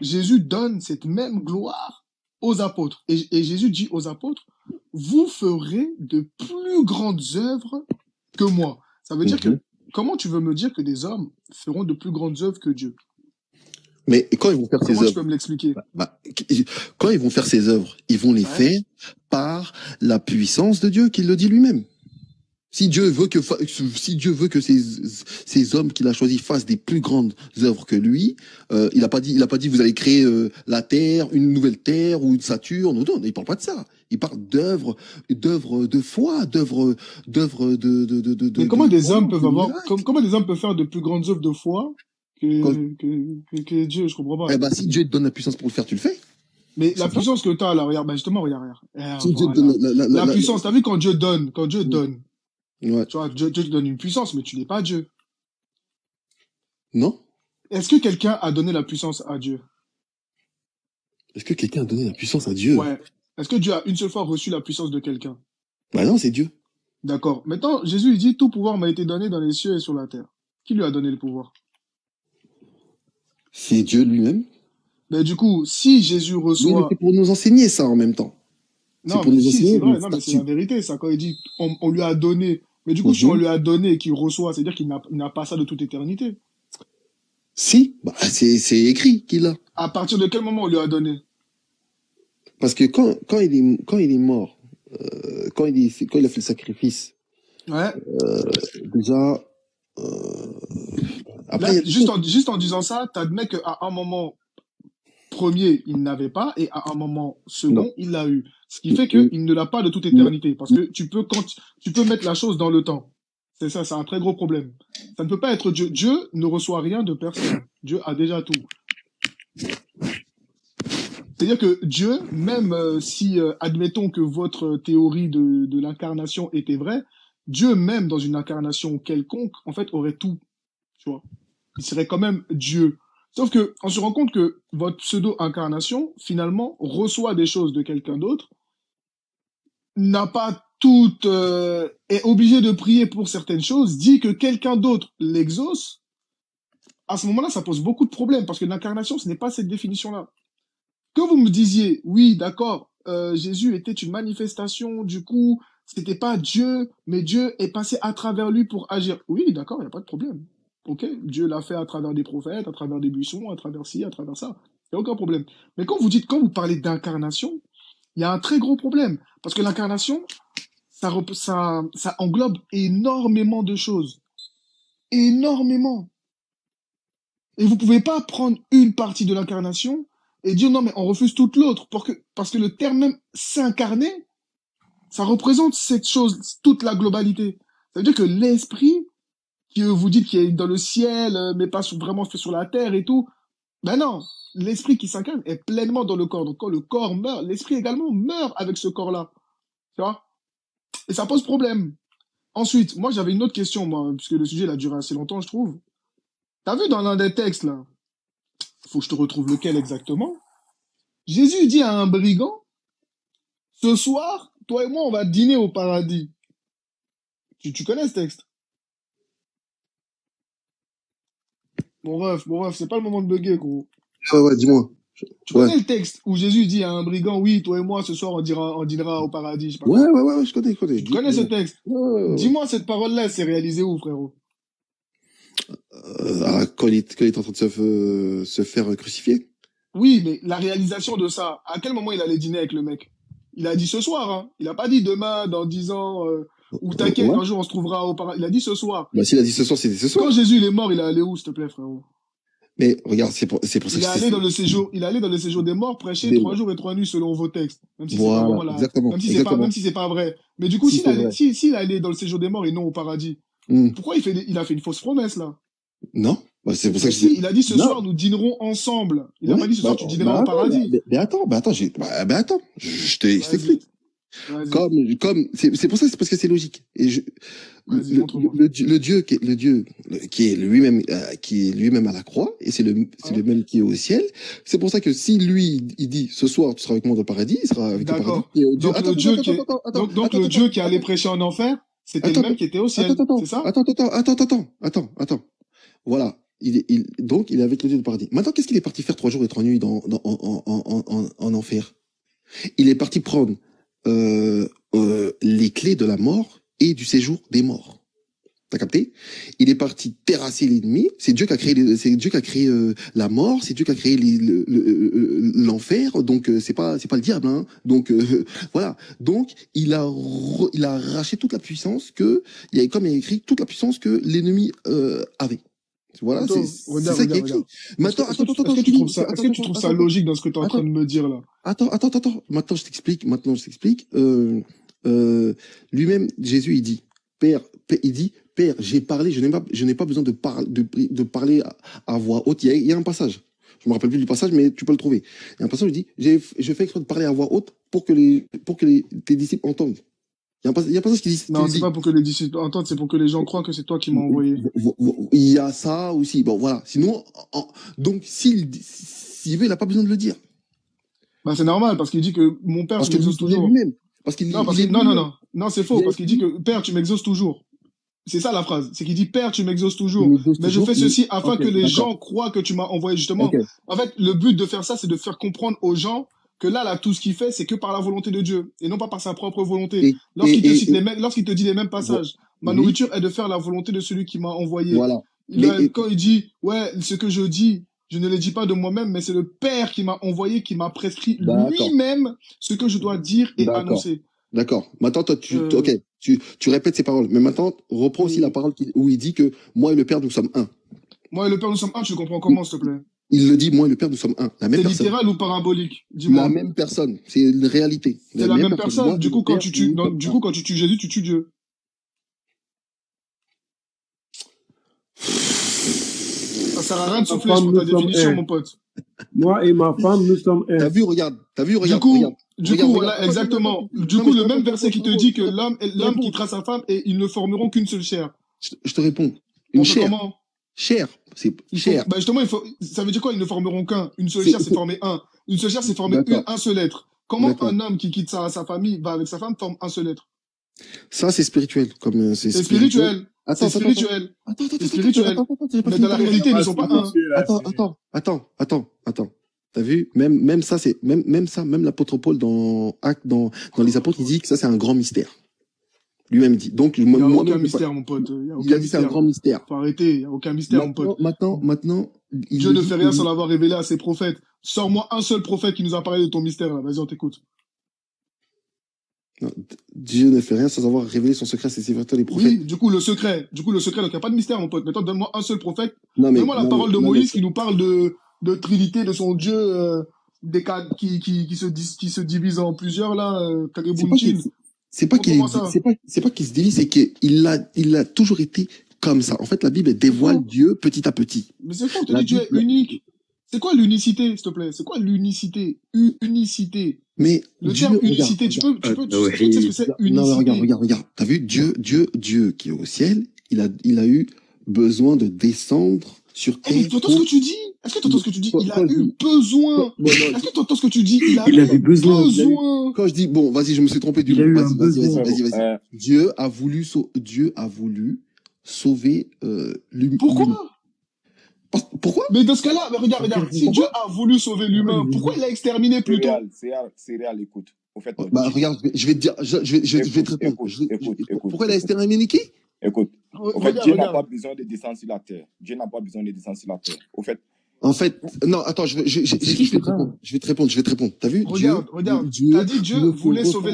[SPEAKER 3] Jésus donne cette même gloire aux apôtres. Et Jésus dit aux apôtres, vous ferez de plus grandes œuvres que moi. Ça veut dire que, comment tu veux me dire que des hommes feront de plus grandes œuvres que Dieu?
[SPEAKER 1] Mais quand ils vont faire ces œuvres,
[SPEAKER 3] comment tu peux me l'expliquer?
[SPEAKER 1] Quand ils vont faire ces œuvres, ils vont les faire par la puissance de Dieu, qu'il le dit lui-même. Si Dieu veut que ces hommes qu'il a choisis fassent des plus grandes œuvres que lui, il a pas dit vous allez créer la terre, une nouvelle terre ou une Saturne. Non, il parle pas de ça. Il parle d'œuvres de foi, d'œuvres de.
[SPEAKER 3] Mais comment des hommes peuvent comment des hommes peuvent faire de plus grandes œuvres de foi que Dieu? Je comprends pas.
[SPEAKER 1] Eh ben, si Dieu te donne la puissance pour le faire, tu le fais.
[SPEAKER 3] Mais la puissance que tu as là, regarde, ben justement, regarde. Si Dieu te donne la puissance, t'as vu quand Dieu donne,
[SPEAKER 1] ouais.
[SPEAKER 3] Tu vois, Dieu te donne une puissance, mais tu n'es pas Dieu.
[SPEAKER 1] Non.
[SPEAKER 3] Est-ce que quelqu'un a donné la puissance à Dieu?
[SPEAKER 1] Est-ce que quelqu'un a donné la puissance à Dieu?
[SPEAKER 3] Ouais. Est-ce que Dieu a une seule fois reçu la puissance de quelqu'un?
[SPEAKER 1] Bah non, c'est Dieu.
[SPEAKER 3] D'accord. Maintenant, Jésus, il dit, tout pouvoir m'a été donné dans les cieux et sur la terre. Qui lui a donné le pouvoir?
[SPEAKER 1] C'est Dieu lui-même.
[SPEAKER 3] Mais du coup, si Jésus reçoit...
[SPEAKER 1] C'est pour nous enseigner ça en même temps.
[SPEAKER 3] Non, mais si, c'est vrai. Non, mais c'est la vérité, ça. Quand il dit, on lui a donné. Mais du coup, si on lui a donné et qu'il reçoit, c'est-à-dire qu'il n'a pas ça de toute éternité.
[SPEAKER 1] Si, bah, c'est écrit qu'il a.
[SPEAKER 3] À partir de quel moment on lui a donné?
[SPEAKER 1] Parce que quand il est mort, quand il a fait le sacrifice,
[SPEAKER 3] ouais.
[SPEAKER 1] Déjà, après,
[SPEAKER 3] là, juste en disant ça, t'admets qu'à un moment premier, il n'avait pas, et à un moment second, il l'a eu. Ce qui fait qu'il ne l'a pas de toute éternité. Parce que tu peux mettre la chose dans le temps. C'est ça, c'est un très gros problème. Ça ne peut pas être Dieu. Dieu ne reçoit rien de personne. Dieu a déjà tout. C'est-à-dire que Dieu, même si, admettons que votre théorie de l'incarnation était vraie, Dieu, même dans une incarnation quelconque, en fait, aurait tout. Tu vois. Il serait quand même Dieu. Sauf que, on se rend compte que votre pseudo-incarnation, finalement, reçoit des choses de quelqu'un d'autre, n'a pas toute, est obligé de prier pour certaines choses, dit que quelqu'un d'autre l'exauce. À ce moment-là, ça pose beaucoup de problèmes, parce que l'incarnation, ce n'est pas cette définition-là. Que vous me disiez, oui, d'accord, Jésus était une manifestation, du coup, c'était pas Dieu, mais Dieu est passé à travers lui pour agir. Oui, d'accord, il n'y a pas de problème. Ok, Dieu l'a fait à travers des prophètes, à travers des buissons, à travers ci, à travers ça. Il n'y a aucun problème. Mais quand vous parlez d'incarnation, il y a un très gros problème. Parce que l'incarnation, ça englobe énormément de choses. Énormément. Et vous pouvez pas prendre une partie de l'incarnation et dire non, mais on refuse toute l'autre. Parce que le terme même s'incarner, ça représente cette chose, toute la globalité. Ça veut dire que l'esprit, que vous dites qu'il est dans le ciel, mais pas vraiment fait sur la terre et tout, ben non, l'esprit qui s'incarne est pleinement dans le corps. Donc quand le corps meurt, l'esprit également meurt avec ce corps-là. Tu vois? Et ça pose problème. Ensuite, moi j'avais une autre question, moi, puisque le sujet il a duré assez longtemps, je trouve. T'as vu dans l'un des textes, là, faut que je te retrouve lequel exactement, Jésus dit à un brigand, ce soir, toi et moi, on va dîner au paradis. Tu connais ce texte? Bon ref, c'est pas le moment de bugger, gros.
[SPEAKER 1] Ouais, dis-moi.
[SPEAKER 3] Tu connais le texte où Jésus dit à un brigand, oui, toi et moi, ce soir, on dînera au paradis, je sais pas.
[SPEAKER 1] Ouais, je connais.
[SPEAKER 3] Tu connais ce texte? Ouais. Dis-moi, cette parole-là, c'est réalisé où, frérot?
[SPEAKER 1] Quand il est en train de se faire crucifier.
[SPEAKER 3] Oui, mais la réalisation de ça, à quel moment il allait dîner avec le mec? Il a dit ce soir, hein. Il a pas dit demain, dans 10 ans, ou t'inquiète, un jour on se trouvera au paradis. Il a dit ce soir.
[SPEAKER 1] Bah, s'il a dit ce soir, c'était ce soir.
[SPEAKER 3] Quand Jésus il est mort, il est allé où, s'il te plaît, frérot?
[SPEAKER 1] Mais regarde, c'est pour ça que
[SPEAKER 3] il est allé dans le séjour des morts, prêcher 3 jours et 3 nuits selon vos textes. Même si c'est pas vraiment là. Même si c'est pas vrai. Mais du coup, s'il est allé dans le séjour des morts et non au paradis, pourquoi il a fait une fausse promesse, là?
[SPEAKER 1] Non. Bah, c'est pour ça que
[SPEAKER 3] il a dit ce soir, nous dînerons ensemble. Il a pas dit ce soir, tu dîneras au paradis.
[SPEAKER 1] Mais attends, je t'explique. C'est pour ça, c'est parce que c'est logique. Et le Dieu qui est lui-même à la croix, et c'est le même qui est au ciel. C'est pour ça que si lui, il dit, ce soir, tu seras avec moi dans le paradis, il sera avec le paradis.
[SPEAKER 3] Donc le Dieu qui allait prêcher en enfer, c'était le même qui était au ciel. C'est ça?
[SPEAKER 1] Attends. Voilà. Donc, il est avec le Dieu du paradis. Maintenant, qu'est-ce qu'il est parti faire 3 jours et 3 nuits en enfer? Il est parti prendre les clés de la mort et du séjour des morts. T'as capté? Il est parti terrasser l'ennemi. C'est Dieu qui a créé, la mort. C'est Dieu qui a créé l'enfer. Donc c'est pas le diable. Hein. Donc voilà. Donc il a arraché toute la puissance comme il y a écrit toute la puissance que l'ennemi avait. Voilà, c'est ça qui est écrit. Maintenant,
[SPEAKER 3] est-ce que tu trouves ça logique dans ce que tu es en train de me dire là? Attends.
[SPEAKER 1] Maintenant je t'explique. Lui-même, Jésus, il dit, Père, j'ai parlé, je n'ai pas besoin de parler à voix haute. Il y a un passage. Je me rappelle plus du passage, mais tu peux le trouver. Il y a un passage où il dit, je fais exprès de parler à voix haute pour que tes disciples entendent. Il y a un passage qui dit.
[SPEAKER 3] Non, c'est pas pour que les disciples entendent, c'est pour que les gens croient que c'est toi qui m'as envoyé.
[SPEAKER 1] Il y a ça aussi. Bon, voilà. Sinon, donc, s'il veut, il n'a pas besoin de le dire.
[SPEAKER 3] Bah, c'est normal, parce qu'il dit que mon père m'exauce toujours.
[SPEAKER 1] Lui-même.
[SPEAKER 3] Non, c'est faux, parce qu'il dit que Père, tu m'exauces toujours. C'est ça la phrase. C'est qu'il dit Père, tu m'exauces toujours. Mais je fais ceci afin que les gens croient que tu m'as envoyé justement. Okay. En fait, le but de faire ça, c'est de faire comprendre aux gens que là, tout ce qu'il fait, c'est que par la volonté de Dieu et non pas par sa propre volonté. Lorsqu'il te dit les mêmes passages, ma nourriture est de faire la volonté de celui qui m'a envoyé.
[SPEAKER 1] Voilà.
[SPEAKER 3] Quand il dit, ouais, ce que je dis, je ne le dis pas de moi-même, mais c'est le Père qui m'a envoyé, qui m'a prescrit lui-même ce que je dois dire et annoncer.
[SPEAKER 1] D'accord. Maintenant, toi, tu répètes ces paroles. Mais maintenant, reprends aussi la parole où il dit que moi et le Père, nous sommes un.
[SPEAKER 3] Moi et le Père, nous sommes un. Tu comprends comment, s'il te plaît?
[SPEAKER 1] Il le dit, moi et le Père, nous sommes un. La même personne.
[SPEAKER 3] C'est littéral ou parabolique? Dis-moi.
[SPEAKER 1] La même personne. C'est une réalité.
[SPEAKER 3] C'est la même personne. Moi, du coup, quand tu tues Jésus, tu tues Dieu. Ça sert à rien de souffler sur ta définition, mon pote.
[SPEAKER 10] Moi et ma femme, nous sommes un.
[SPEAKER 1] T'as vu, regarde.
[SPEAKER 3] Du coup, voilà, exactement. Du coup, le même verset qui te dit que l'homme quittera sa femme et ils ne formeront qu'une seule chair.
[SPEAKER 1] Je te réponds. Une chair.
[SPEAKER 3] Comment?
[SPEAKER 1] Chair. C'est chair.
[SPEAKER 3] Bah justement, ça veut dire quoi? Ils ne formeront qu'un. Une seule chair, c'est former un. Une seule chair, c'est former un seul être. Comment un homme qui quitte sa famille va avec sa femme forme un seul être?
[SPEAKER 1] Ça, c'est spirituel.
[SPEAKER 3] C'est spirituel. C'est spirituel. C'est spirituel. Mais dans la réalité, ils ne sont pas un.
[SPEAKER 1] Attends. T'as vu? Même ça, même l'apôtre Paul dans les apôtres, il dit que ça, c'est un grand mystère. Lui-même dit. Donc,
[SPEAKER 3] il n'y a aucun mystère, mon pote. Il y a aucun mystère.
[SPEAKER 1] C'est un grand mystère.
[SPEAKER 3] Faut arrêter. Il n'y a aucun mystère, mon pote.
[SPEAKER 1] Maintenant,
[SPEAKER 3] Dieu ne fait rien sans l'avoir révélé à ses prophètes. Sors-moi un seul prophète qui nous a parlé de ton mystère, là. Vas-y, on t'écoute.
[SPEAKER 1] Non, Dieu ne fait rien sans avoir révélé son secret à ses serviteurs, les prophètes.
[SPEAKER 3] Oui, du coup, le secret, donc il n'y a pas de mystère, mon pote. Maintenant, donne-moi un seul prophète. Donne-moi la parole de Moïse qui nous parle de Trinité, de son Dieu, qui se divise en plusieurs, là,
[SPEAKER 1] c'est pas qu'il se divise, c'est qu'il a toujours été comme ça. En fait, la Bible dévoile Dieu petit à petit.
[SPEAKER 3] Mais c'est quoi, on te dit Dieu est unique. C'est quoi l'unicité, s'il te plaît? C'est quoi l'unicité? Unicité.
[SPEAKER 1] Mais
[SPEAKER 3] le terme unicité, tu peux sais ce que c'est unicité?
[SPEAKER 1] Non, regarde. T'as vu, Dieu qui est au ciel, il a eu besoin de descendre sur terre.
[SPEAKER 3] Tu entends ce que tu dis? Est-ce que tu entends ce que tu dis? Il a eu besoin. Est-ce que tu entends ce que tu dis? Il a eu besoin.
[SPEAKER 1] Quand je dis, bon, vas-y, je me suis trompé du mot. Vas-y. Dieu a voulu sauver l'humain. Pourquoi?
[SPEAKER 3] Mais dans ce cas-là, regarde, si Dieu a voulu sauver l'humain, pourquoi il l'a exterminé plus tôt?
[SPEAKER 11] C'est réel, écoute. Au fait,
[SPEAKER 1] regarde, je vais te dire, je vais te répondre. Pourquoi il a exterminé qui?
[SPEAKER 11] Écoute, en fait, Dieu n'a pas besoin de descendre sur la terre. Dieu n'a pas besoin de descendre sur la terre.
[SPEAKER 1] En fait, non, attends, je vais te répondre. T'as vu?
[SPEAKER 3] Regarde. T'as dit Dieu voulait sauver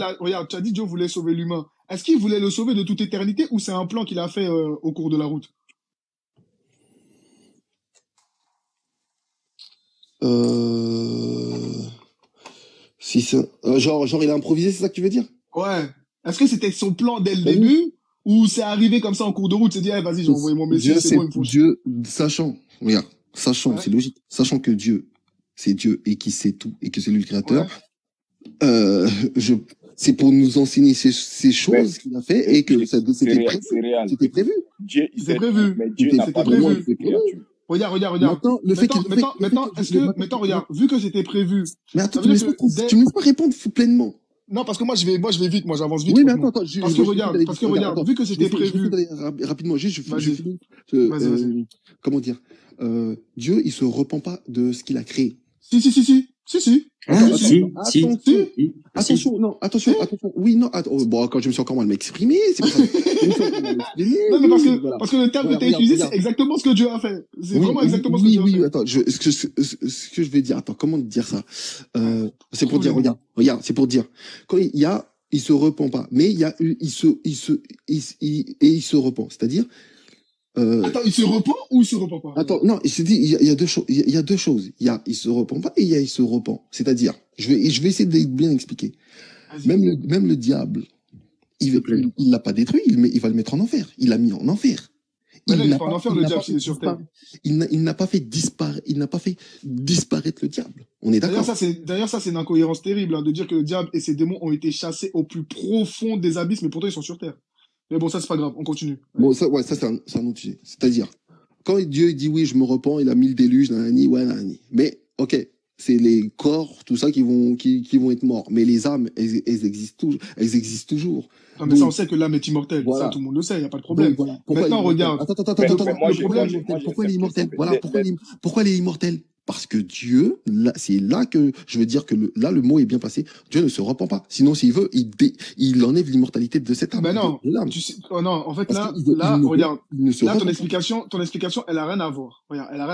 [SPEAKER 3] tu as dit Dieu voulait sauver l'humain. Est-ce qu'il voulait le sauver de toute éternité ou c'est un plan qu'il a fait au cours de la route?
[SPEAKER 1] Si c'est genre il a improvisé, c'est ça que tu veux dire?
[SPEAKER 3] Ouais. Est-ce que c'était son plan dès le début ou c'est arrivé comme ça en cours de route, c'est dit vas-y, j'ai envoyé mon message, c'est bon, il me faut.
[SPEAKER 1] Dieu, sachant, sachant que Dieu, c'est Dieu et qui sait tout et que c'est lui le créateur. Ouais. C'est pour nous enseigner ces choses qu'il a fait et que c'était prévu.
[SPEAKER 11] Dieu,
[SPEAKER 3] c'était prévu.
[SPEAKER 11] Mais Dieu n'a pas prévu.
[SPEAKER 3] Regarde.
[SPEAKER 1] Maintenant,
[SPEAKER 3] regarde, vu que c'était prévu.
[SPEAKER 1] Mais attends, tu me laisses pas répondre pleinement.
[SPEAKER 3] Non, parce que moi, je vais vite, j'avance vite.
[SPEAKER 1] Oui, mais attends,
[SPEAKER 3] parce que regarde, vu que c'était prévu.
[SPEAKER 1] Rapidement, je finis. Comment dire? Dieu, il se repent pas de ce qu'il a créé.
[SPEAKER 3] Si.
[SPEAKER 1] Attention, non, attention. Oui, non, bon, quand je me suis encore mal m'exprimer, c'est pour ça.
[SPEAKER 3] Non, mais parce que le terme que tu as utilisé, c'est exactement ce que Dieu a fait. C'est vraiment exactement ce que Dieu a fait.
[SPEAKER 1] Oui, attends, ce que je vais dire, attends, comment dire ça? C'est pour dire, regarde, c'est pour dire. Quand il se repent pas, mais il se repent. C'est-à-dire,
[SPEAKER 3] attends, il se repent ou il se repent pas?
[SPEAKER 1] Attends, non, je te dis, il y a deux choses. Il y a deux choses. Il y a il se repent pas et il y a il se repent. C'est-à-dire, je vais essayer de bien expliquer. Même le diable, il l'a pas détruit, il va le mettre en enfer. Il l'a mis en enfer.
[SPEAKER 3] Il n'a pas en enfer, le diable, s'il est sur terre.
[SPEAKER 1] Il n'a pas fait disparaître le diable. On est d'accord.
[SPEAKER 3] D'ailleurs, ça, c'est une incohérence terrible, hein, de dire que le diable et ses démons ont été chassés au plus profond des abysses, mais pourtant ils sont sur terre. Mais bon, ça, c'est pas grave, on continue.
[SPEAKER 1] Bon, ça, c'est un autre sujet. C'est-à-dire, quand Dieu dit oui, je me repens, il a mis le déluge, nanani, ouais, nanani. Mais, ok, c'est les corps, tout ça, qui vont être morts. Mais les âmes, elles existent toujours.
[SPEAKER 3] Non, mais ça, on sait que l'âme est immortelle. Voilà. Ça, tout le monde le sait, il n'y a pas de problème. Donc, voilà. Maintenant, regarde.
[SPEAKER 1] Attends. Pourquoi elle est immortelle? Voilà, pourquoi elle est immortelle? Parce que Dieu, là, c'est là que je veux dire que le mot est bien passé. Dieu ne se repent pas. Sinon, s'il veut, il enlève l'immortalité de cette âme.
[SPEAKER 3] Ben non. Non, en fait, là, regarde. Là, ton explication, elle a rien à voir. Regarde, elle a rien